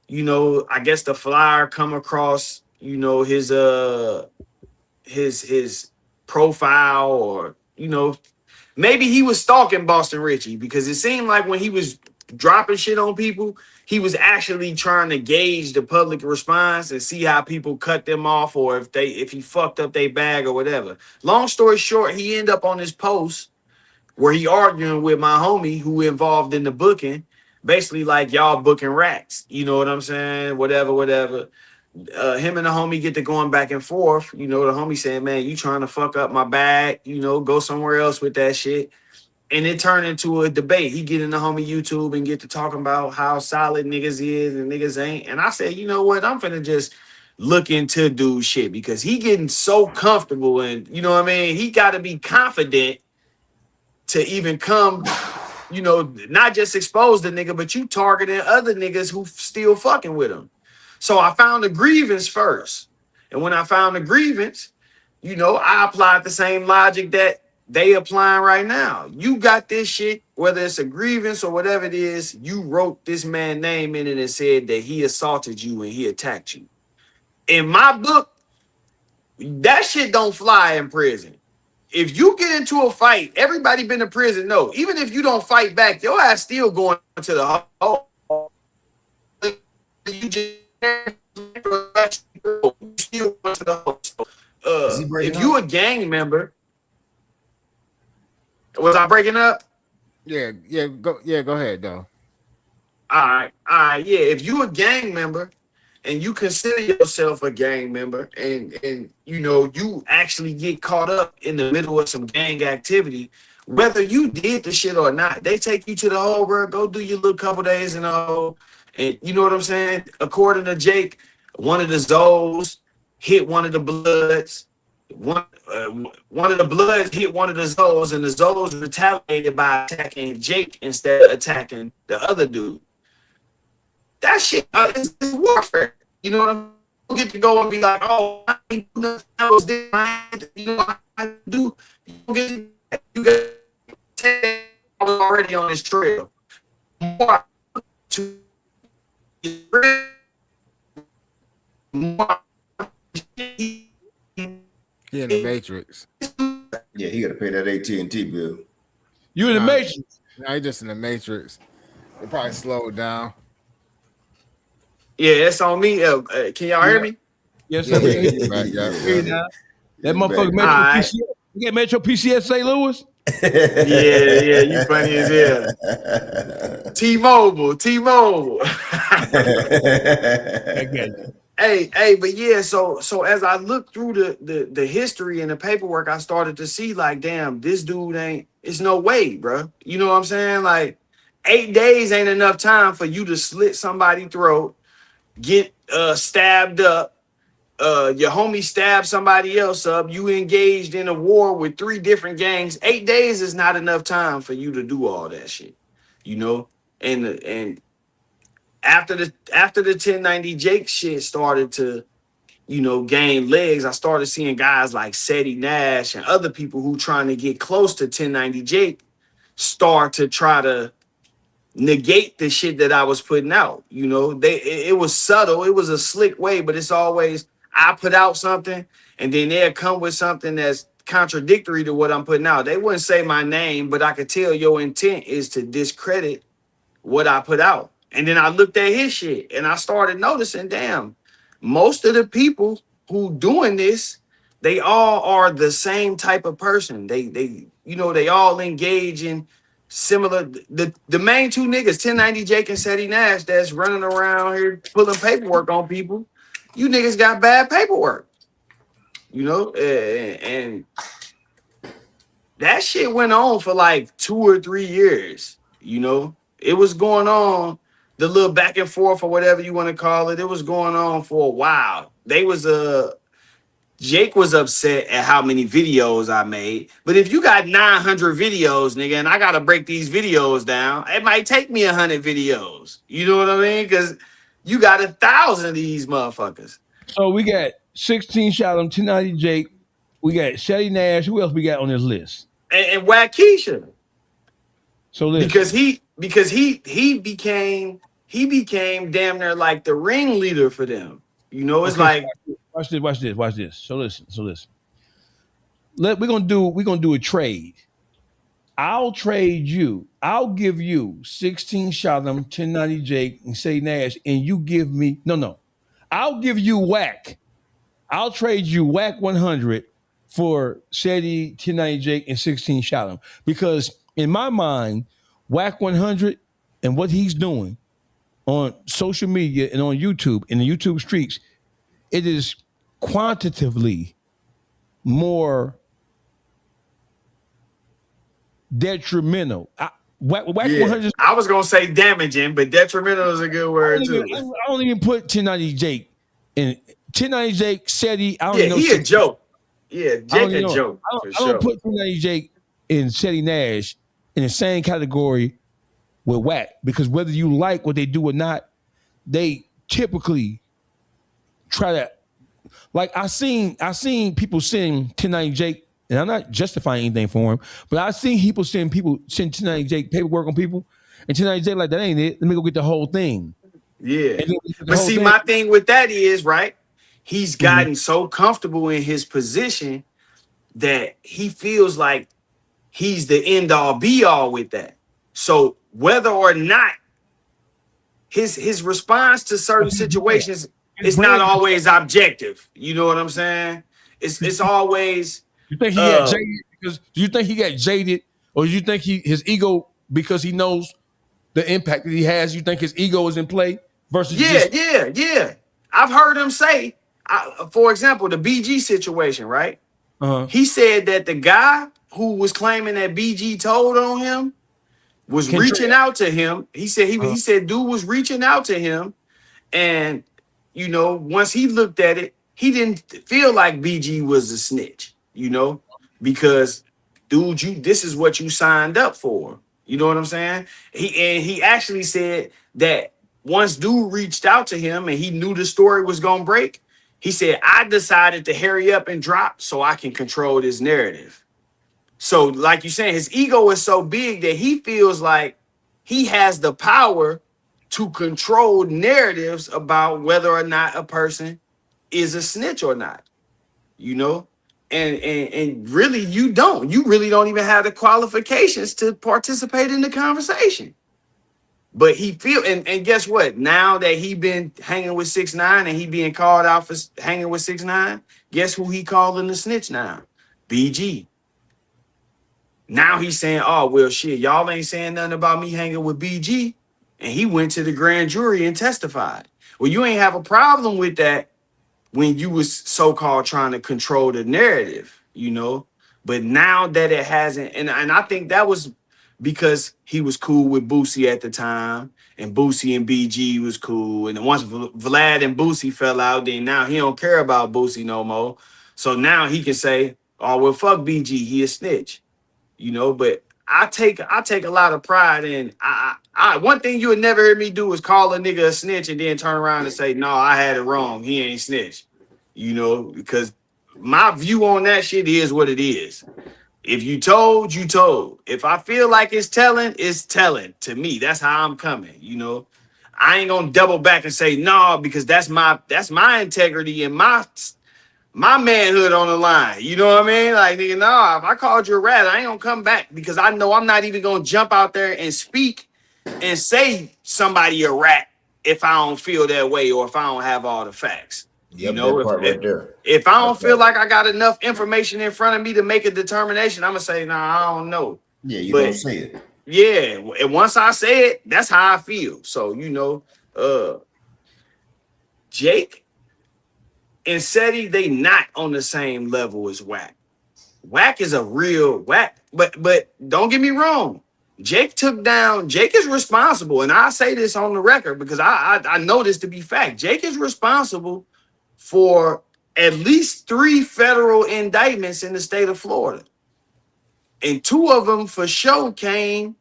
you know, I guess the flyer come across, you know, his profile, or, you know, maybe he was stalking Boston Richie, because it seemed like when he was dropping shit on people, he was actually trying to gauge the public response and see how people cut them off, or if he fucked up their bag or whatever. Long story short, he ended up on his post where he arguing with my homie who involved in the booking basically like y'all booking racks. You know what I'm saying? Whatever. Him and the homie get to going back and forth. You know, the homie saying, man, you trying to fuck up my bag, you know, go somewhere else with that shit. And it turned into a debate. He get in the homie YouTube and get to talking about how solid niggas is and niggas ain't. And I said, you know what? I'm finna just look into dude shit because he getting so comfortable and, you know what I mean? He got to be confident to even come, you know, not just expose the nigga, but you targeting other niggas who still fucking with him. So I found a grievance first. And when I found a grievance, you know, I applied the same logic that they applying right now. You got this shit, whether it's a grievance or whatever it is, you wrote this man's name in it and said that he assaulted you and he attacked you. In my book, that shit don't fly in prison. If you get into a fight, everybody been to prison, no. Even if you don't fight back, your ass still going to the hole. You just still going to the hole. If you a gang member, was I breaking up? Go ahead, though. All right, yeah. If you a gang member and you consider yourself a gang member and you know you actually get caught up in the middle of some gang activity, whether you did the shit or not, they take you to the hole, bro. Go do your little couple days in the hole. And you know what I'm saying? According to Jake, one of the Zoes hit one of the Bloods. One of the Bloods hit one of the Zoes, and the Zoes retaliated by attacking Jake instead of attacking the other dude. That shit is warfare. You know what I'm saying? You get to go and be like, oh, I ain't do nothing else. You know what I do? You get already on this trail. More to He in the Matrix. Yeah, he got to pay that AT&T bill. You in the Matrix? No, he just in the Matrix. It probably slowed down. Yeah, it's on me. Can y'all hear me? Yes, sir. That motherfucker Metro PCS. You get Metro PCS St. Louis? Yeah, you funny as hell. T-Mobile. Hey, but yeah, so as I look through the history and the paperwork, I started to see like, damn, this dude it's no way, bro. You know what I'm saying? Like 8 days ain't enough time for you to slit somebody's throat, get stabbed up, your homie stabbed somebody else up, you engaged in a war with 3 different gangs. 8 days is not enough time for you to do all that shit, you know? And after the 1090 Jake shit started to, you know, gain legs, I started seeing guys like Seti Nash and other people who trying to get close to 1090 Jake start to try to negate the shit that I was putting out. You know, it was subtle, it was a slick way, but it's always I put out something and then they'll come with something that's contradictory to what I'm putting out. They wouldn't say my name, but I could tell your intent is to discredit what I put out. And then I looked at his shit and I started noticing, damn, most of the people who doing this, they all are the same type of person. They you know, they all engage in similar, the main 2 niggas, 1090 Jake and Seti Nash, that's running around here pulling paperwork on people. You niggas got bad paperwork, you know, and that shit went on for like 2 or 3 years, you know. It was going on, the little back and forth or whatever you want to call it. It was going on for a while. Jake was upset at how many videos I made. But if you got 900 videos, nigga, and I got to break these videos down, it might take me 100 videos. You know what I mean? Because you got 1,000 of these motherfuckers. So we got 16 shot on 1090 Jake. We got Seti Nash. Who else we got on this list? And Wackesha. So listen. Because he became damn near like the ringleader for them. You know, it's like watch this. So listen. We're gonna do a trade. I'll trade you. I'll give you 16 shot on 1090 Jake and Seti Nash, and you give me no. I'll give you Wack. I'll trade you Wack 100 for Seti, 1090 Jake, and 16 shot him. Because in my mind, Wack 100 and what he's doing on social media and on YouTube, in the YouTube streets, it is quantitatively more detrimental. Wack 100. I was gonna say damaging, but detrimental is a good word too. I don't even put 1090 Jake in. 1090 Jake said he a joke. Yeah, Jake a joke. I don't put 1090 Jake and Shetty Nash in the same category with Wack, because whether you like what they do or not, they typically try to, like I seen people send 1090 Jake, and I'm not justifying anything for him, but I seen people send 1090 Jake paperwork on people, and 1090 Jake like, that ain't it. Let me go get the whole thing. Yeah. But see, my thing with that is, right, he's gotten so comfortable in his position that he feels like he's the end all be all with that. So whether or not his response to certain situations is not always objective. You know what I'm saying? It's always. You think he got jaded because you think he got jaded, or you think his ego, because he knows the impact that he has, you think his ego is in play versus yeah. I've heard him say, for example, the BG situation, right? He said that the guy who was claiming that BG told on him was reaching out to him. He said he said dude was reaching out to him, and you know, once he looked at it, he didn't feel like BG was a snitch, you know, because dude, this is what you signed up for. You know what I'm saying? He actually said that once dude reached out to him and he knew the story was gonna break, he said, I decided to hurry up and drop so I can control this narrative. So like you're saying, his ego is so big that he feels like he has the power to control narratives about whether or not a person is a snitch or not, you know? And really, you really don't even have the qualifications to participate in the conversation. But he and guess what? Now that he been hanging with 6ix9ine and he being called out for hanging with 6ix9ine, guess who he calling the snitch now? BG. Now he's saying, oh, well, shit, y'all ain't saying nothing about me hanging with BG. And he went to the grand jury and testified. Well, you ain't have a problem with that when you was so-called trying to control the narrative, you know? But now that it hasn't, and I think that was because he was cool with Boosie at the time, and Boosie and BG was cool. And then once Vlad and Boosie fell out, then now he don't care about Boosie no more. So now he can say, oh, well, fuck BG, he a snitch, you know? But I take a lot of pride in, one thing you would never hear me do is call a nigga a snitch and then turn around and say, no, I had it wrong, he ain't snitch, you know? Because my view on that shit is what it is. If you told, you told. If I feel like it's telling to me. That's how I'm coming, you know. I ain't gonna double back and say no, because that's my integrity and my manhood on the line. You know what I mean? Like, nigga, no, if I called you a rat, I ain't gonna come back, because I know I'm not even gonna jump out there and speak and say somebody a rat if I don't feel that way or if I don't have all the facts. Yep, you know, if I don't feel like I got enough information in front of me to make a determination, I'm gonna say, nah, I don't know. Yeah, you don't say it. Yeah, and once I say it, that's how I feel. So, you know, Jake and Seti, they not on the same level as Wack. Wack is a real Wack, but don't get me wrong. Jake is responsible, and I say this on the record because I know this to be fact. Jake is responsible for at least 3 federal indictments in the state of Florida. And 2 of them for sure came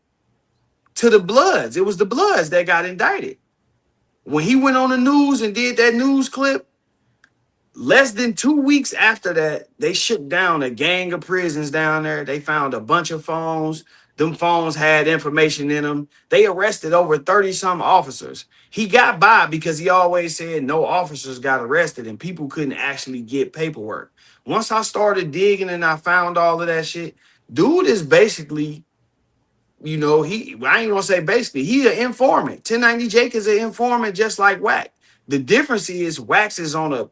to the Bloods. It was the Bloods that got indicted. When he went on the news and did that news clip, less than 2 weeks after that, they shook down a gang of prisons down there. They found a bunch of phones. Them phones had information in them. They arrested over 30-some officers. He got by because he always said no officers got arrested and people couldn't actually get paperwork. Once I started digging and I found all of that shit, dude is basically, you know, I ain't gonna say basically, he an informant. 1090 Jake is an informant just like Wack. The difference is Wax is on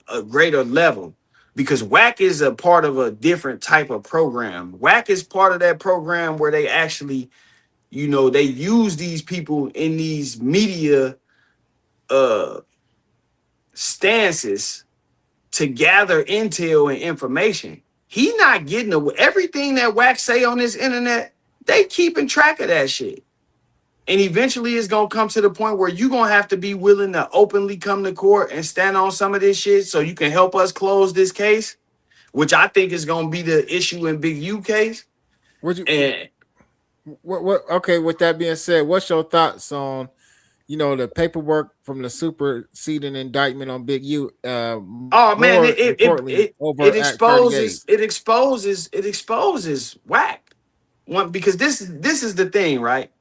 a greater level, because Wack is a part of a different type of program. Wack is part of that program where they actually you know, they use these people in these media stances to gather intel and information. He not getting everything that Wack say on this internet. They keeping track of that shit. And eventually it's going to come to the point where you're going to have to be willing to openly come to court and stand on some of this shit so you can help us close this case, which I think is going to be the issue in Big U case. Okay, with that being said, what's your thoughts on, you know, the paperwork from the superseding indictment on Big U? It exposes Wack. Because this is the thing, right?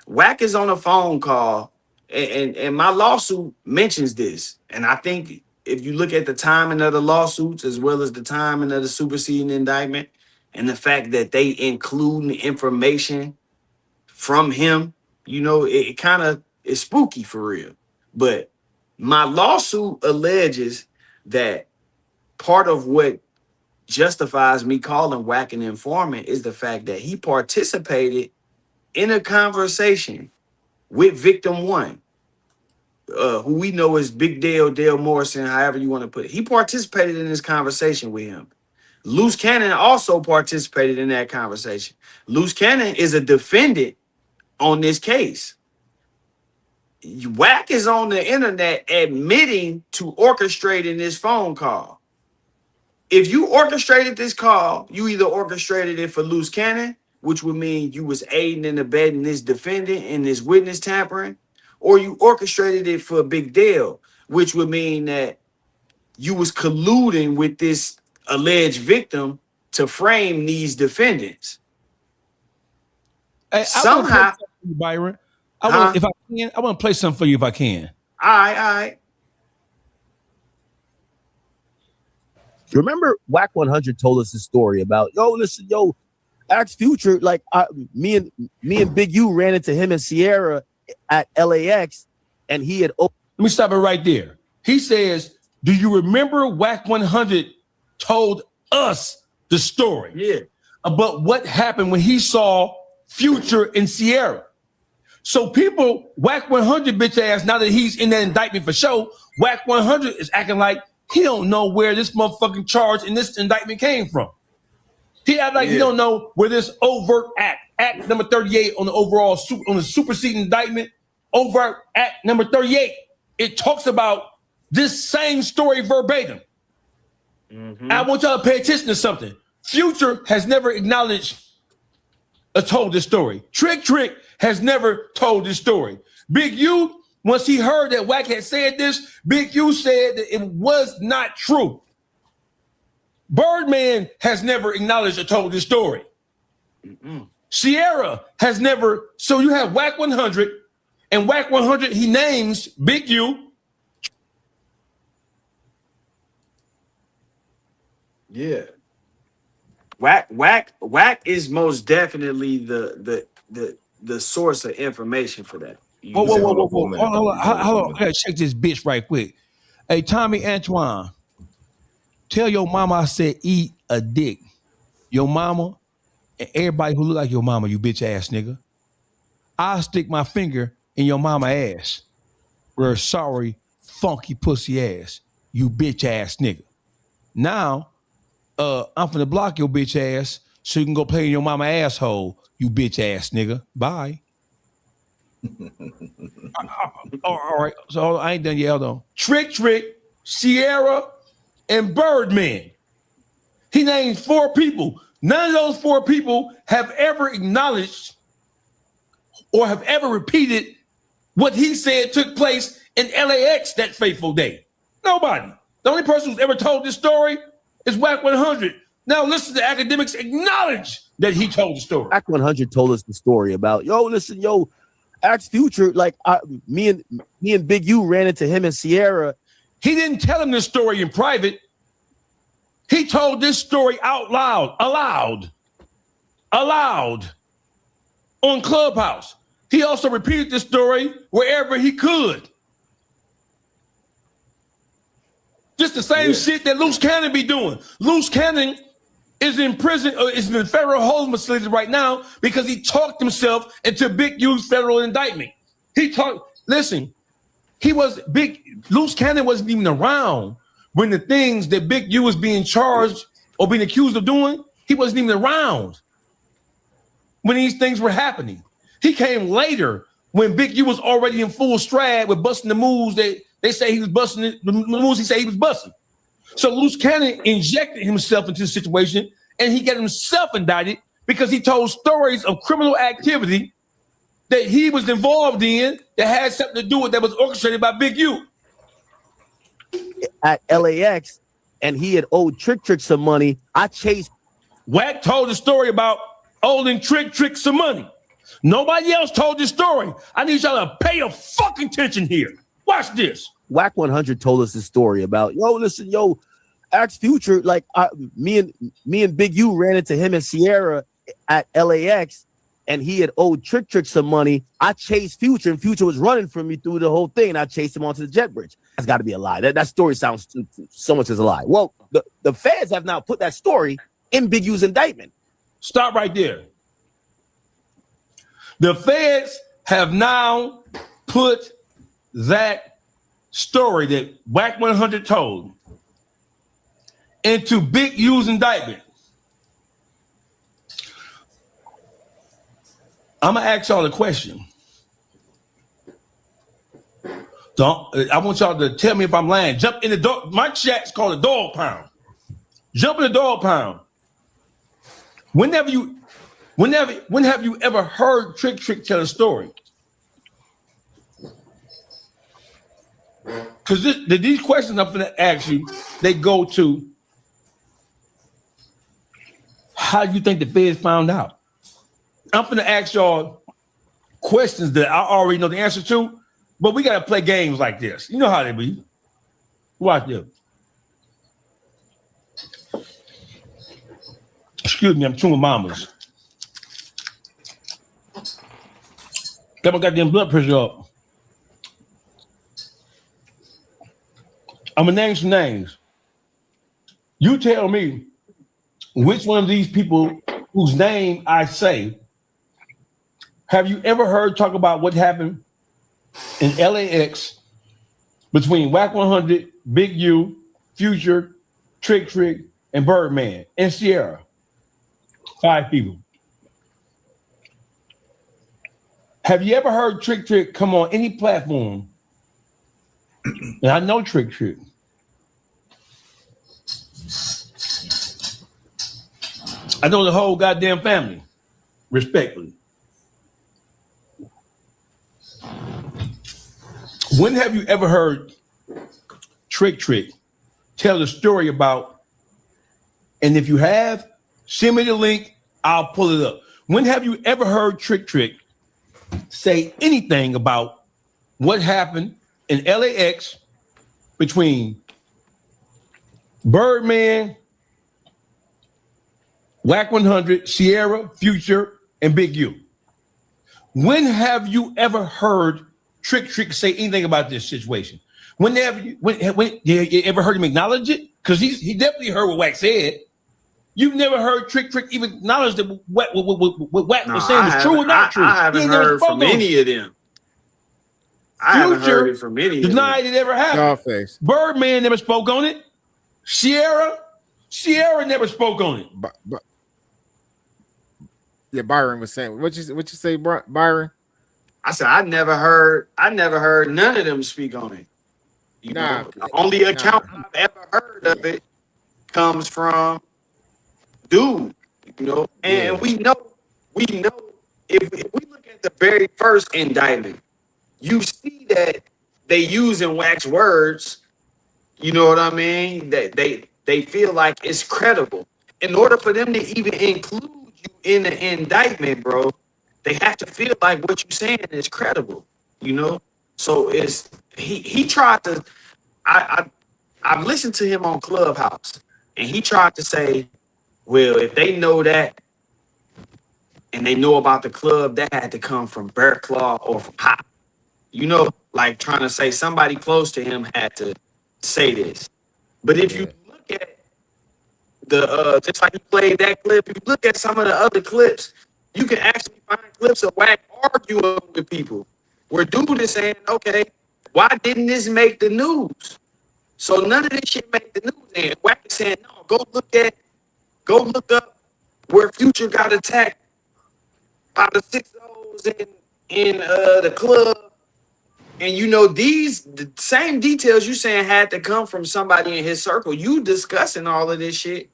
Wack is on a phone call, and my lawsuit mentions this. And I think if you look at the timing of the lawsuits as well as the timing of the superseding indictment and the fact that they include information from him, you know, it kind of is spooky for real. But my lawsuit alleges that part of what justifies me calling Wack an informant is the fact that he participated in a conversation with victim one, who we know as Big Dale Morrison, however you want to put it. He participated in this conversation with him. Loose Cannon also participated in that conversation. Loose Cannon is a defendant on this case. Wack is on the internet admitting to orchestrating this phone call. If you orchestrated this call, you either orchestrated it for Loose Cannon, which would mean you was aiding and abetting this defendant in this witness tampering, or you orchestrated it for Big Dale, which would mean that you was colluding with this alleged victim to frame these defendants. Hey, somehow, Byron, if I can, I want to play something for you if I can. All right. Remember, Wack 100 told us this story about, ask Future, like me and Big U ran into him and Sierra at LAX, and he had. Let me stop it right there. He says, "Do you remember Wack 100 told us the story? Yeah, about what happened when he saw Future and Sierra." So people, Wack 100 bitch ass, now that he's in that indictment for show, Wack 100 is acting like he don't know where this motherfucking charge and this indictment came from. He act like he don't know where this overt act number 38 on the overall on the superseding indictment, overt act number 38. It talks about this same story verbatim. I want y'all to pay attention to something. Future has never acknowledged or told this story. Trick has never told this story. Big U, once he heard that Wack had said this, Big U said that it was not true. Birdman has never acknowledged or told this story. Sierra has never. So you have Wack 100, and Wack 100, he names Big U. Yeah. Wack is most definitely the source of information for that. Whoa. Hold on. I gotta check this bitch right quick. Hey, Tommy Antoine, tell your mama I said eat a dick. Your mama and everybody who look like your mama, you bitch ass nigga. I'll stick my finger in your mama ass. We're sorry, funky pussy ass, you bitch ass nigga. Now, I'm finna block your bitch ass so you can go play in your mama asshole, you bitch ass nigga. Bye. All right. So I ain't done yet. Hold on. Trick, Sierra, and Birdman. He named 4 people. None of those 4 people have ever acknowledged or have ever repeated what he said took place in LAX that fateful day. Nobody. The only person who's ever told this story is Wack 100. Now listen to academics acknowledge that he told the story. Wack 100 told us the story about, ask Future, like me and Big U ran into him and Sierra. He didn't tell him this story in private. He told this story out loud, aloud on Clubhouse. He also repeated this story wherever he could. Just the same shit that Loose Cannon be doing. Loose Cannon is in prison or is in the federal holding facility right now because he talked himself into Big U's federal indictment. Listen, Loose Cannon wasn't even around when the things that Big U was being charged or being accused of doing, he wasn't even around when these things were happening. He came later when Big U was already in full stride with busting the moves that they say he was busting, the moves he said he was busting. So Loose Cannon injected himself into the situation and he got himself indicted because he told stories of criminal activity that he was involved in that had something to do with that was orchestrated by Big U. At LAX, and he had owed Trick some money. I chased. Wack told the story about owing Trick some money. Nobody else told this story. I need y'all to pay a fucking attention here. Watch this. Wack 100 told us this story about, Axe Future, like me and Big U ran into him and Sierra at LAX, and he had owed Trick some money. I chased Future, and Future was running from me through the whole thing, and I chased him onto the jet bridge. That's got to be a lie. That story sounds so much as a lie. Well, the feds have now put that story in Big U's indictment. Stop right there. The feds have now put that story that Wack 100 told into Big U's indictment. I'm gonna ask y'all a question. I want y'all to tell me if I'm lying. Jump in the dog. My chat's called a dog pound. Jump in the dog pound. When have you ever heard Trick tell a story? Because these questions I'm gonna ask you, they go to how do you think the feds found out? I'm gonna ask y'all questions that I already know the answer to, but we gotta play games like this. You know how they be. Watch this. Excuse me, I'm chewing mamas. Got my goddamn blood pressure up. I'm gonna name some names. You tell me which one of these people whose name I say have you ever heard talk about what happened in LAX between Wack 100, Big U, Future, Trick, and Birdman and Sierra? 5 people. Have you ever heard Trick come on any platform? And I know Trick. I know the whole goddamn family, respectfully. When have you ever heard Trick tell the story about, and if you have, send me the link, I'll pull it up. When have you ever heard Trick say anything about what happened in LAX between Birdman, Wack 100, Sierra, Future, and Big U? When have you ever heard Trick say anything about this situation? When have you ever heard him acknowledge it? Because he definitely heard what Wack said. You've never heard Trick even acknowledge that what Wack was saying was true or not true. I haven't heard from any of them. I haven't heard it from any of them. Denied it ever happened. Dawgface. Birdman never spoke on it. Sierra never spoke on it. Yeah, Byron was saying. What you say, Byron? I said I never heard none of them speak on it. You know, the only account I've ever heard of it comes from Dude, you know, and we know if we look at the very first indictment, you see that they using Wack's words, you know what I mean? That they feel like it's credible. In order for them to even include you in the indictment, bro, they have to feel like what you're saying is credible, you know? So it's he tried to I've listened to him on Clubhouse, and he tried to say, well, if they know that and they know about the club, that had to come from Bear Claw or from Hot. You know, like trying to say somebody close to him had to say this. But if you look at just like you played that clip, if you look at some of the other clips, you can actually find clips of Wack arguing with people where dude is saying, okay, why didn't this make the news? So none of this shit made the news. And Wack is saying, no, go look up where Future got attacked by the 6-0s in the club. And you know, the same details you saying had to come from somebody in his circle. You discussing all of this shit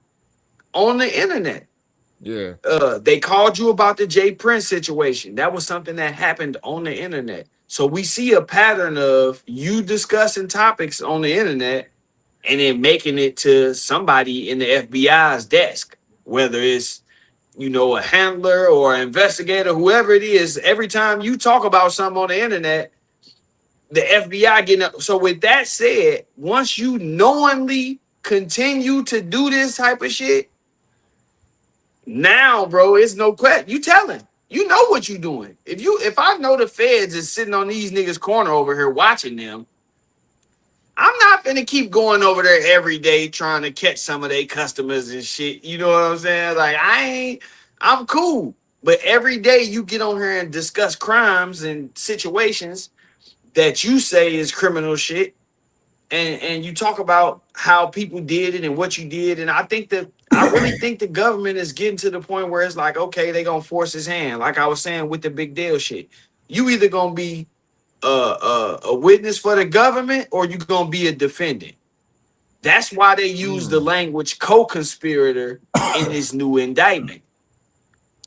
on the internet. Yeah. They called you about the Jay Prince situation. That was something that happened on the internet. So we see a pattern of you discussing topics on the internet and then making it to somebody in the FBI's desk, whether it's, you know, a handler or an investigator, whoever it is. Every time you talk about something on the internet, the FBI getting up. So with that said, once you knowingly continue to do this type of shit, now, bro, it's no question. You telling. You know what you doing. If I know the feds is sitting on these niggas' corner over here watching them, I'm not finna keep going over there every day trying to catch some of their customers and shit. You know what I'm saying? Like, I'm cool. But every day you get on here and discuss crimes and situations that you say is criminal shit, and you talk about how people did it and what you did, and I really think the government is getting to the point where it's like, okay, they gonna force his hand. Like I was saying with the Big Deal shit, you either gonna be a witness for the government or you gonna be a defendant. That's why they use the language co-conspirator in this new indictment,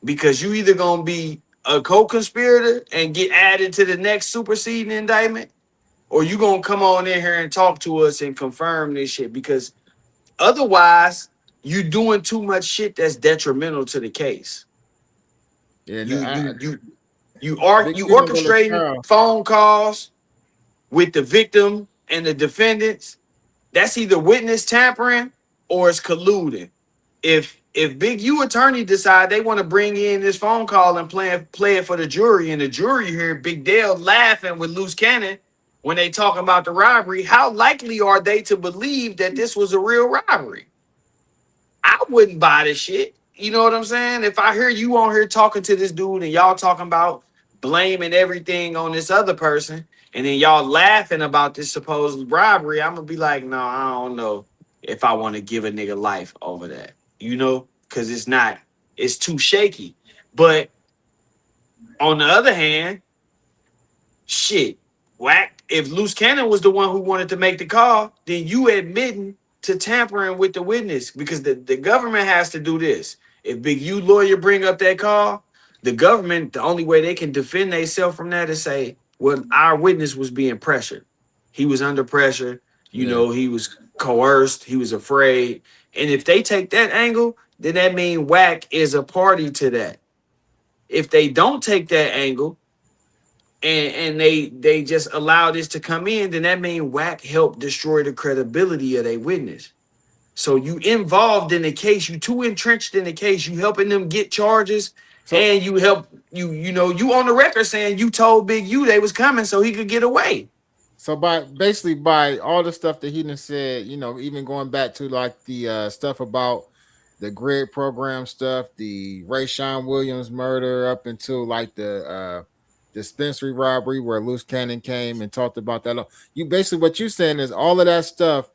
because you either gonna be a co-conspirator and get added to the next superseding indictment, or you gonna come on in here and talk to us and confirm this shit, because otherwise you doing too much shit that's detrimental to the case. Yeah, you orchestrating phone calls with the victim and the defendants. That's either witness tampering or it's colluding. If Big U attorney decide they want to bring in this phone call and play it for the jury, and the jury hear Big Dale laughing with loose cannon when they talking about the robbery, how likely are they to believe that this was a real robbery? I wouldn't buy this shit. You know what I'm saying? If I hear you on here talking to this dude and y'all talking about blaming everything on this other person, and then y'all laughing about this supposed robbery, I'm gonna be like, no, I don't know if I want to give a nigga life over that. You know, because it's too shaky. But on the other hand, shit, Wack, if Loose Cannon was the one who wanted to make the call, then you admitting to tampering with the witness, because the government has to do this. If Big U lawyer bring up that call, the government, the only way they can defend themselves from that is say, well, our witness was being pressured. He was under pressure. You know, he was coerced. He was afraid. And if they take that angle, then that means Wack is a party to that. If they don't take that angle and they just allow this to come in, then that means Wack helped destroy the credibility of their witness. So you involved in the case, you too entrenched in the case, you helping them get charges, and you help you know, you on the record saying you told Big U they was coming so he could get away. So by all the stuff that he done said, you know, even going back to like the stuff about the grid program stuff, the Rayshawn Williams murder, up until like the dispensary robbery where Loose Cannon came and talked about that. You basically, what you're saying is all of that stuff,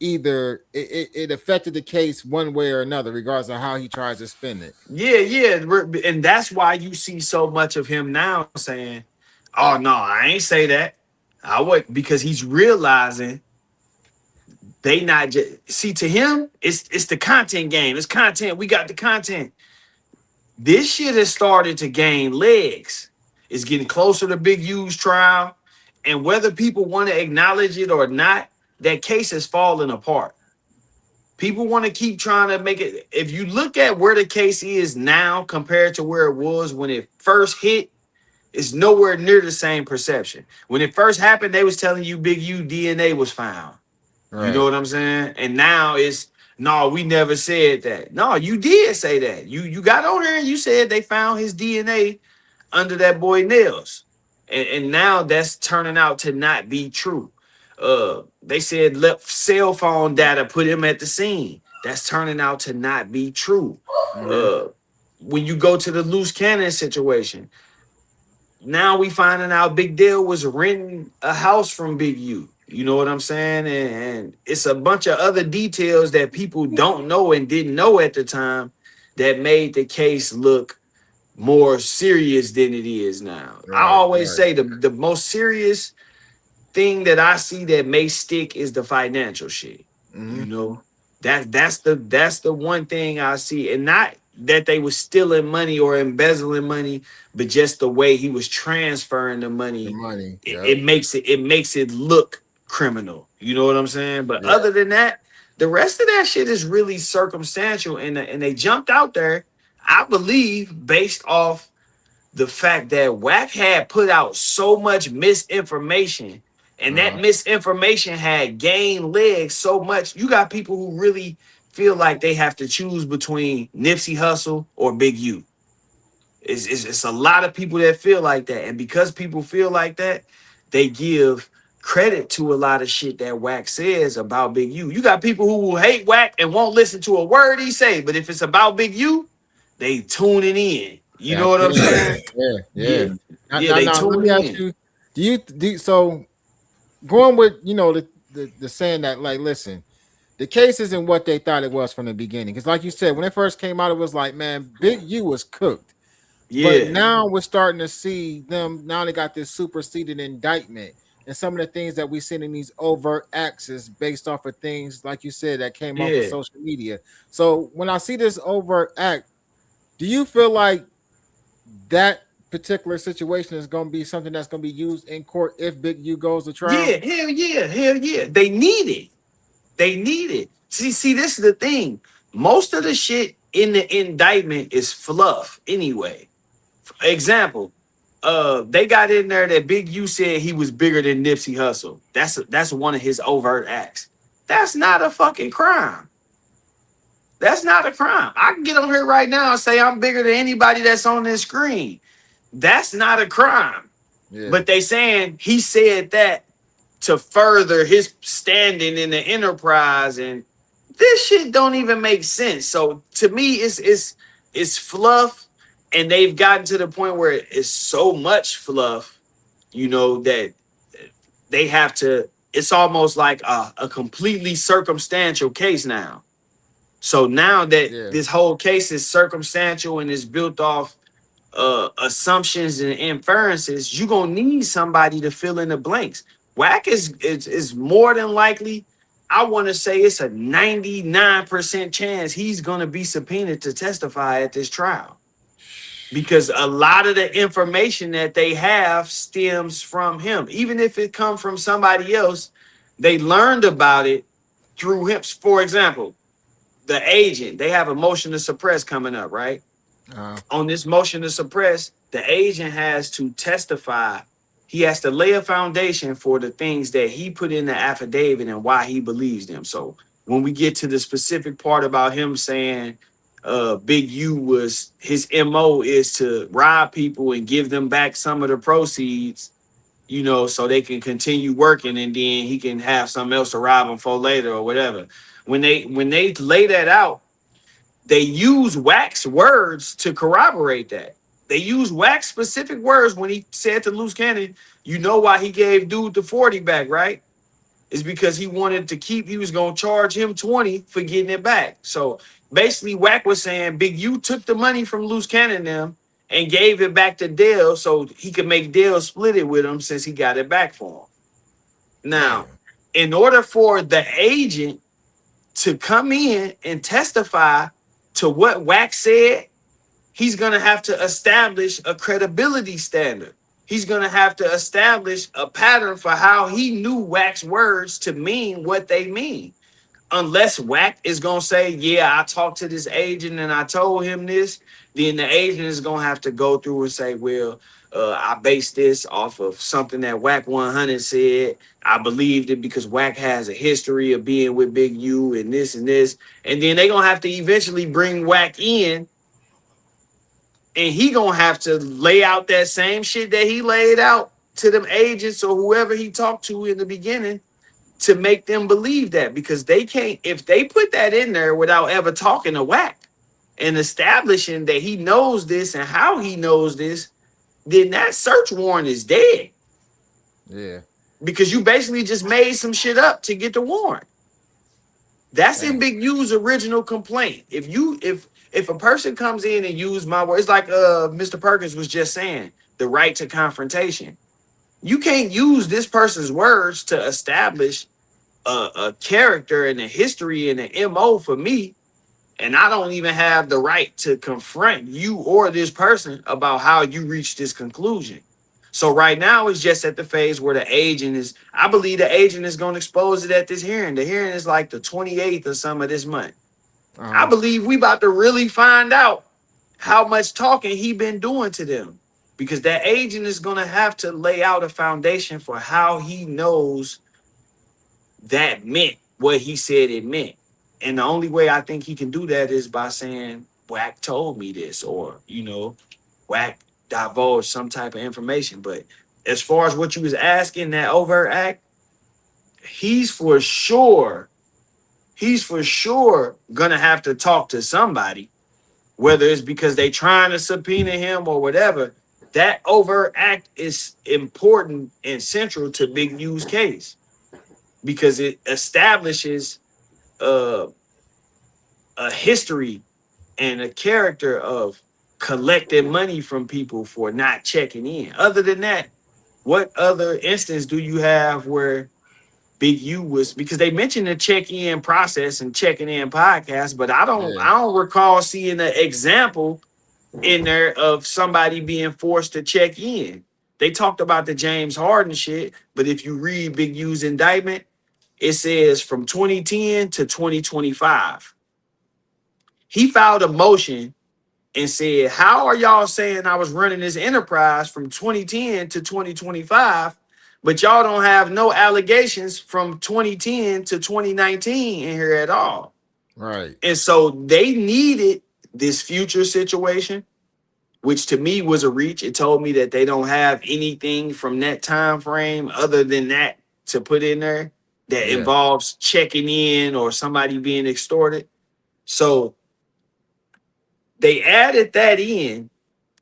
either it affected the case one way or another, regardless of how he tries to spin it. Yeah. And that's why you see so much of him now saying, oh no, I ain't say that. I would, because he's realizing they not just see, to him, it's the content game. It's content. We got the content. This shit has started to gain legs. It's getting closer to Big U's trial. And whether people want to acknowledge it or not, that case is falling apart. People want to keep trying to make it. If you look at where the case is now compared to where it was when it first hit, it's nowhere near the same perception. When it first happened, they was telling you Big U DNA was found. Right. You know what I'm saying? And now it's, no, we never said that. No, you did say that. You got on here and you said they found his DNA under that boy nails. And now that's turning out to not be true. They said left cell phone data put him at the scene. that's turning out to not be true. When you go to the loose cannon situation, now we finding out Big Deal was renting a house from Big U. You know what I'm saying? And it's a bunch of other details that people don't know and didn't know at the time that made the case look more serious than it is now. I always say the most serious thing that I see that may stick is the financial shit. You know, that's the one thing I see, and not that they was stealing money or embezzling money, but just the way he was transferring the money. It makes it look criminal. You know what I'm saying? But other than that, the rest of that shit is really circumstantial, and they jumped out there, I believe, based off the fact that Wack had put out so much misinformation, and that misinformation had gained legs so much. You got people who really feel like they have to choose between Nipsey Hussle or Big U. It's a lot of people that feel like that, and because people feel like that, they give credit to a lot of shit that Wack says about Big U. You got people who will hate Wack and won't listen to a word he say, but if it's about Big U, they tuning in. You know what I'm saying? Yeah. Now, they tune in. Do you so going with the saying that, like, listen, the case isn't what they thought it was from the beginning. Because like you said, when it first came out, it was like, man, Big U was cooked. But now we're starting to see them. Now they got this superseded indictment, and some of the things that we seen in these overt acts is based off of things, like you said, that came off of social media. So when I see this overt act, do you feel like that particular situation is going to be something that's going to be used in court if Big U goes to trial? Yeah, hell yeah. They need it. See, this is the thing. Most of the shit in the indictment is fluff anyway. For example, they got in there that Big U said he was bigger than Nipsey Hussle. That's one of his overt acts. That's not a fucking crime. That's not a crime. I can get on here right now and say I'm bigger than anybody that's on this screen. That's not a crime. But they saying he said that to further his standing in the enterprise, and this shit don't even make sense. So to me, it's fluff, and they've gotten to the point where it's so much fluff, that they have to. It's almost like a completely circumstantial case now. So now that this whole case is circumstantial and is built off assumptions and inferences, you're gonna need somebody to fill in the blanks. Wack is more than likely, I want to say it's a 99% chance he's gonna be subpoenaed to testify at this trial, because a lot of the information that they have stems from him. Even if it comes from somebody else, they learned about it through him. For example, the agent, they have a motion to suppress coming up, right? On this motion to suppress, the agent has to testify. He has to lay a foundation for the things that he put in the affidavit and why he believes them. So when we get to the specific part about him saying Big U was, his MO is to rob people and give them back some of the proceeds, so they can continue working, and then he can have something else to rob them for later or whatever. When they lay that out, they use Wack's words to corroborate that. They use Wack's specific words when he said to Loose Cannon, you know why he gave dude the 40 back, right? It's because he wanted to he was going to charge him 20 for getting it back. So basically Wack was saying Big U took the money from Loose Cannon them and gave it back to Dale so he could make Dale split it with him since he got it back for him. Now, in order for the agent to come in and testify to what Wack said, he's going to have to establish a credibility standard. He's going to have to establish a pattern for how he knew Wack's words to mean what they mean. Unless Wack is going to say, yeah, I talked to this agent and I told him this, then the agent is going to have to go through and say, well, I based this off of something that Wack 100 said. I believed it because Wack has a history of being with Big U and this and this. And then they're going to have to eventually bring Wack in, and he going to have to lay out that same shit that he laid out to them agents or whoever he talked to in the beginning to make them believe that, because they can't, if they put that in there without ever talking to Wack and establishing that he knows this and how he knows this, then that search warrant is dead. Yeah. Because you basically just made some shit up to get the warrant. That's in Big U's original complaint. If a person comes in and use my word, it's like Mr. Perkins was just saying, the right to confrontation. You can't use this person's words to establish a character and a history and an MO for me, and I don't even have the right to confront you or this person about how you reached this conclusion. So right now it's just at the phase where the agent is, I believe the agent is going to expose it at this hearing. The hearing is like the 28th or some of this month. I believe we about to really find out how much talking he been doing to them, because that agent is going to have to lay out a foundation for how he knows that meant what he said it meant. And the only way I think he can do that is by saying, Wack told me this, or, you know, Wack divulged some type of information. But as far as what you was asking, that overt act, he's for sure gonna have to talk to somebody, whether it's because they trying to subpoena him or whatever. That overt act is important and central to Big U's case, because it establishes a history and a character of collecting money from people for not checking in. Other than that, what other instance do you have where Big U was, because they mentioned the check-in process and checking in podcast, but I don't recall seeing an example in there of somebody being forced to check in. They talked about the James Harden shit, but if you read Big U's indictment, it says from 2010 to 2025. He filed a motion and said, how are y'all saying I was running this enterprise from 2010 to 2025, but y'all don't have no allegations from 2010 to 2019 in here at all? Right. And so they needed this future situation, which to me was a reach. It told me that they don't have anything from that time frame other than that to put in there that involves checking in or somebody being extorted. So they added that in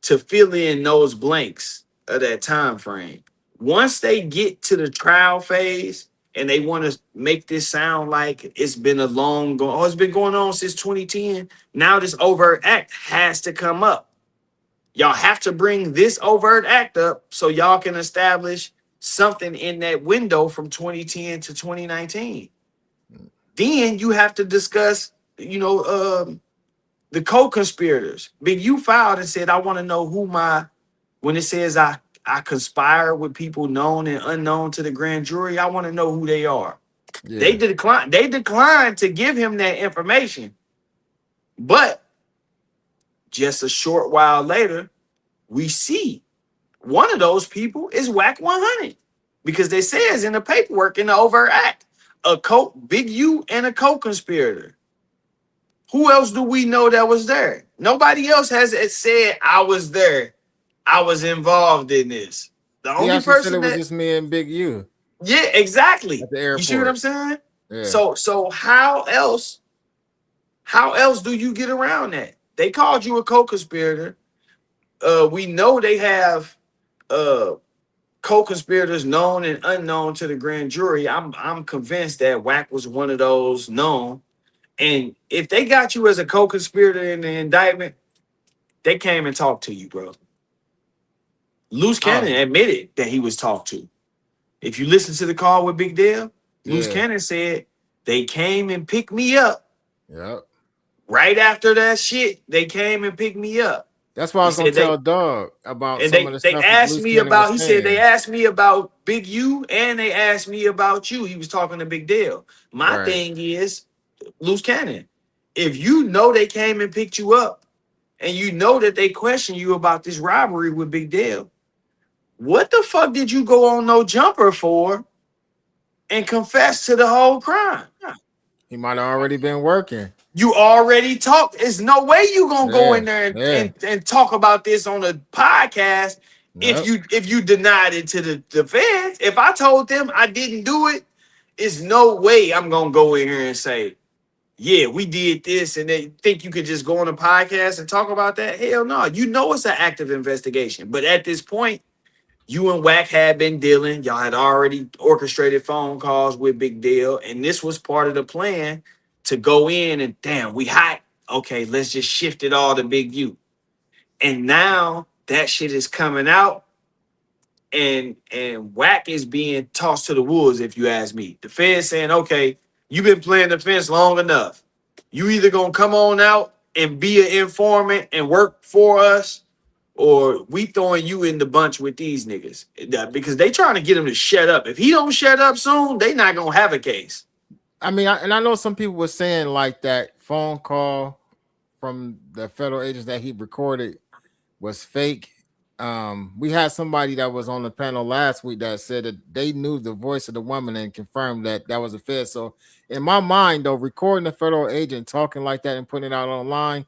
to fill in those blanks of that time frame. Once they get to the trial phase and they want to make this sound like it's been a long go, it's been going on since 2010. Now this overt act has to come up. Y'all have to bring this overt act up so y'all can establish something in that window from 2010 to 2019. Then you have to discuss, you know, the co-conspirators. Big U filed and said, I want to know who when it says I conspire with people known and unknown to the grand jury, I want to know who they are. Yeah. They declined to give him that information. But just a short while later, we see one of those people is Wack 100, because they says in the paperwork in the overt act, Big U and a co-conspirator. Who else do we know that was there? Nobody else has said I was there. I was involved in this. The only person said it was just me and Big U. Yeah, exactly. At the airport. You see what I'm saying? Yeah. So how else do you get around that? They called you a co-conspirator. We know they have co-conspirators known and unknown to the grand jury. I'm convinced that Wack was one of those known. And if they got you as a co-conspirator in the indictment, they came and talked to you, bro. Loose Cannon admitted that he was talked to. If you listen to the call with Big Dale, Loose Cannon said they came and picked me up. Yep. Right after that shit, they came and picked me up. That's why I was gonna tell Dawg about and some of the they stuff. Asked me about. He said they asked me about Big U and they asked me about you. He was talking to Big Dale. My thing is, Loose Cannon, if you know they came and picked you up and you know that they questioned you about this robbery with Big Dale, what the fuck did you go on no jumper for and confess to the whole crime? He might have already been working. You already talked. There's no way you gonna go in there and talk about this on a podcast if you denied it to the feds. If I told them I didn't do it It's no way I'm gonna go in here and say, yeah, we did this, and they think you could just go on a podcast and talk about that. Hell no. You know it's an active investigation. But at this point, you and Wack had been dealing. Y'all had already orchestrated phone calls with Big Deal, and this was part of the plan to go in and damn, we hot. Okay, let's just shift it all to Big U. And now that shit is coming out, and Wack is being tossed to the wolves, if you ask me. The Fed's saying, okay, you've been playing the fence long enough. You either gonna come on out and be an informant and work for us, or we throwing you in the bunch with these niggas. Because they trying to get him to shut up. If he don't shut up soon, they not gonna have a case. I mean, I know some people were saying like that phone call from the federal agents that he recorded was fake. We had somebody that was on the panel last week that said that they knew the voice of the woman and confirmed that that was a Fed. So in my mind, though, recording a federal agent talking like that and putting it out online,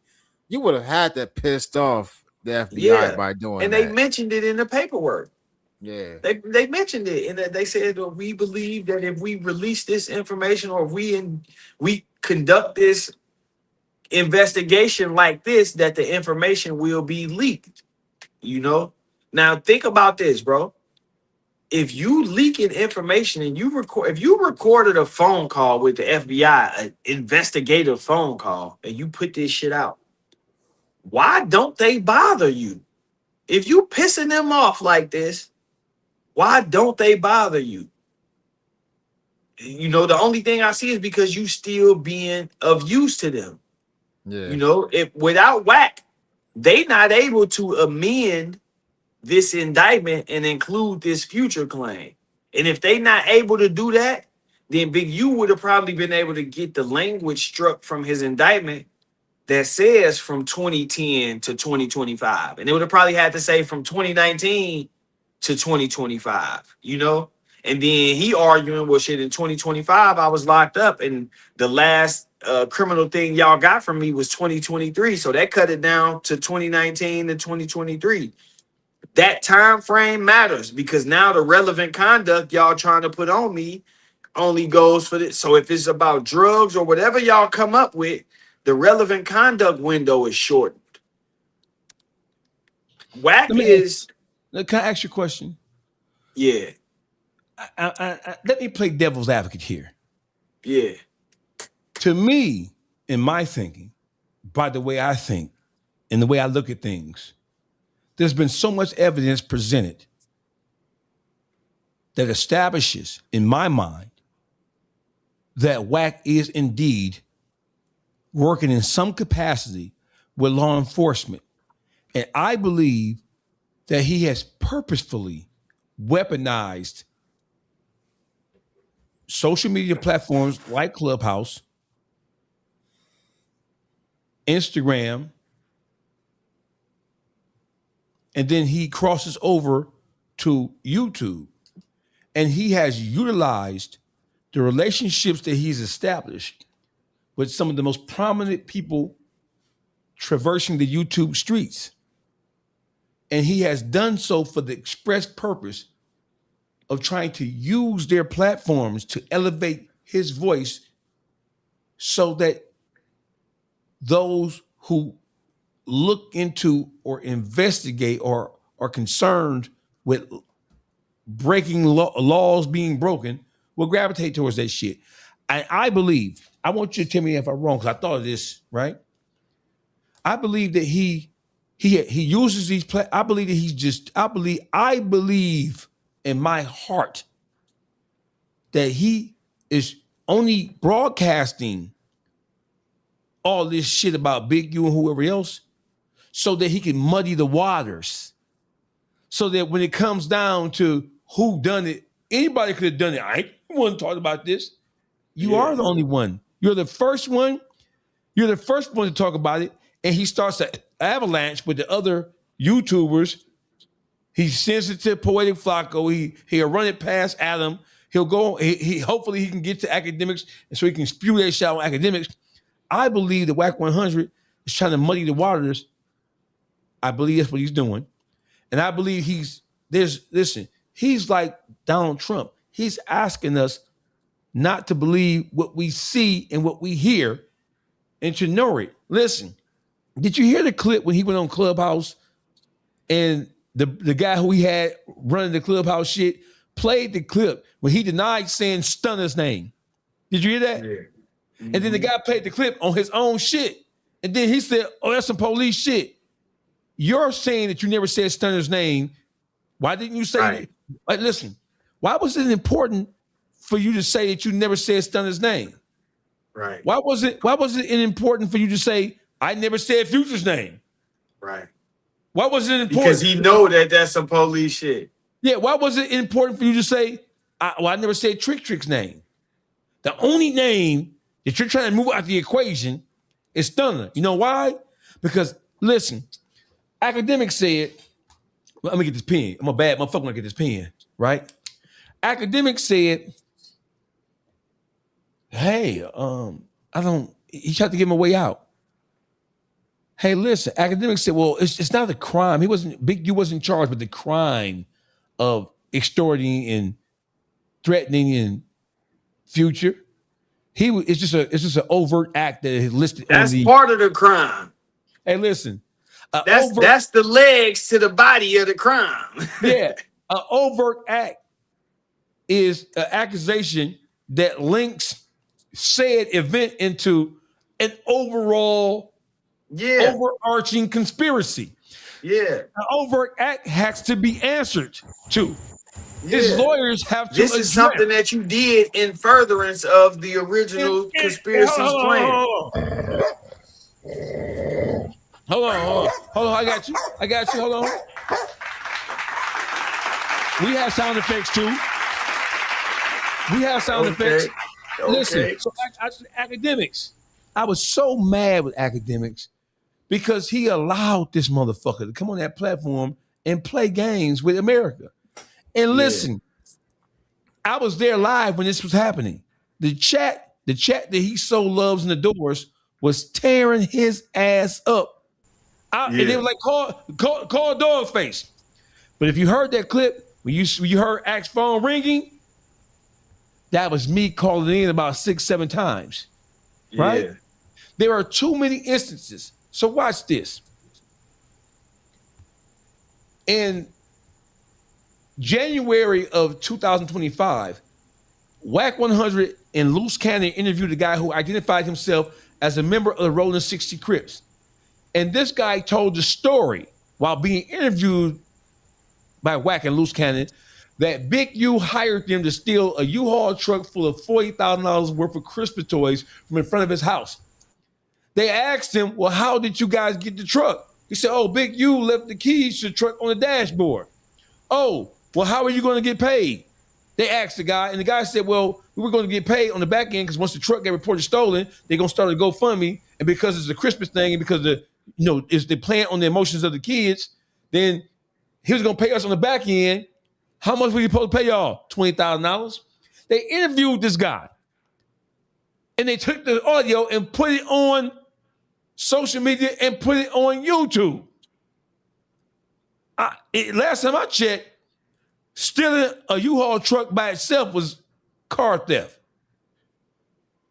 you would have had that pissed off the FBI by doing and that. they mentioned it in the paperwork. Yeah, they mentioned it, and they said, well, we believe that if we release this information or we conduct this investigation like this, that the information will be leaked. You know, now think about this, bro. If you leaking information and if you recorded a phone call with the FBI, an investigative phone call, and you put this shit out, why don't they bother you? If you pissing them off like this, why don't they bother you? You know, the only thing I see is because you still being of use to them. yeah. You know, if without Wack, they not able to amend this indictment and include this future claim. And if they not able to do that, then Big U would have probably been able to get the language struck from his indictment that says from 2010 to 2025. And it would have probably had to say from 2019 to 2025, you know? And then he arguing, well, shit, in 2025, I was locked up, and the last criminal thing y'all got from me was 2023. So that cut it down to 2019 to 2023. That time frame matters because now the relevant conduct y'all trying to put on me only goes for this. So if it's about drugs or whatever y'all come up with, the relevant conduct window is shortened. Wack is. Can I ask you a question? Yeah. Let me play devil's advocate here. Yeah. To me, in my thinking, by the way I think and the way I look at things, there's been so much evidence presented that establishes, in my mind, that Wack is indeed working in some capacity with law enforcement. And I believe that he has purposefully weaponized social media platforms like Clubhouse, Instagram, and then he crosses over to YouTube. And he has utilized the relationships that he's established with some of the most prominent people traversing the YouTube streets. And he has done so for the express purpose of trying to use their platforms to elevate his voice so that those who look into or investigate or are concerned with breaking laws being broken will gravitate towards that shit. And I believe, I want you to tell me if I'm wrong, because I thought of this, right? I believe that he uses these I believe that he's just, I believe in my heart that he is only broadcasting all this shit about Big U and whoever else so that he can muddy the waters. So that when it comes down to who done it, anybody could have done it. I wasn't talking about this. You are the only one. You're the first one. You're the first one to talk about it. And he starts an avalanche with the other YouTubers. He sends it to Poetic Flacco. He'll run it past Adam. He'll go, he hopefully he can get to academics, and so he can spew that shit on academics. I believe that Wack 100 is trying to muddy the waters. I believe that's what he's doing. And I believe he's like Donald Trump. He's asking us not to believe what we see and what we hear and to know it. Listen, did you hear the clip when he went on Clubhouse and the guy who he had running the Clubhouse shit played the clip when he denied saying Stunner's name? Did you hear that? Yeah. Mm-hmm. And then the guy played the clip on his own shit. And then he said, oh, that's some police shit. You're saying that you never said Stunner's name. Why didn't you say that? Like, listen, why was it important for you to say that you never said Stunner's name? Right. Why was it important for you to say I never said Future's name? Right. Why was it important? Because he know that that's some police shit. Yeah, why was it important for you to say I never said Trick's name? The only name that you're trying to move out the equation is Stunner. You know why? Because listen, Academic said, well, let me get this pen. I'm a bad motherfucker when I get this pen, right? Academic said, hey, he tried to give him a way out. Hey, listen, Academic said, well, it's not a crime. Big U wasn't charged with the crime of extorting and threatening and Future. It's just an overt act that is listed. That's part of the crime. Hey, listen. That's the legs to the body of the crime. Yeah, an overt act is an accusation that links said event into an overall, overarching conspiracy. Yeah, an overt act has to be answered to. His lawyers have to. This is something that you did in furtherance of the original conspiracy's plan. Hold on. I got you. Hold on. We have sound effects too. Effects. Listen, so Academics. I was so mad with Academics because he allowed this motherfucker to come on that platform and play games with America. And listen, I was there live when this was happening. The chat that he so loves and adores was tearing his ass up. And they were like, call Dawgface. But if you heard that clip, when you heard Axe's phone ringing, that was me calling in about 6-7 times. Right? Yeah. There are too many instances. So watch this. In January of 2025, Wack 100 and Loose Cannon interviewed a guy who identified himself as a member of the Rolling 60 Crips. And this guy told the story while being interviewed by Wack and Loose Cannon that Big U hired them to steal a U-Haul truck full of $40,000 worth of Christmas toys from in front of his house. They asked him, well, how did you guys get the truck? He said, oh, Big U left the keys to the truck on the dashboard. Oh, well, how are you going to get paid? They asked the guy, and the guy said, well, we were going to get paid on the back end because once the truck got reported stolen, they're going to start a GoFundMe. And because it's a Christmas thing and because it's the plan on the emotions of the kids, then he was going to pay us on the back end. How much were you supposed to pay y'all? $20,000. They interviewed this guy. And they took the audio and put it on social media and put it on YouTube. Last time I checked, stealing a U-Haul truck by itself was car theft.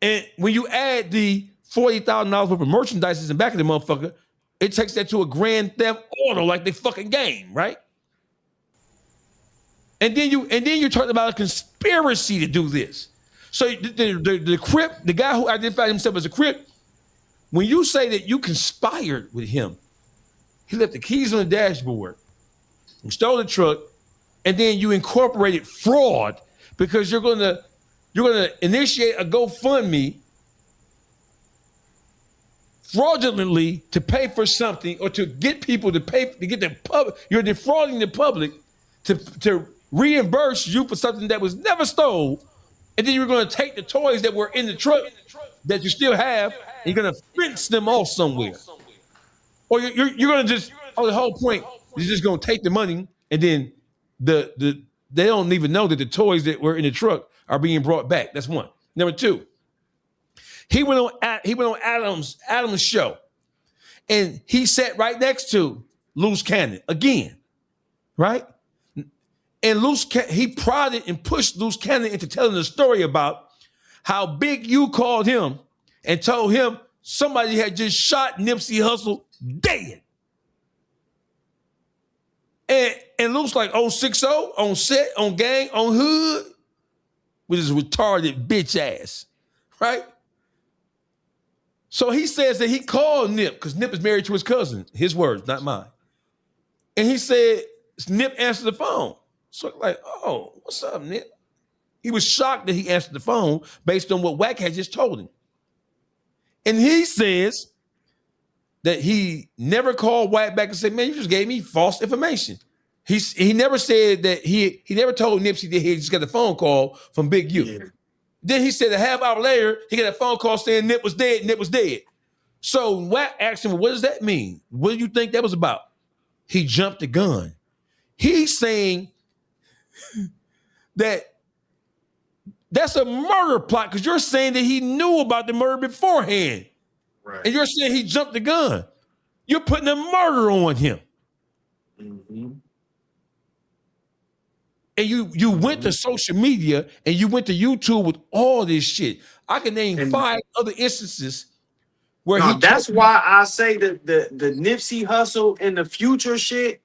And when you add the $40,000 worth of merchandise in the back of the motherfucker, it takes that to a grand theft auto like the fucking game, right? And then you're talking about a conspiracy to do this. So the Crip, the guy who identified himself as a Crip, when you say that you conspired with him, he left the keys on the dashboard, you stole the truck, and then you incorporated fraud because you're gonna initiate a GoFundMe fraudulently to pay for something or to get people to pay to get the public. You're defrauding the public to reimburse you for something that was never stole, and then you're going to take the toys that were in the truck that you still have, and you're going to fence them off somewhere, or you're going to just the whole point is just going to take the money and then they don't even know that the toys that were in the truck are being brought back. That's one. Number two, he went on Adam's show, and he sat right next to Loose Cannon again, right? And he prodded and pushed Loose Cannon into telling the story about how Big U called him and told him somebody had just shot Nipsey Hussle dead. And looks like 060 on set, on gang, on hood, with his retarded bitch ass, right? So he says that he called Nip, because Nip is married to his cousin, his words, not mine. And he said, Nip answered the phone. So like, oh, what's up, Nip? He was shocked that he answered the phone based on what Wack had just told him. And he says that he never called Wack back and said, man, you just gave me false information. He never said that he never told Nipsey that he just got a phone call from Big U. Yeah. Then he said a half hour later, he got a phone call saying Nip was dead, Nip was dead. So Wack asked him, what does that mean? What do you think that was about? He jumped the gun. He's saying that that's a murder plot because you're saying that he knew about the murder beforehand. Right. And you're saying he jumped the gun. You're putting a murder on him. Mm-hmm. And you went to social media and you went to YouTube with all this shit. I can name 5 other instances where that's why I say that the Nipsey Hussle in the future shit,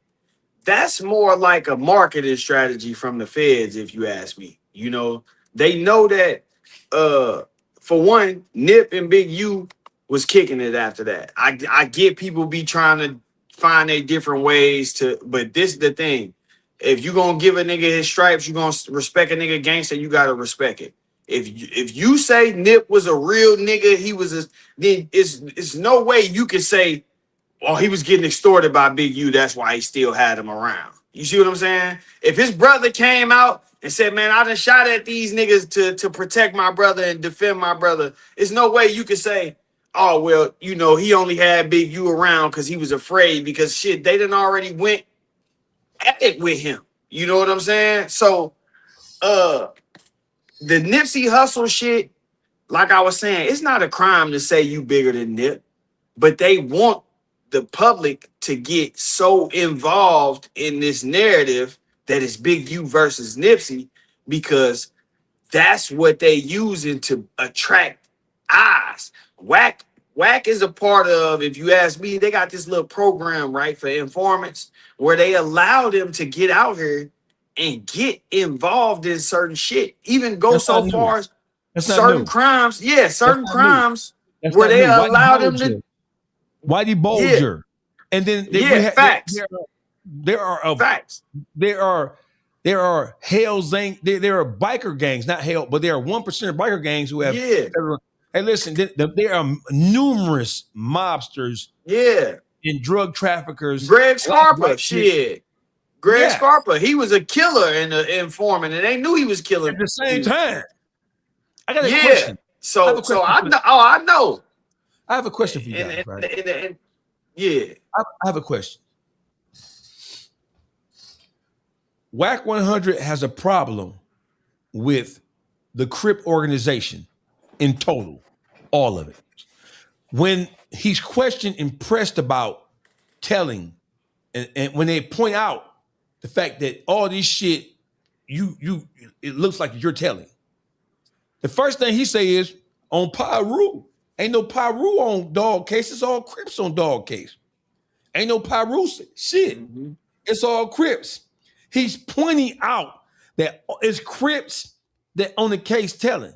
that's more like a marketing strategy from the feds, if you ask me. You know, they know that for one, Nip and Big U was kicking it after that. I get people be trying to find their different ways to, but this is the thing. If you gonna give a nigga his stripes, you gonna respect a nigga gangster, you gotta respect it. If you say Nip was a real nigga, then it's no way you can say, oh, he was getting extorted by Big U, that's why he still had him around. You see what I'm saying? If his brother came out and said, man, I done shot at these niggas to protect my brother and defend my brother, there's no way you can say, oh, well, you know, he only had Big U around because he was afraid, because shit, they done already went at it with him. You know what I'm saying? So the Nipsey Hussle shit, like I was saying, it's not a crime to say you bigger than Nip, but they want the public to get so involved in this narrative that it's Big U versus Nipsey, because that's what they using to attract eyes. Wack is a part of, if you ask me, they got this little program, right, for informants, where they allow them to get out here and get involved in certain shit, even go so far as certain crimes. Yeah, certain crimes where they allow them to. Whitey Bulger, and then facts. There are facts. There are Hell's Gang. There are biker gangs, not hell, but there are 1% biker gangs who have. Yeah. Hey, listen, there are numerous mobsters. Yeah. And drug traffickers. Greg Scarpa, shit. Greg Scarpa, he was a killer and an informant, and they knew he was killing at the same time. I got a question. So I know. Oh, I know. I have a question for you guys. Right? I have a question. Wack 100 has a problem with the Crip organization in total, all of it. When he's questioned and pressed about telling, and when they point out the fact that all this shit, it looks like you're telling. The first thing he say is, on Pyru. Ain't no Pyru on Dawgcase, it's all Crips on Dawgcase. Ain't no Pyru shit. Mm-hmm. It's all Crips. He's pointing out that it's Crips that on the case telling,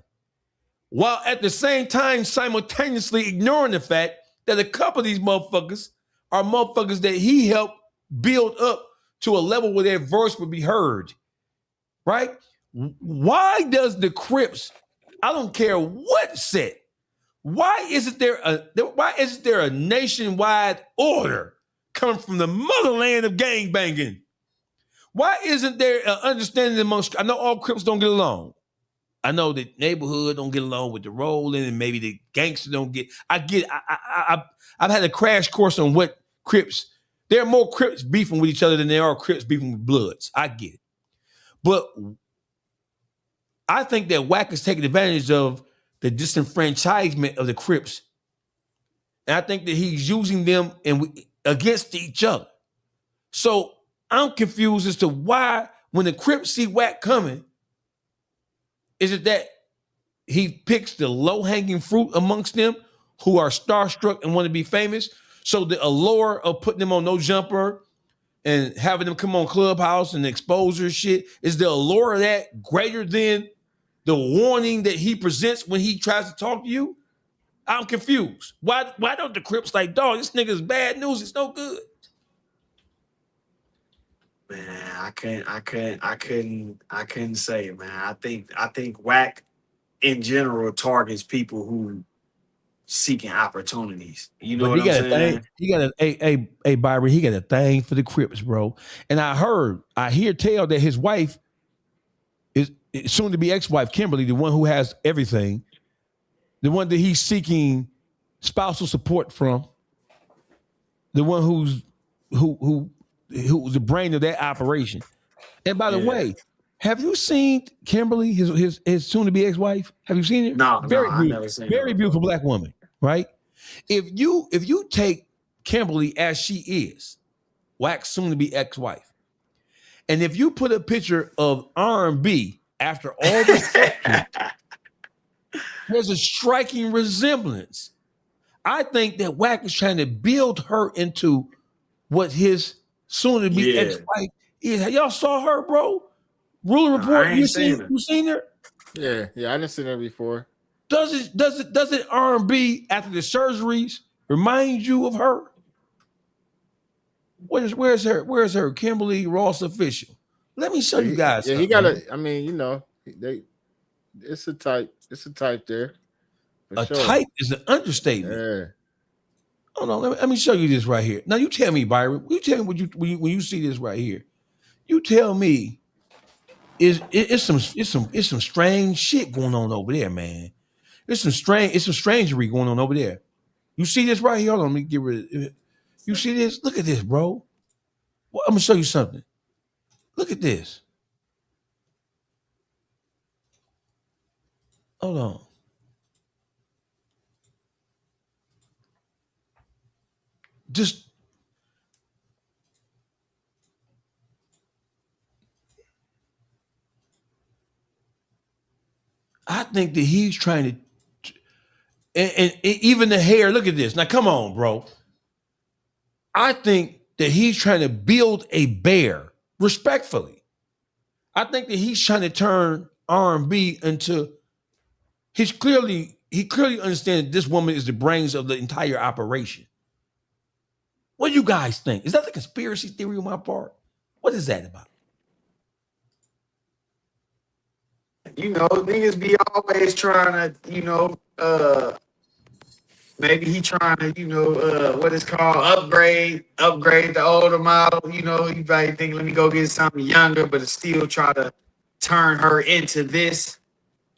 while at the same time simultaneously ignoring the fact that a couple of these motherfuckers are motherfuckers that he helped build up to a level where their voice would be heard, right? Why does the Crips, I don't care what set, why isn't there a nationwide order coming from the motherland of gangbanging? Why isn't there an understanding amongst, I know all Crips don't get along. I know the neighborhood don't get along with the rolling, and maybe the gangsters don't get. I get. I've had a crash course on what Crips. There are more Crips beefing with each other than there are Crips beefing with Bloods. I get it, but I think that Wack is taking advantage of the disenfranchisement of the Crips, and I think that he's using them against each other. So I'm confused as to why, when the Crips see Wack coming, is it that he picks the low-hanging fruit amongst them who are starstruck and want to be famous. So the allure of putting them on No Jumper and having them come on Clubhouse and exposure shit, is the allure of that greater than the warning that he presents when he tries to talk to you? I'm confused. Why don't the Crips like, dog, this nigga's bad news, it's no good? Man, I couldn't say, man. I think Wack in general targets people who seeking opportunities. You know But what I'm saying? He got a Byron, he got a thing for the Crips, bro. And I hear tell that his wife is soon to be ex-wife, Kimberly, the one who has everything, the one that he's seeking spousal support from, the one who's the brain of that operation. And by the way, have you seen Kimberly, his soon to be ex-wife? Have you seen her? No, I never seen her. Very beautiful black woman, right? If you take Kimberly as she is, Wack's soon to be ex-wife, and if you put a picture of R&B after all this, there's a striking resemblance. I think that Wack is trying to build her into what his soon-to-be ex-wife is. Y'all saw her, bro? Ruler Report. You seen her? Yeah, I didn't see her before. Doesn't R&B after the surgeries remind you of her? Where's her Kimberly Ross official? Let me show you guys. Yeah, he got a. I mean, you know, it's a type. It's a type there. Type is an understatement. Yeah. Hold on, let me show you this right here. Now you tell me, Byron. You tell me when you see this right here. You tell me, it's some strange shit going on over there, man. It's some strangery going on over there. You see this right here? Hold on, let me get rid of it. You see this? Look at this, bro. Well, I'm gonna show you something. Look at this. Hold on. Just I think that he's trying to, and even the hair. Look at this. Now, come on, bro. I think that he's trying to build a bear, respectfully. I think that he's trying to turn R&B into. He clearly understands that this woman is the brains of the entire operation. What do you guys think? Is that a conspiracy theory on my part? What is that about? You know, niggas be always trying to, you know, maybe he trying to, you know, what it's called, upgrade the older model. You know, you probably think, let me go get something younger, but still try to turn her into this,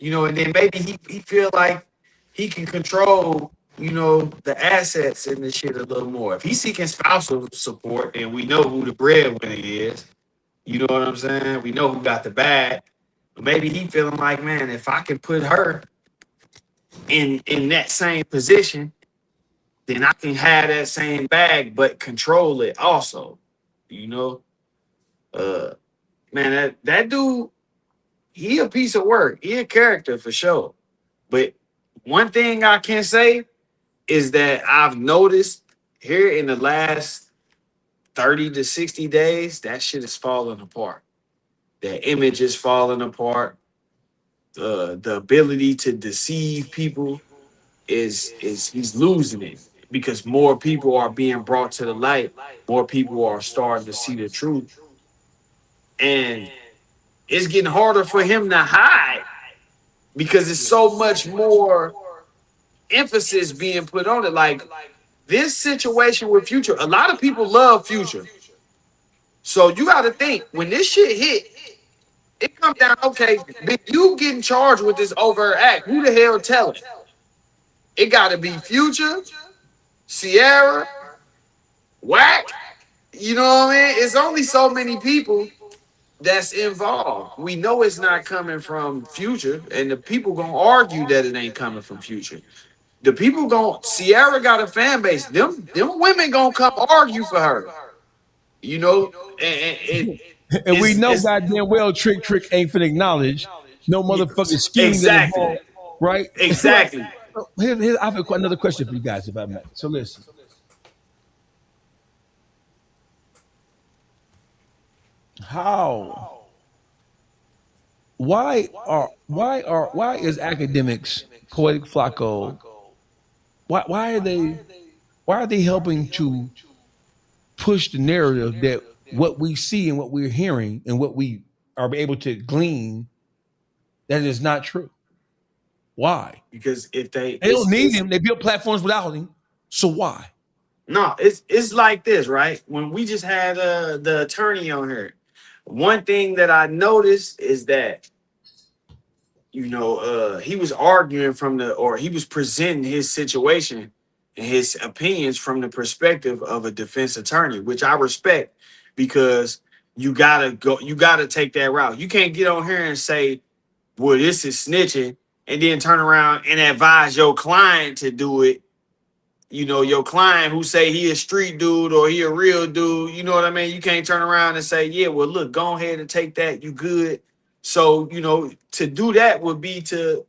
you know, and then maybe he feel like he can control, you know, the assets and the shit a little more. If he's seeking spousal support, then we know who the breadwinner is. You know what I'm saying? We know who got the bag. Maybe he feeling like, man, if I can put her in that same position, then I can have that same bag, but control it also. You know? Man, that dude, he a piece of work. He a character for sure. But one thing I can say is that I've noticed here in the last 30 to 60 days, that shit is falling apart. The image is falling apart. The ability to deceive people is he's losing it because more people are being brought to the light. More people are starting to see the truth. And it's getting harder for him to hide because it's so much more emphasis being put on it. Like this situation with Future, a lot of people love Future. So you got to think when this shit hit, it comes down, okay, you getting charged with this overt act. Who the hell telling? It got to be Future, Sierra, Wack. You know what I mean? It's only so many people that's involved. We know it's not coming from Future, and the people going to argue that it ain't coming from Future. The people Sierra got a fan base. Them women going to come argue for her. You know? And we know goddamn well Trick ain't finna acknowledge no motherfucking scheme. Exactly. right? Exactly. Here, I have another question for you guys, if I may. So listen. How? Why is academics, Poetic Flacco, why are they helping to push the narrative that what we see and what we're hearing and what we are able to glean, that is not true? Why? Because if they don't need him, they build platforms without him. So why? No, it's like this, right? When we just had the attorney on here, one thing that I noticed is that, you know, he was arguing he was presenting his situation and his opinions from the perspective of a defense attorney, which I respect, because you gotta take that route. You can't get on here and say, well, this is snitching, and then turn around and advise your client to do it. You know, your client who say he a street dude or he a real dude, you know what I mean? You can't turn around and say, yeah, well, look, go ahead and take that. You good. So, you know, to do that would be to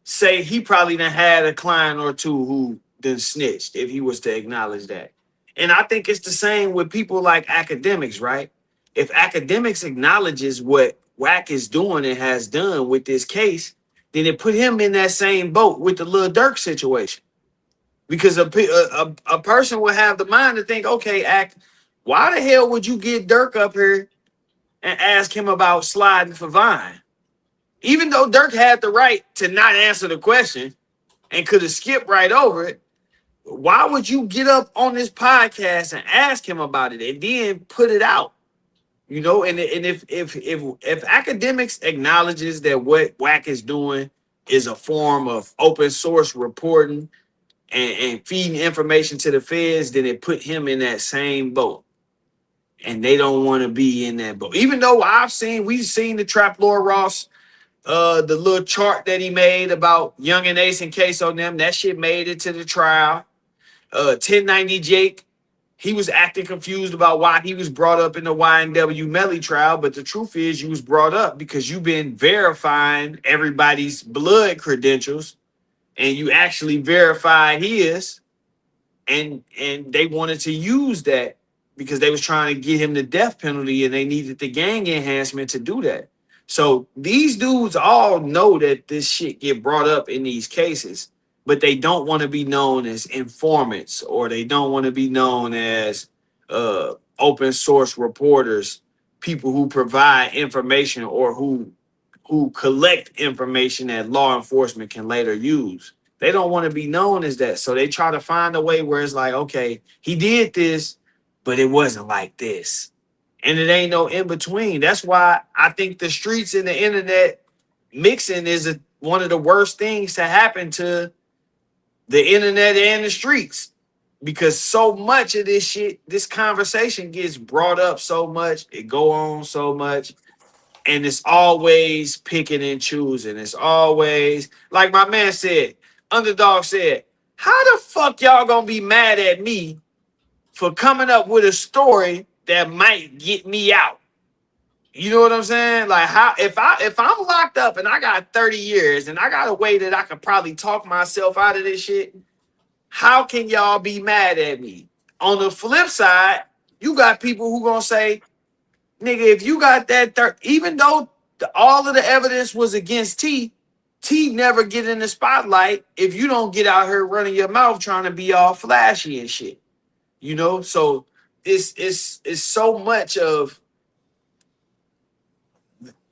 say he probably done had a client or two who done snitched, if he was to acknowledge that. And I think it's the same with people like academics, right? If academics acknowledges what Wack is doing and has done with this case, then it put him in that same boat with the Lil Durk situation. Because a person would have the mind to think, okay, why the hell would you get Durk up here and ask him about sliding for Vine? Even though Durk had the right to not answer the question and could have skipped right over it, why would you get up on this podcast and ask him about it and then put it out? You know, and if academics acknowledges that what Wack is doing is a form of open source reporting and feeding information to the feds, then it put him in that same boat. And they don't want to be in that boat. Even though we've seen the Trap Lord Ross, the little chart that he made about Young and Ace and Case on them, that shit made it to the trial. 1090 Jake, he was acting confused about why he was brought up in the YNW Melly trial, but the truth is you was brought up because you've been verifying everybody's blood credentials, and you actually verified his, and they wanted to use that because they was trying to get him the death penalty, and they needed the gang enhancement to do that. So these dudes all know that this shit get brought up in these cases, but they don't want to be known as informants, or they don't want to be known as open source reporters, people who provide information or who collect information that law enforcement can later use. They don't want to be known as that. So they try to find a way where it's like, okay, he did this, but it wasn't like this. And it ain't no in between. That's why I think the streets and the internet mixing is one of the worst things to happen to the internet and the streets. Because so much of this shit, this conversation gets brought up so much, it go on so much. And it's always picking and choosing. It's always, like my man said, Underdog said, how the fuck y'all gonna be mad at me for coming up with a story that might get me out? You know what I'm saying? Like, how if I'm locked up and I got 30 years and I got a way that I could probably talk myself out of this shit, how can y'all be mad at me? On the flip side, you got people who gonna say, nigga, if you got that, even though all of the evidence was against T never get in the spotlight if you don't get out here running your mouth trying to be all flashy and shit. You know, so it's so much of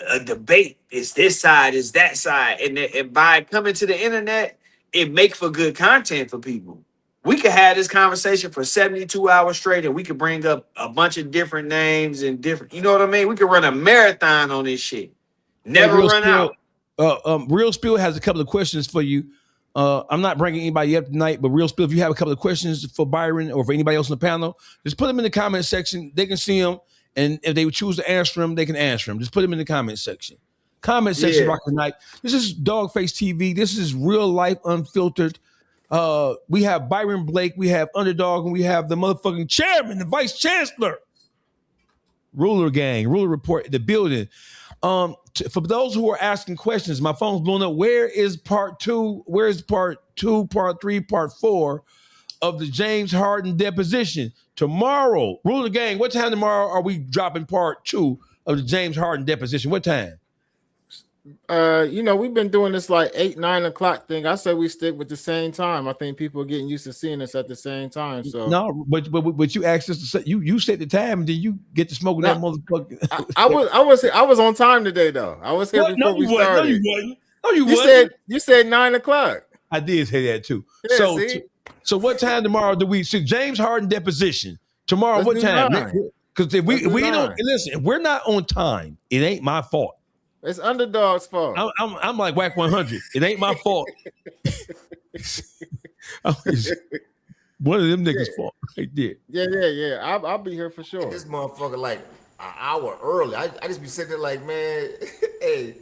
a debate. It's this side, it's that side, and by coming to the internet, it makes for good content for people. We could have this conversation for 72 hours straight, and we could bring up a bunch of different names and different, you know what I mean? We could run a marathon on this shit. Never run out. Real Spill has a couple of questions for you. I'm not bringing anybody up tonight, but Real Spill, if you have a couple of questions for Byron or for anybody else on the panel, just put them in the comment section. They can see them, and if they would choose to answer them, they can answer them. Just put them in the comment section. Comment section rock tonight. This is Dawgface TV. This is real life unfiltered. We have Byron Blake, we have Underdog, and we have the motherfucking chairman, the vice chancellor. Ruler gang, Ruler Report, the building. For those who are asking questions, my phone's blown up. Where is part 2? Where is part 2, part 3, part 4 of the James Harden deposition? Tomorrow, rule of the gang. What time tomorrow are we dropping part 2 of the James Harden deposition? What time? We've been doing this like 8, 9 o'clock thing. I say we stick with the same time. I think people are getting used to seeing us at the same time. So no, but you asked us to set, you set the time, and then you get to smoking that motherfucker. I was on time today though. I was here before we started. No, you wasn't. No, you wasn't. You said 9 o'clock. I did say that too. Yeah, so what time tomorrow do we see James Harden deposition? Tomorrow, what time? Because if we don't listen, if we're not on time, it ain't my fault. It's Underdog's fault. I'm like Wack 100. It ain't my fault. One of them niggas' fault right there. Yeah. I'll be here for sure. This motherfucker like an hour early. I just be sitting there like, man, hey,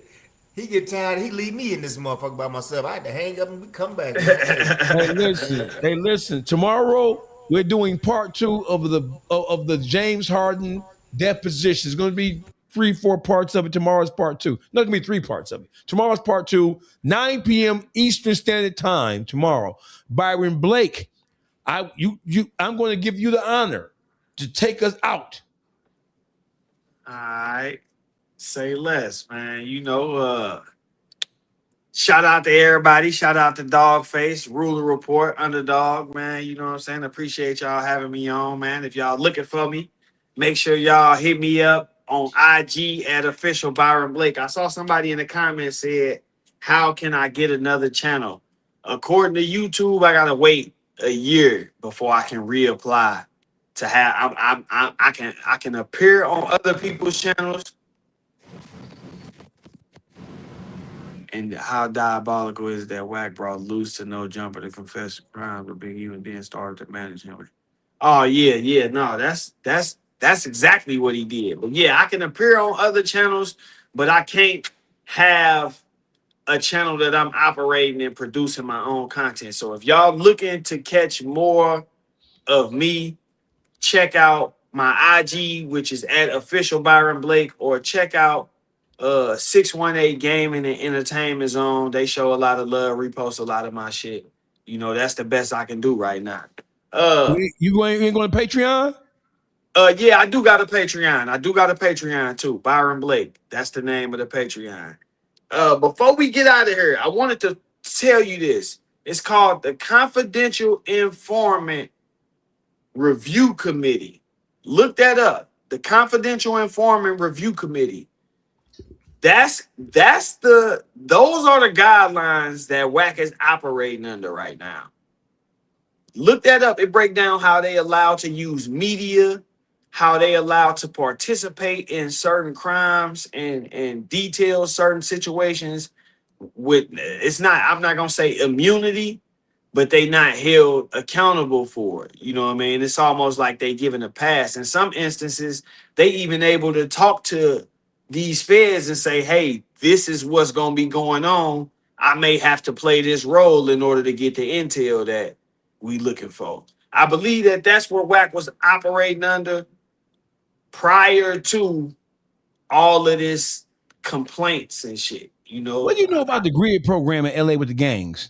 he get tired. He leave me in this motherfucker by myself. I had to hang up and we come back. Hey, listen. Tomorrow we're doing part 2 of the James Harden deposition. It's going to be 3-4 parts of it. Tomorrow's part 2. Not gonna be 3 parts of it. Tomorrow's part 2, 9 p.m. Eastern Standard Time. Tomorrow, Byron Blake, I'm going to give you the honor to take us out. All right, say less, man. Shout out to everybody. Shout out to Dawgface, Ruler Report, Underdog, man. You know what I'm saying? Appreciate y'all having me on, man. If y'all looking for me, make sure y'all hit me up on IG at official Byron Blake. I saw somebody in the comments said, how can I get another channel? According to YouTube, I gotta wait a year before I can reapply to have I can appear on other people's channels. And how diabolical is that Wack brought loose to No Jumper to confess crimes with Big U and then started to manage him? Oh yeah, no, that's exactly what he did. But yeah, I can appear on other channels, but I can't have a channel that I'm operating and producing my own content. So if y'all looking to catch more of me, check out my IG, which is at official Byron Blake, or check out 618 Gaming and Entertainment Zone. They show a lot of love, repost a lot of my shit. That's the best I can do right now. You ain't going to Patreon? Yeah, I do got a Patreon. I do got a Patreon too. Byron Blake. That's the name of the Patreon. Before we get out of here, I wanted to tell you this. It's called the Confidential Informant Review Committee. Look that up. The Confidential Informant Review Committee. Those are the guidelines that Wack is operating under right now. Look that up. It breaks down how they allow to use media, how they allow to participate in certain crimes and detail certain situations with, I'm not going to say immunity, but they not held accountable for it. You know what I mean? It's almost like they given a pass. In some instances, they even able to talk to these feds and say, hey, this is what's going to be going on. I may have to play this role in order to get the intel that we looking for. I believe that that's where Wack was operating under prior to all of this complaints and shit. What do you know about the grid program in LA with the gangs?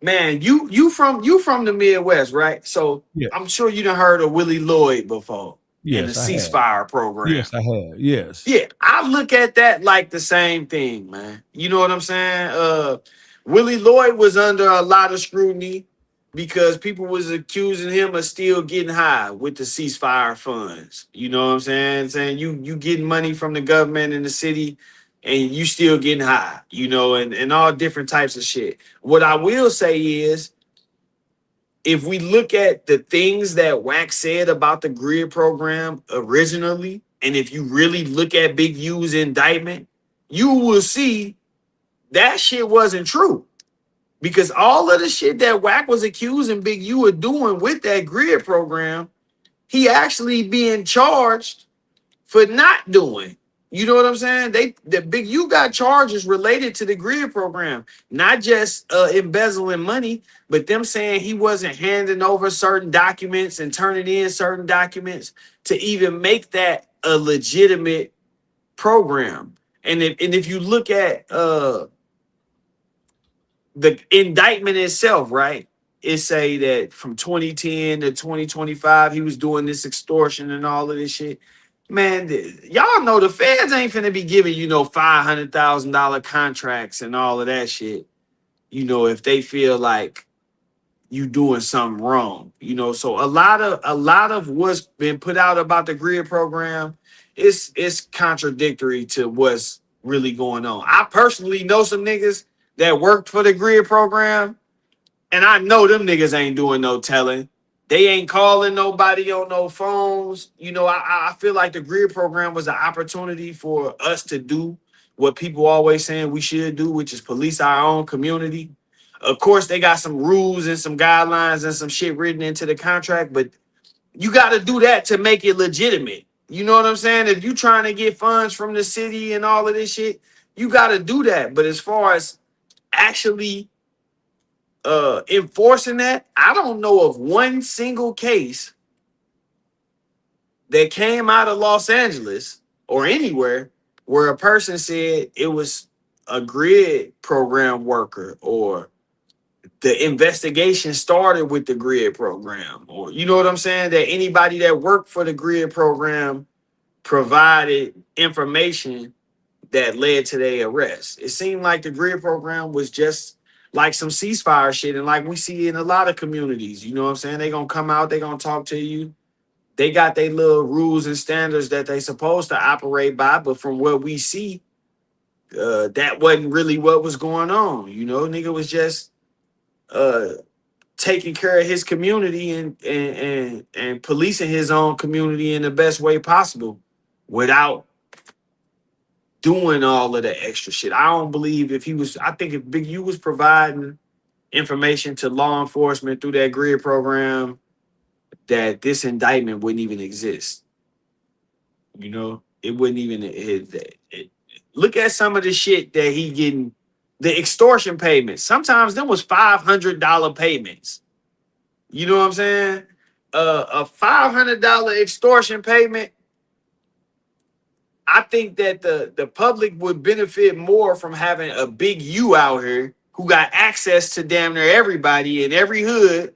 Man, you from the Midwest, right? So yeah. I'm sure you done heard of Willie Lloyd before. Yes, in the ceasefire program. Yes, I have. Yes. Yeah, I look at that like the same thing, man. You know what I'm saying? Willie Lloyd was under a lot of scrutiny because people was accusing him of still getting high with the ceasefire funds. You know what I'm saying? Saying you getting money from the government in the city and you still getting high, and all different types of shit. What I will say is, if we look at the things that Wack said about the grid program originally, and if you really look at Big U's indictment, you will see that shit wasn't true. Because all of the shit that Wack was accusing Big U of doing with that grid program, he actually being charged for not doing. You know what I'm saying? The Big U got charges related to the grid program, not just embezzling money, but them saying he wasn't handing over certain documents and turning in certain documents to even make that a legitimate program. And if you look at the indictment itself, right? It say that from 2010 to 2025, he was doing this extortion and all of this shit. Man, y'all know the feds ain't finna be giving you no $500,000 contracts and all of that shit. You know, if they feel like you doing something wrong, you know. So a lot of what's been put out about the grid program it's contradictory to what's really going on. I personally know some niggas that worked for the grid program, and I know them niggas ain't doing no telling. They ain't calling nobody on no phones. You know, I feel like the grid program was an opportunity for us to do what people always saying we should do, which is police our own community. Of course, they got some rules and some guidelines and some shit written into the contract, but you got to do that to make it legitimate. You know what I'm saying? If you trying to get funds from the city and all of this shit, you got to do that. But as far as actually enforcing that, I don't know of one single case that came out of Los Angeles or anywhere where a person said it was a grid program worker, or the investigation started with the grid program, or you know what I'm saying, that anybody that worked for the grid program provided information that led to their arrest. It seemed like the grid program was just like some ceasefire shit, and like we see in a lot of communities, you know what I'm saying? They gonna come out, they gonna talk to you. They got their little rules and standards that they supposed to operate by, but from what we see, that wasn't really what was going on. You know, nigga was just taking care of his community and policing his own community in the best way possible without doing all of the extra shit. I don't believe I think if Big U was providing information to law enforcement through that grid program, that this indictment wouldn't even exist. You know, it wouldn't even look at some of the shit that he getting, the extortion payments. Sometimes them was $500 payments. You know what I'm saying? A $500 extortion payment. I think that the public would benefit more from having a Big U out here who got access to damn near everybody in every hood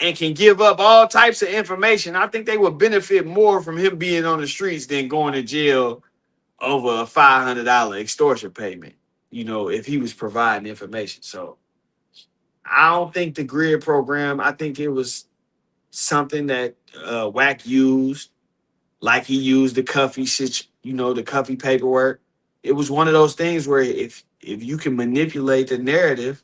and can give up all types of information. I think they would benefit more from him being on the streets than going to jail over a $500 extortion payment, you know, if he was providing information. So I don't think the grid program, I think it was something that Wack used, like he used the Cuffy shit, you know, the Cuffy paperwork. It was one of those things where if you can manipulate the narrative,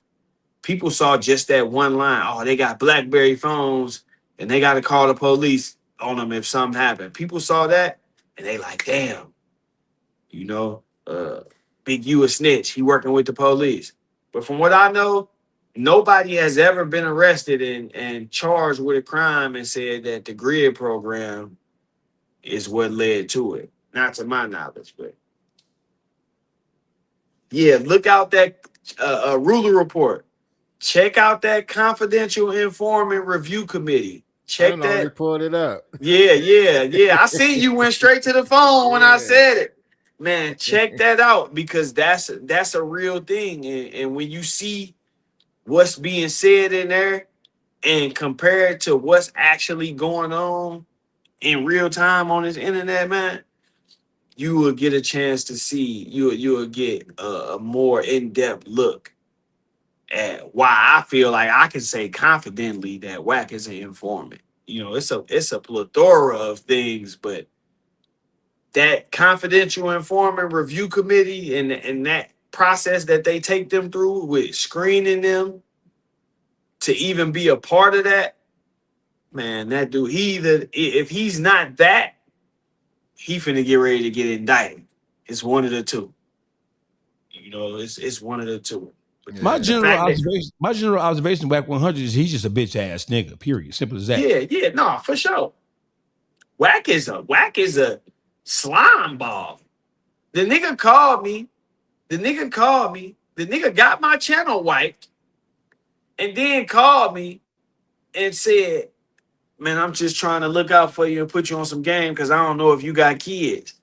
people saw just that one line. Oh, they got BlackBerry phones and they got to call the police on them if something happened. People saw that and they like, damn, you know, Big U a snitch. He working with the police. But from what I know, nobody has ever been arrested and charged with a crime and said that the grid program is what led to it. Not to my knowledge, but yeah, look out that ruler report. Check out that confidential informant review committee. Check that. I pulled it up. Yeah. I seen you went straight to the phone when I said it. Man, check that out, because that's a real thing. And when you see what's being said in there and compare it to what's actually going on in real time on this internet, man, you will get a chance to see, you will get a more in-depth look at why I feel like I can say confidently that Wack is an informant. You know, it's a plethora of things, but that confidential informant review committee and that process that they take them through with screening them to even be a part of that, man, that dude, if he's not that, he finna get ready to get indicted. It's one of the two. You know, it's one of the two. My general observation, Wack 100 is he's just a bitch ass nigga. Period. Simple as that. Yeah, no, for sure. Wack is a slime ball. The nigga called me. The nigga got my channel wiped, and then called me and said, "Man, I'm just trying to look out for you and put you on some game because I don't know if you got kids."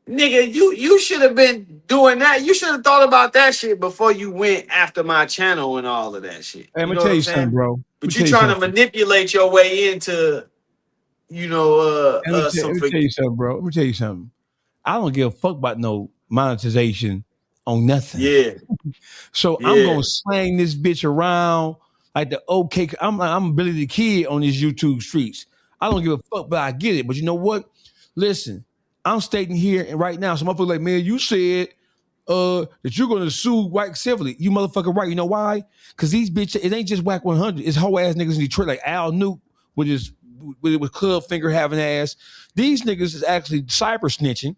Nigga, you should have been doing that. You should have thought about that shit before you went after my channel and all of that shit. Hey, I'm You gonna know tell what I'm you something, saying? bro. But you trying to manipulate your way into, Let me tell you something, bro. Let me tell you something. I don't give a fuck about no monetization on nothing. Yeah. So I'm gonna slang this bitch around like the okay. I'm Billy the Kid on these YouTube streets. I don't give a fuck, but I get it. But you know what? Listen, I'm stating here and right now. So motherfucker like, man, you said that you're gonna sue White civilly. You motherfucker right. You know why? Because these bitches, it ain't just Whack 100. It's whole ass niggas in Detroit like Al Nuke with club finger having ass. These niggas is actually cyber snitching,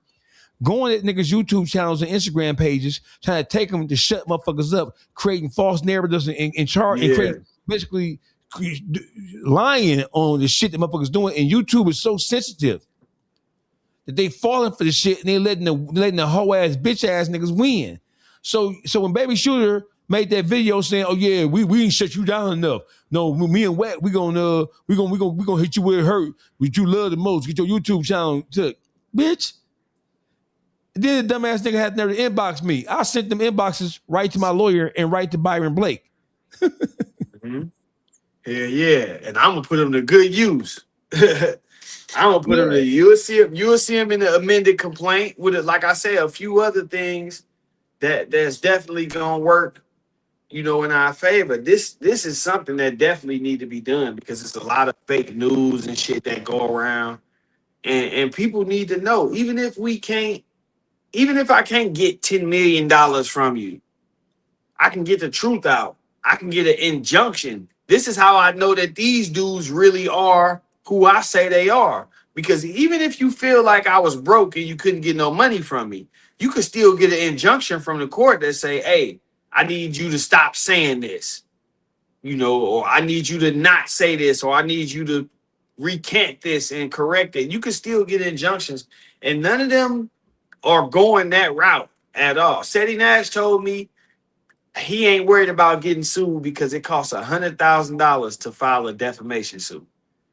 going at niggas' YouTube channels and Instagram pages, trying to take them to shut motherfuckers up, creating false narratives and creating basically lying on the shit that motherfuckers doing. And YouTube is so sensitive that they falling for the shit and they letting the whole ass bitch ass niggas win. So when Baby Shooter made that video saying, "Oh yeah, we didn't shut you down enough. No, me and Wack, we gonna hit you where it hurt. What you love the most. Get your YouTube channel took, bitch." Then the dumbass nigga had never inbox me. I sent them inboxes right to my lawyer and right to Byron Blake. Mm-hmm. Yeah, and I'm gonna put them to good use. I'm gonna put them to you'll see him in the amended complaint with it. Like I say, a few other things that's definitely gonna work, in our favor. This is something that definitely need to be done because it's a lot of fake news and shit that go around, and people need to know. Even if I can't get $10 million from you, I can get the truth out. I can get an injunction. This is how I know that these dudes really are who I say they are. Because even if you feel like I was broke and you couldn't get no money from me, you could still get an injunction from the court that say, hey, I need you to stop saying this, or I need you to not say this, or I need you to recant this and correct it. You can still get injunctions, and none of them are going that route at all. Seti Nash told me he ain't worried about getting sued because it costs $100,000 to file a defamation suit.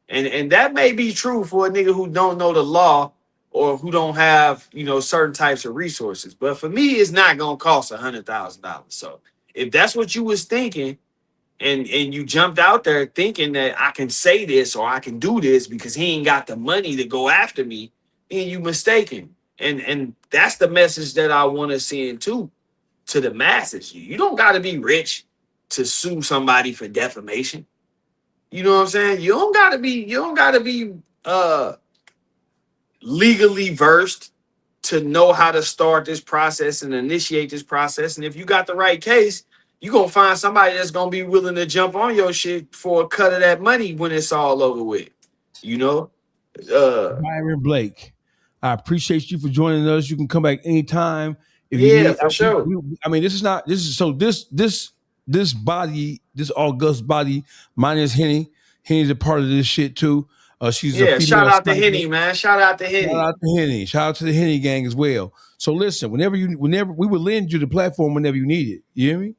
And that may be true for a nigga who don't know the law or who don't have, certain types of resources. But for me, it's not going to cost $100,000. So if that's what you was thinking and you jumped out there thinking that I can say this or I can do this because he ain't got the money to go after me, then you mistaken. And that's the message that I want to send too to the masses. You don't got to be rich to sue somebody for defamation. You know what I'm saying? You don't gotta be legally versed to know how to start this process and initiate this process. And if you got the right case, you're gonna find somebody that's gonna be willing to jump on your shit for a cut of that money when it's all over with. Byron Blake, I appreciate you for joining us. You can come back anytime if you need. For sure. This body, this august body, mine is Henny. Henny's a part of this shit too. She's a female. Shout out to Henny, man. Shout out to Henny. Shout out to the Henny gang as well. So listen, whenever we will lend you the platform whenever you need it. You hear me?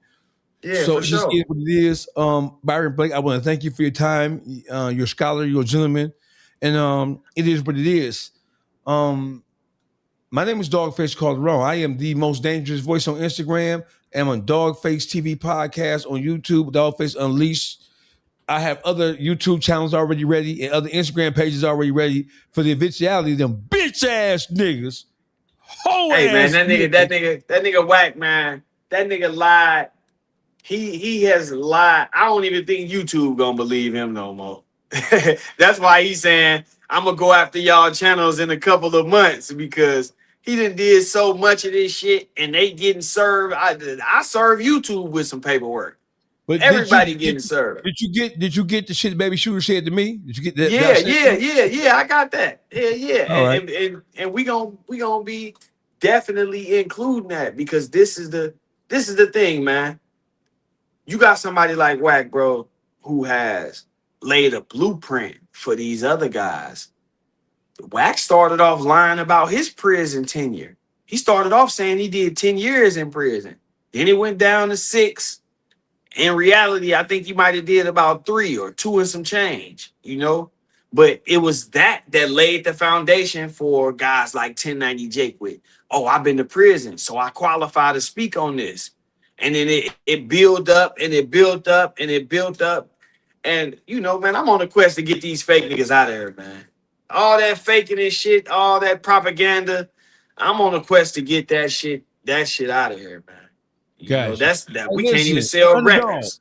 Yeah, so for sure. Just what it is. Byron Blake, I want to thank you for your time. You're a scholar, you're a gentleman, and it is what it is. My name is Dawgface Calderon. I am the most dangerous voice on Instagram. I'm on DawgfaceTV podcast on YouTube, Dawgface Unleashed. I have other YouTube channels already ready and other Instagram pages already ready for the eventuality of them bitch ass niggas. Hey man, that nigga Wack, man. That nigga lied. He has lied. I don't even think YouTube gonna believe him no more. That's why he's saying I'm gonna go after y'all channels in a couple of months because he done did so much of this shit and they getting served. I serve YouTube with some paperwork. But everybody getting served. Did you get the shit Baby Shooter said to me? Did you get that? Yeah. I got that. Yeah. Right. And we gonna be definitely including that because this is the thing, man. You got somebody like Wack, bro, who has laid a blueprint for these other guys. Wack started off lying about his prison tenure. He started off saying he did 10 years in prison. Then it went down to 6. In reality, I think he might have did about 3 or 2 and some change, But it was that laid the foundation for guys like 1090 Jake with, oh, I've been to prison, so I qualify to speak on this. And then it built up and it built up and it built up. And, you know, man, I'm on a quest to get these fake niggas out of here, man. All that faking and shit, all that propaganda. I'm on a quest to get that shit out of here, man. You know, that's that. We can't even sell records.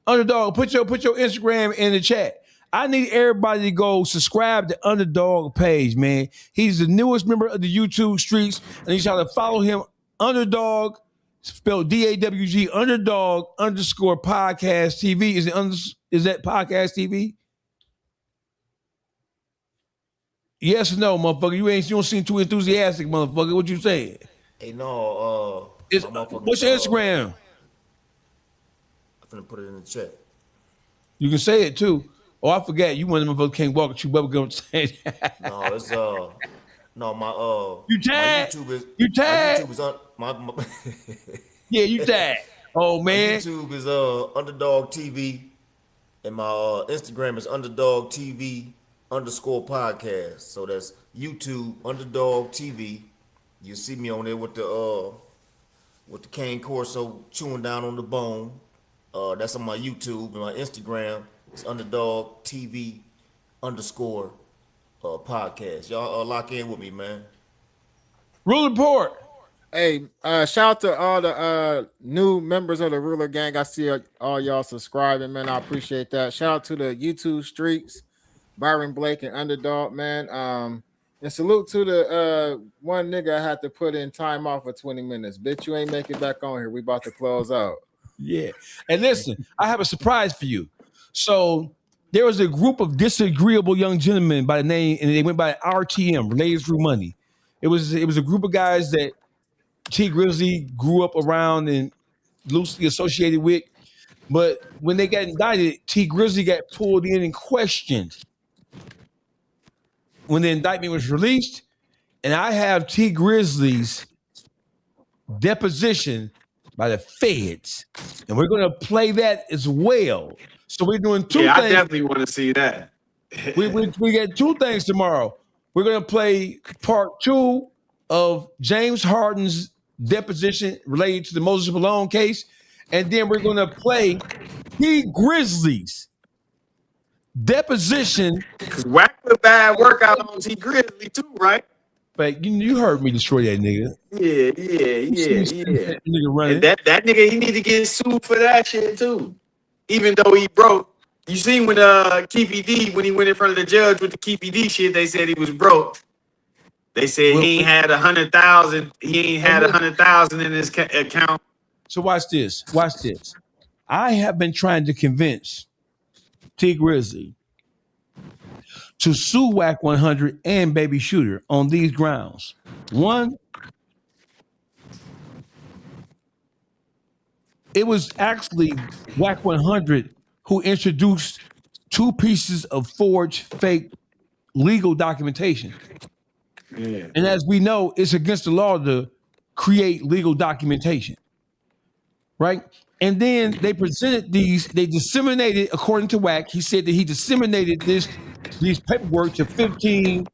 Underdog, put your Instagram in the chat. I need everybody to go subscribe to Underdog page, man. He's the newest member of the YouTube streets, and he's trying to follow him. Underdog, spelled DAWG, Underdog _ podcast TV. Is that podcast TV? Yes or no, motherfucker? You don't seem too enthusiastic, motherfucker. What you saying? Hey, no. What's your Instagram? I'm gonna put it in the chat. You can say it too. Oh, I forgot. You one of them motherfuckers can't walk and chew bubblegum. No, it's my You tagged? My YouTube is You tagged? My YouTube is on my Yeah, you tagged. Oh man. My YouTube is Underdog TV, and my Instagram is Underdog TV _ podcast. So that's YouTube Underdog TV. You see me on there with the cane corso chewing down on the bone. That's on my YouTube, and my Instagram is Underdog TV _ podcast. Y'all lock in with me, man. Rule report. Hey, shout out to all the new members of the Ruler Gang. I see all y'all subscribing, man. I appreciate that. Shout out to the YouTube streets, Byron Blake and Underdog, man. And salute to the one nigga I had to put in time off for 20 minutes. Bitch, you ain't make it back on here. We about to close out. Yeah. And listen, I have a surprise for you. So there was a group of disagreeable young gentlemen by the name, and they went by RTM, Related Through Money. It was a group of guys that T Grizzly grew up around and loosely associated with. But when they got indicted, T Grizzly got pulled in and questioned when the indictment was released. And I have T Grizzly's deposition by the feds, and we're going to play that as well. So we're doing two things. I definitely want to see that. we get two things tomorrow. We're going to play part 2 of James Harden's deposition related to the Moses Malone case, and then we're going to play T Grizzly's deposition. Because Wack put bad workout on T Grizzly too, right? But you heard me destroy that nigga. Yeah. Nigga running. And that nigga, he need to get sued for that shit too. Even though he broke. You seen when Keefy D, when he went in front of the judge with the Keefy D shit, they said he was broke. They said he ain't had 100,000. He ain't had 100,000 in his account. So watch this. Watch this. I have been trying to convince T Grizzly to sue Wack 100 and Baby Shooter on these grounds. One, it was actually Wack 100 who introduced 2 pieces of forged fake legal documentation. Yeah. And as we know, it's against the law to create legal documentation, right? And then they presented these, they disseminated, according to Wack, he said that he disseminated these paperwork to 15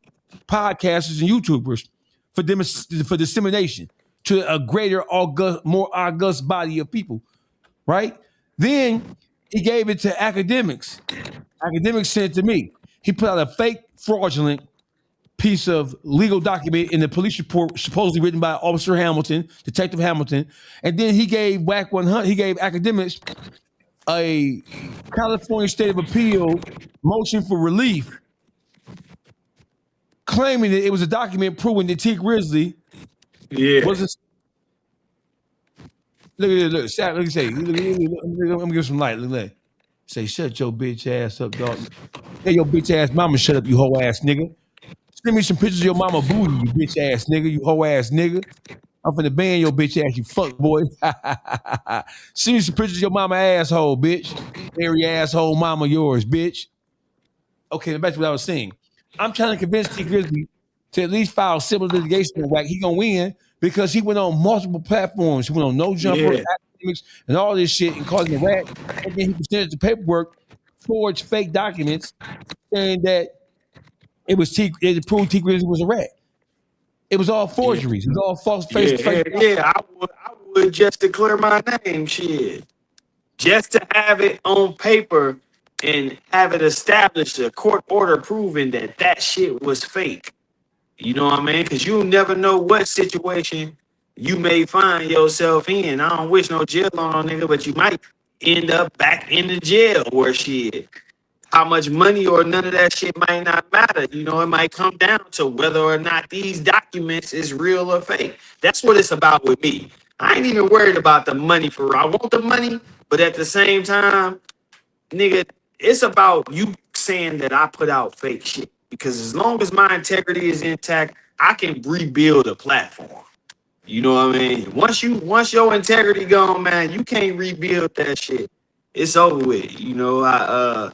podcasters and YouTubers for dissemination to a greater, more august body of people, right? Then he gave it to academics. Academics sent it to me. He put out a fake, fraudulent piece of legal document in the police report, supposedly written by Officer Hamilton, Detective Hamilton, and then he gave Wack 100, he gave academics a California State of Appeal motion for relief, claiming that it was a document proving that T Grizzly was a. Look at this, look at say, let me give some light. Look. Say, shut your bitch ass up, dog. Hey, your bitch ass mama, shut up, you hoe ass nigga. Send me some pictures of your mama booty, you bitch ass nigga, you hoe ass nigga. I'm finna ban your bitch ass, you fuck boy. Send me some pictures of your mama asshole, bitch. Hairy asshole mama yours, bitch. Okay, back to what I was saying. I'm trying to convince T Grizzly to at least file civil litigation with Wack. He gonna win because he went on multiple platforms. He went on No Jumper, academics, and all this shit and causing a rat. And then he presented the paperwork, forged fake documents, saying that it proved T Grizzly was a rat. It was all forgeries. It was all false face. I would just declare my name, shit. Just to have it on paper and have it established, a court order proving that shit was fake. You know what I mean? Because you never know what situation you may find yourself in. I don't wish no jail on no nigga, but you might end up back in the jail where shit. How much money or none of that shit might not matter. You know, it might come down to whether or not these documents is real or fake. That's what it's about with me. I ain't even worried about the money for real. I want the money, but at the same time, nigga, it's about you saying that I put out fake shit. Because as long as my integrity is intact, I can rebuild a platform. You know what I mean? Once your integrity gone, man, you can't rebuild that shit. It's over with. You know,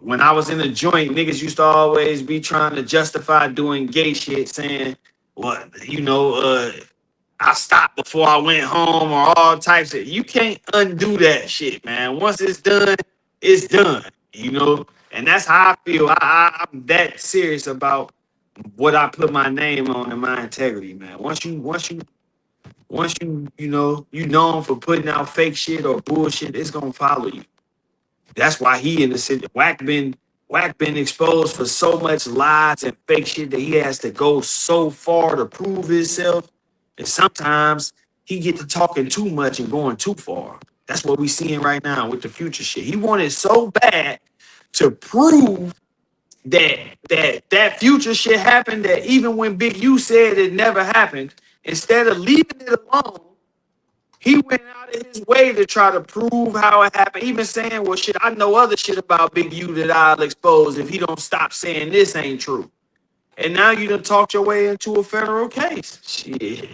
when I was in the joint, niggas used to always be trying to justify doing gay shit, saying, well, you know, I stopped before I went home or all types of. You can't undo that shit, man. Once it's done, it's done. You know, and that's how I feel. I'm that serious about what I put my name on and my integrity, man. Once you you known for putting out fake shit or bullshit, it's gonna follow you. That's why he in the city. Wack been exposed for so much lies and fake shit that he has to go so far to prove himself. And sometimes he get to talking too much and going too far. That's what we seeing right now with the future shit. He wanted so bad to prove that future shit happened, that even when Big U said it never happened, instead of leaving it alone, he went out of his way to try to prove how it happened, even saying, well, shit, I know other shit about Big U that I'll expose if he don't stop saying this ain't true. And now you done talked your way into a federal case. Shit.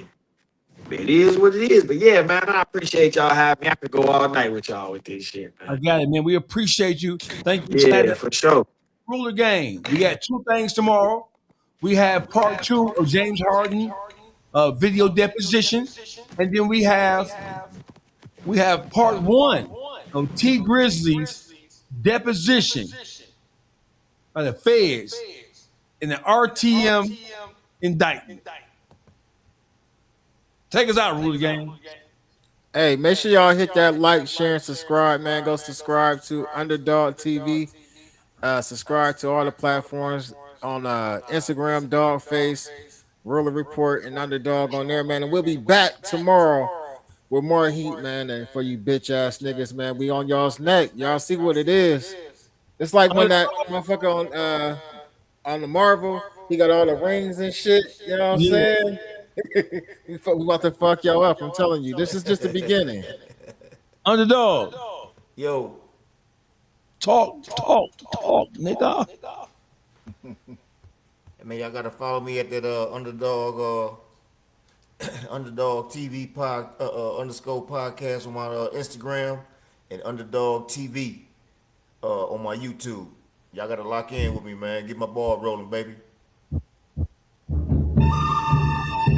It is what it is. But yeah, man, I appreciate y'all having me. I could go all night with y'all with this shit, man. I got it, man. We appreciate you. Thank you. Yeah, for sure. Ruler Game. We got two things tomorrow. We have part 2 of James Harden video deposition. And then we have part 1 of T Grizzly's deposition by the feds in the RTM indictment. Take us out, Ruler Game. Hey, make sure y'all hit that like, share, and subscribe, man. Go subscribe to Underdog TV. Subscribe to all the platforms on Instagram, Dawgface, Ruler Report, and Underdog on there, man. And we'll be back tomorrow with more heat, man. And for you bitch ass niggas, man, we on y'all's neck. Y'all see what it is. It's like when that motherfucker on the Marvel, he got all the rings and shit. You know what I'm saying? We about to fuck y'all up. I'm telling you, this is just the beginning. Underdog. Yo. Talk, nigga. I mean, y'all gotta follow me at that Underdog TV underscore podcast on my Instagram, and Underdog TV on my YouTube. Y'all gotta lock in with me, man. Get my ball rolling, baby.